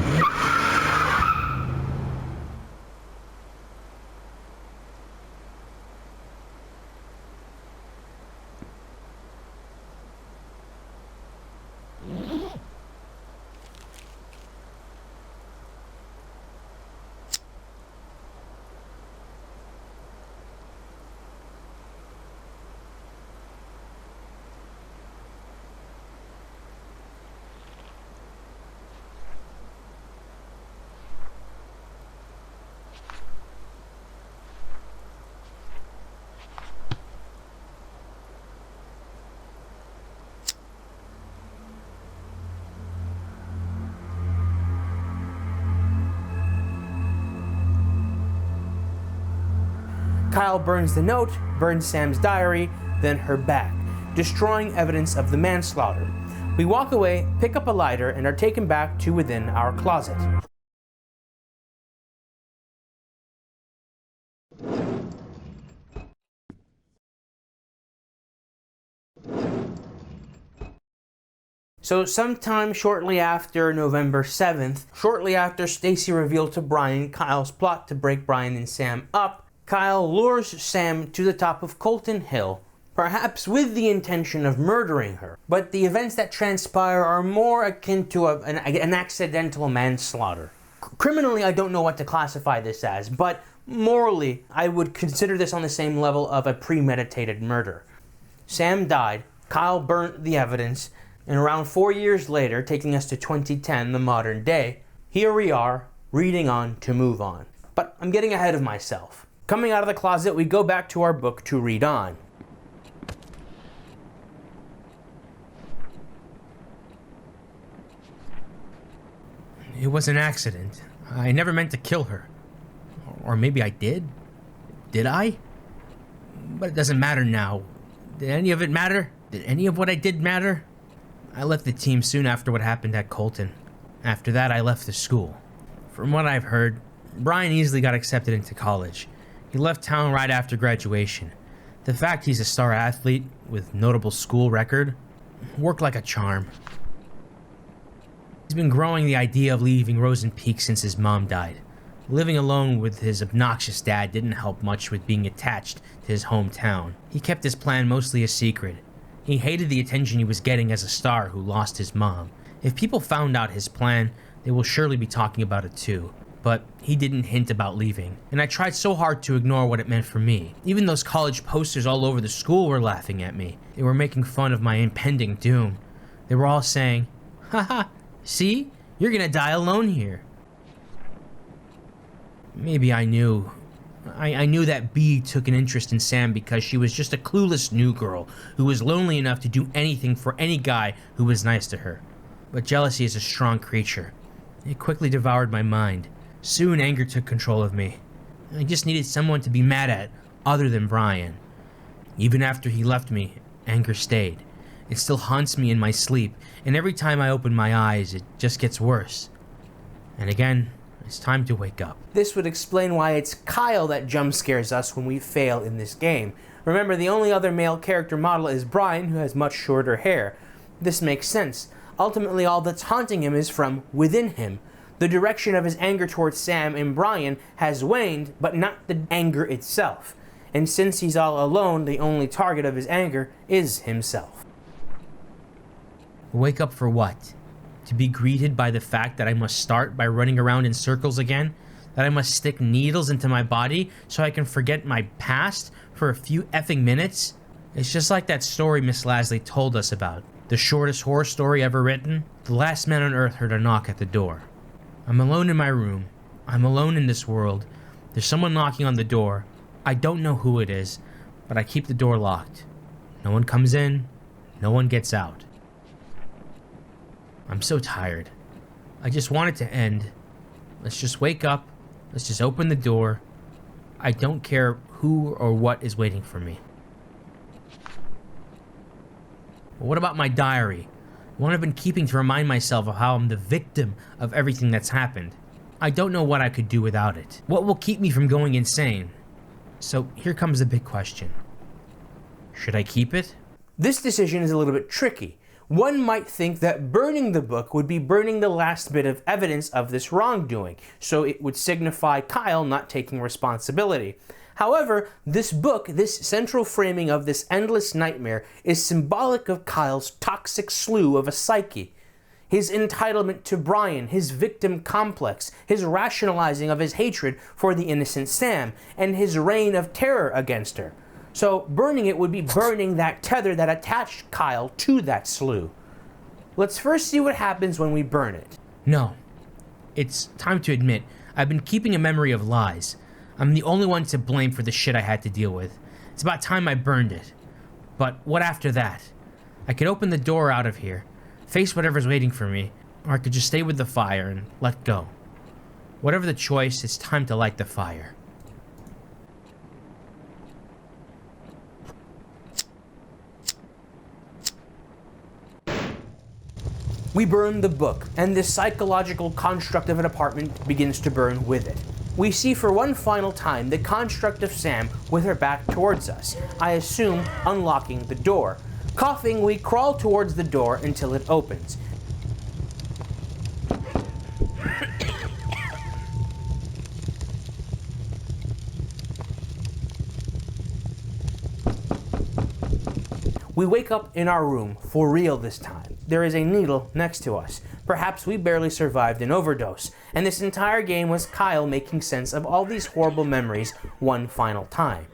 Kyle burns the note, burns Sam's diary, then her bag, destroying evidence of the manslaughter. We walk away, pick up a lighter, and are taken back to within our closet. So sometime shortly after November 7th, shortly after Stacy revealed to Brian Kyle's plot to break Brian and Sam up, Kyle lures Sam to the top of Colton Hill, perhaps with the intention of murdering her. But the events that transpire are more akin to an accidental manslaughter. Criminally, I don't know what to classify this as, but morally, I would consider this on the same level of a premeditated murder. Sam died, Kyle burnt the evidence, and around 4 years later, taking us to 2010, the modern day, here we are, reading on to move on. But I'm getting ahead of myself. Coming out of the closet, we go back to our book to read on.
It was an accident. I never meant to kill her. Or maybe I did? Did I? But it doesn't matter now. Did any of it matter? Did any of what I did matter? I left the team soon after what happened at Colton. After that, I left the school. From what I've heard, Brian easily got accepted into college. He left town right after graduation. The fact he's a star athlete with notable school record worked like a charm. He's been growing the idea of leaving Rosen Peak since his mom died. Living alone with his obnoxious dad didn't help much with being attached to his hometown. He kept his plan mostly a secret. He hated the attention he was getting as a star who lost his mom. If people found out his plan, they will surely be talking about it too. But he didn't hint about leaving, and I tried so hard to ignore what it meant for me. Even those college posters all over the school were laughing at me. They were making fun of my impending doom. They were all saying, "Haha, see? You're gonna die alone here. Maybe I knew. I knew that Bee took an interest in Sam because she was just a clueless new girl who was lonely enough to do anything for any guy who was nice to her. But jealousy is a strong creature. It quickly devoured my mind. Soon anger took control of me. I just needed someone to be mad at other than Brian. Even after he left me, anger stayed. It still haunts me in my sleep, and every time I open my eyes, it just gets worse. And again, it's time to wake up.
This would explain why it's Kyle that jump scares us when we fail in this game. Remember, the only other male character model is Brian, who has much shorter hair. This makes sense. Ultimately, all that's haunting him is from within him. The direction of his anger towards Sam and Brian has waned, but not the anger itself. And since he's all alone, the only target of his anger is himself.
Wake up for what? To be greeted by the fact that I must start by running around in circles again? That I must stick needles into my body so I can forget my past for a few effing minutes? It's just like that story Miss Lasley told us about. The shortest horror story ever written. The last man on earth heard a knock at the door. I'm alone in my room. I'm alone in this world. There's someone knocking on the door. I don't know who it is, but I keep the door locked. No one comes in. No one gets out. I'm so tired. I just want it to end. Let's just wake up. Let's just open the door. I don't care who or what is waiting for me. But what about my diary? One I've been keeping to remind myself of how I'm the victim of everything that's happened. I don't know what I could do without it. What will keep me from going insane? So here comes the big question. Should I keep it?
This decision is a little bit tricky. One might think that burning the book would be burning the last bit of evidence of this wrongdoing, so it would signify Kyle not taking responsibility. However, this book, this central framing of this endless nightmare, is symbolic of Kyle's toxic slough of a psyche. His entitlement to Brian, his victim complex, his rationalizing of his hatred for the innocent Sam, and his reign of terror against her. So burning it would be burning that tether that attached Kyle to that slough. Let's first see what happens when we burn it.
No. It's time to admit, I've been keeping a memory of lies. I'm the only one to blame for the shit I had to deal with. It's about time I burned it. But what after that? I could open the door out of here, face whatever's waiting for me, or I could just stay with the fire and let go. Whatever the choice, it's time to light the fire.
We burn the book, and this psychological construct of an apartment begins to burn with it. We see for one final time the construct of Sam with her back towards us, I assume unlocking the door. Coughing, we crawl towards the door until it opens. We wake up in our room, for real this time. There is a needle next to us. Perhaps we barely survived an overdose, and this entire game was Kyle making sense of all these horrible memories one final time.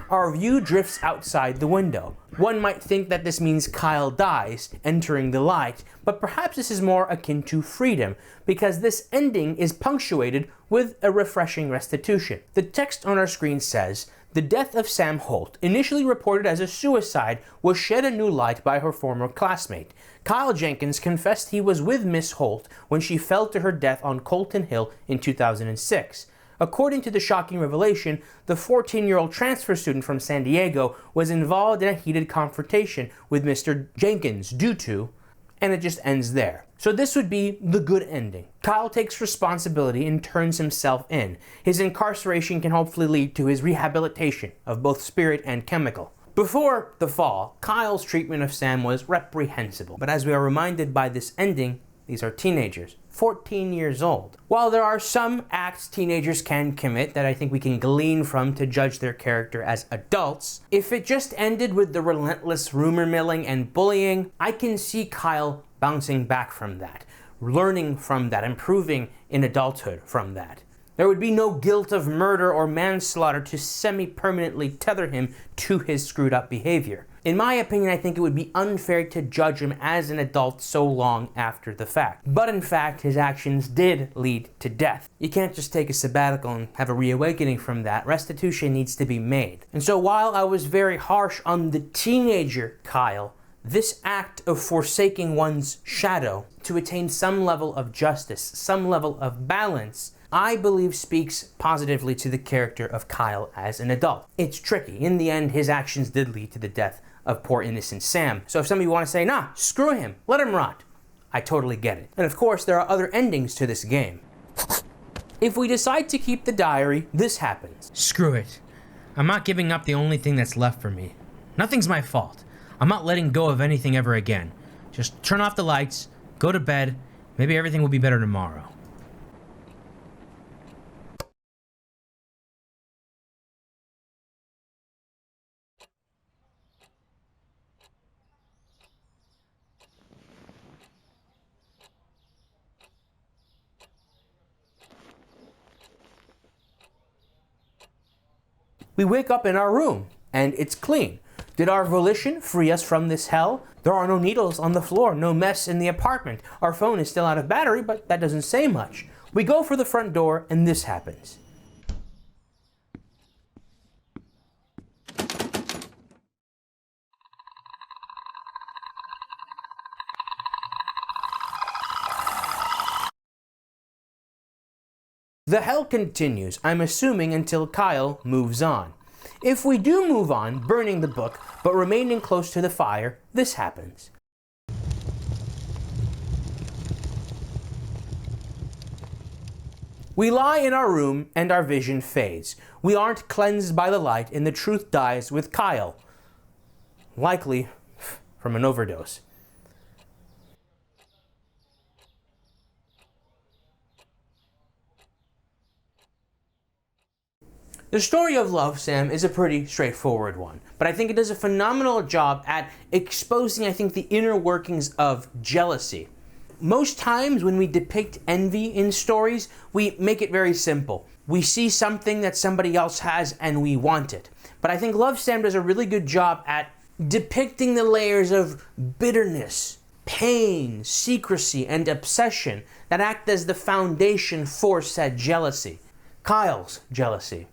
Our view drifts outside the window. One might think that this means Kyle dies, entering the light, but perhaps this is more akin to freedom, because this ending is punctuated with a refreshing restitution. The text on our screen says, "The death of Sam Holt, initially reported as a suicide, was shed a new light by her former classmate. Kyle Jenkins confessed he was with Miss Holt when she fell to her death on Colton Hill in 2006. According to the shocking revelation, the 14-year-old transfer student from San Diego was involved in a heated confrontation with Mr. Jenkins due to," and it just ends there. So this would be the good ending. Kyle takes responsibility and turns himself in. His incarceration can hopefully lead to his rehabilitation of both spirit and chemical. Before the fall, Kyle's treatment of Sam was reprehensible, but as we are reminded by this ending, these are teenagers, 14 years old. While there are some acts teenagers can commit that I think we can glean from to judge their character as adults, if it just ended with the relentless rumor milling and bullying, I can see Kyle bouncing back from that, learning from that, improving in adulthood from that. There would be no guilt of murder or manslaughter to semi-permanently tether him to his screwed up behavior. In my opinion, I think it would be unfair to judge him as an adult so long after the fact. But in fact, his actions did lead to death. You can't just take a sabbatical and have a reawakening from that. Restitution needs to be made. And so while I was very harsh on the teenager Kyle, this act of forsaking one's shadow to attain some level of justice, some level of balance, I believe speaks positively to the character of Kyle as an adult. It's tricky. In the end, his actions did lead to the death of poor innocent Sam. So if some of you want to say, nah, screw him, let him rot, I totally get it. And of course, there are other endings to this game. If we decide to keep the diary, this happens.
Screw it. I'm not giving up the only thing that's left for me. Nothing's my fault. I'm not letting go of anything ever again. Just turn off the lights, go to bed, maybe everything will be better tomorrow.
We wake up in our room, and it's clean. Did our volition free us from this hell? There are no needles on the floor, no mess in the apartment. Our phone is still out of battery, but that doesn't say much. We go for the front door, and this happens. The hell continues, I'm assuming until Kyle moves on. If we do move on, burning the book, but remaining close to the fire, this happens. We lie in our room and our vision fades. We aren't cleansed by the light and the truth dies with Kyle. Likely from an overdose. The story of Love, Sam, is a pretty straightforward one, but I think it does a phenomenal job at exposing, I think, the inner workings of jealousy. Most times when we depict envy in stories, we make it very simple. We see something that somebody else has and we want it. But I think Love, Sam does a really good job at depicting the layers of bitterness, pain, secrecy, and obsession that act as the foundation for said jealousy. Kyle's jealousy.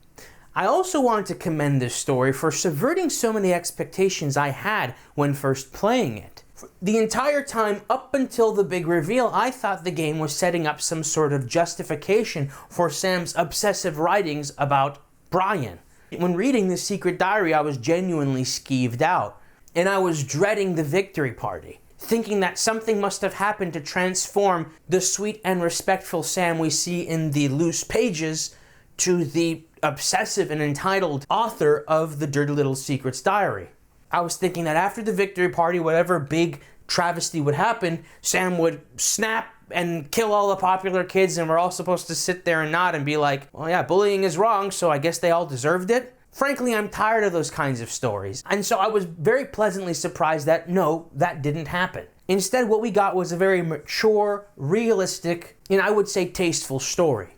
I also wanted to commend this story for subverting so many expectations I had when first playing it. The entire time up until the big reveal, I thought the game was setting up some sort of justification for Sam's obsessive writings about Brian. When reading the secret diary, I was genuinely skeeved out, and I was dreading the victory party, thinking that something must have happened to transform the sweet and respectful Sam we see in the loose pages to the obsessive and entitled author of the Dirty Little Secrets diary. I was thinking that after the victory party, whatever big travesty would happen, Sam would snap and kill all the popular kids, and we're all supposed to sit there and nod and be like, well, yeah, bullying is wrong, so I guess they all deserved it. Frankly, I'm tired of those kinds of stories. And so I was very pleasantly surprised that no, that didn't happen. Instead, what we got was a very mature, realistic, and I would say tasteful story.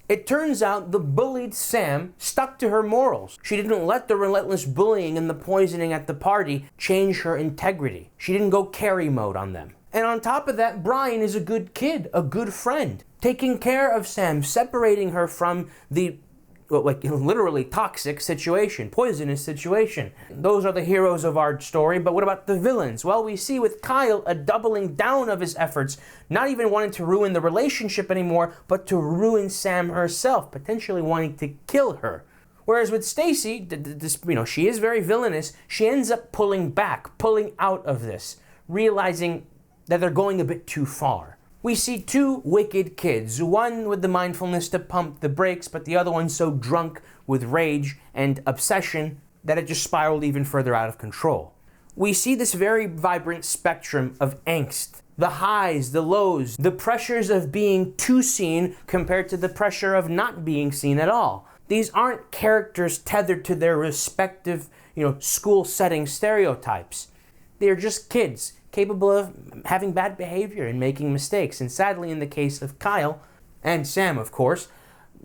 It turns out the bullied Sam stuck to her morals. She didn't let the relentless bullying and the poisoning at the party change her integrity. She didn't go carry mode on them. And on top of that, Brian is a good kid, a good friend, taking care of Sam, separating her from the literally toxic situation, poisonous situation. Those are the heroes of our story, but what about the villains? Well, we see with Kyle a doubling down of his efforts, not even wanting to ruin the relationship anymore, but to ruin Sam herself, potentially wanting to kill her. Whereas with Stacy, she is very villainous. She ends up pulling back, pulling out of this, realizing that they're going a bit too far. We see two wicked kids, one with the mindfulness to pump the brakes, but the other one so drunk with rage and obsession that it just spiraled even further out of control. We see this very vibrant spectrum of angst, the highs, the lows, the pressures of being too seen compared to the pressure of not being seen at all. These aren't characters tethered to their respective, school setting stereotypes. They are just kids, capable of having bad behavior and making mistakes. And sadly, in the case of Kyle, and Sam, of course,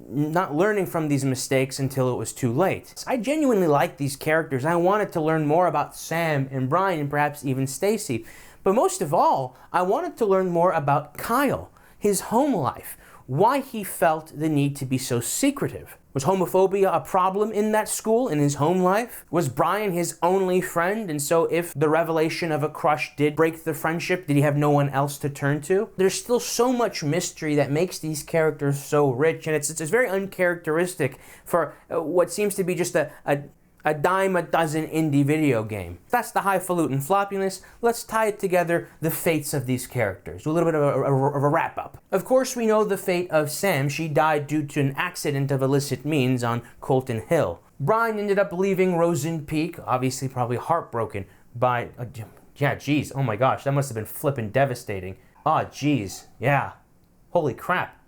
not learning from these mistakes until it was too late. I genuinely like these characters. I wanted to learn more about Sam and Brian and perhaps even Stacy. But most of all, I wanted to learn more about Kyle, his home life, why he felt the need to be so secretive. Was homophobia a problem in that school, in his home life? Was Brian his only friend, and so if the revelation of a crush did break the friendship, did he have no one else to turn to? There's still so much mystery that makes these characters so rich, and it's very uncharacteristic for what seems to be just a dime a dozen indie video game. That's the highfalutin floppiness. Let's tie it together, the fates of these characters. A little bit of a wrap-up. Of course, we know the fate of Sam. She died due to an accident of illicit means on Colton Hill. Brian ended up leaving Rosen Peak, obviously probably heartbroken by... yeah, geez, oh my gosh, that must have been flippin' devastating. Oh, geez, yeah. Holy crap.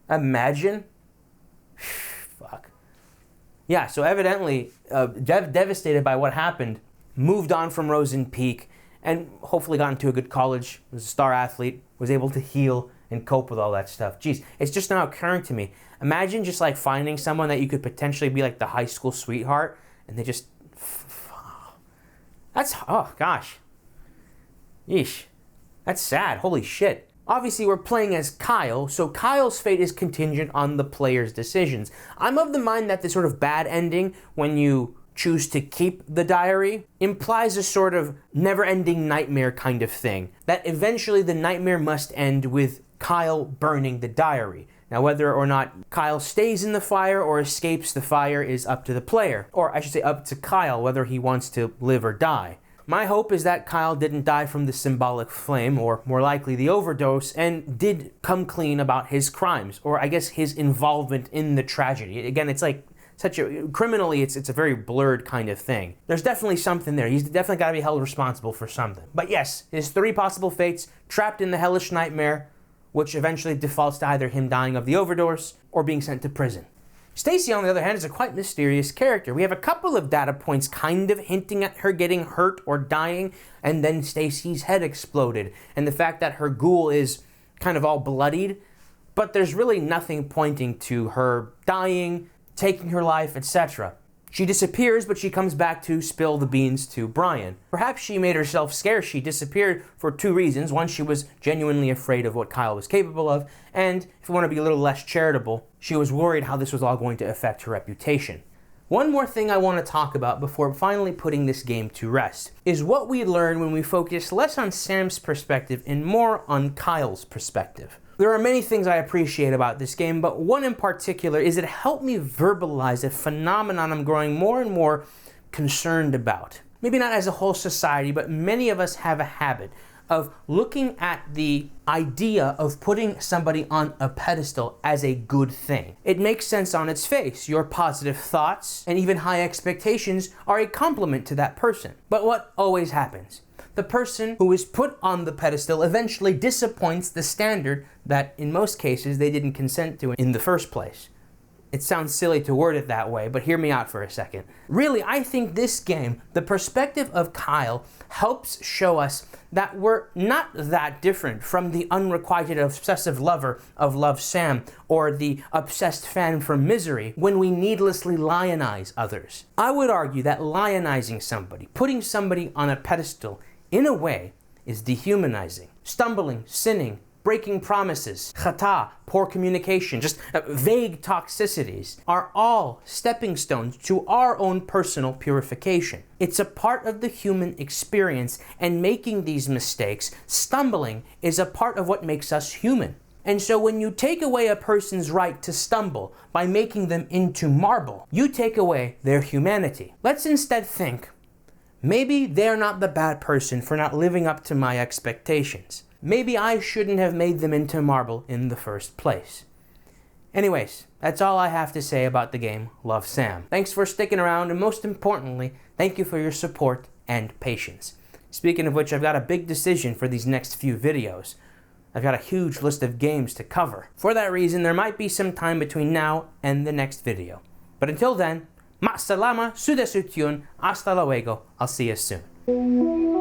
Imagine? Fuck. Yeah, so evidently, devastated by what happened, moved on from Rosen Peak, and hopefully got into a good college, was a star athlete, was able to heal and cope with all that stuff. Jeez, it's just now occurring to me. Imagine just like finding someone that you could potentially be like the high school sweetheart, and they just... That's... oh, gosh. Yeesh. That's sad. Holy shit. Obviously, we're playing as Kyle, so Kyle's fate is contingent on the player's decisions. I'm of the mind that this sort of bad ending, when you choose to keep the diary, implies a sort of never-ending nightmare kind of thing. That eventually the nightmare must end with Kyle burning the diary. Now, whether or not Kyle stays in the fire or escapes the fire is up to the player. Or I should say up to Kyle, whether he wants to live or die. My hope is that Kyle didn't die from the symbolic flame, or more likely the overdose, and did come clean about his crimes, or I guess his involvement in the tragedy. Again, it's like criminally, it's a very blurred kind of thing. There's definitely something there. He's definitely got to be held responsible for something. But yes, his three possible fates: trapped in the hellish nightmare, which eventually defaults to either him dying of the overdose or being sent to prison. Stacy, on the other hand, is a quite mysterious character. We have a couple of data points kind of hinting at her getting hurt or dying, and then Stacy's head exploded, and the fact that her ghoul is kind of all bloodied, but there's really nothing pointing to her dying, taking her life, etc. She disappears, but she comes back to spill the beans to Brian. Perhaps she made herself scarce. She disappeared for two reasons. One, she was genuinely afraid of what Kyle was capable of, and if we want to be a little less charitable, she was worried how this was all going to affect her reputation. One more thing I want to talk about before finally putting this game to rest is what we learn when we focus less on Sam's perspective and more on Kyle's perspective. There are many things I appreciate about this game, but one in particular is it helped me verbalize a phenomenon I'm growing more and more concerned about. Maybe not as a whole society, but many of us have a habit of looking at the idea of putting somebody on a pedestal as a good thing. It makes sense on its face. Your positive thoughts and even high expectations are a compliment to that person. But what always happens? The person who is put on the pedestal eventually disappoints the standard that, in most cases, they didn't consent to in the first place. It sounds silly to word it that way, but hear me out for a second. Really, I think this game, the perspective of Kyle, helps show us that we're not that different from the unrequited obsessive lover of Love Sam or the obsessed fan from Misery when we needlessly lionize others. I would argue that lionizing somebody, putting somebody on a pedestal, in a way, is dehumanizing. Stumbling, sinning, breaking promises, chata, poor communication, just vague toxicities are all stepping stones to our own personal purification. It's a part of the human experience, and making these mistakes, stumbling, is a part of what makes us human. And so when you take away a person's right to stumble by making them into marble, you take away their humanity. Let's instead think, maybe they're not the bad person for not living up to my expectations. Maybe I shouldn't have made them into marble in the first place. Anyways, that's all I have to say about the game Love Sam. Thanks for sticking around, and most importantly, thank you for your support and patience. Speaking of which, I've got a big decision for these next few videos. I've got a huge list of games to cover. For that reason, there might be some time between now and the next video. But until then, ma salama, suda sutyun, hasta luego, I'll see you soon.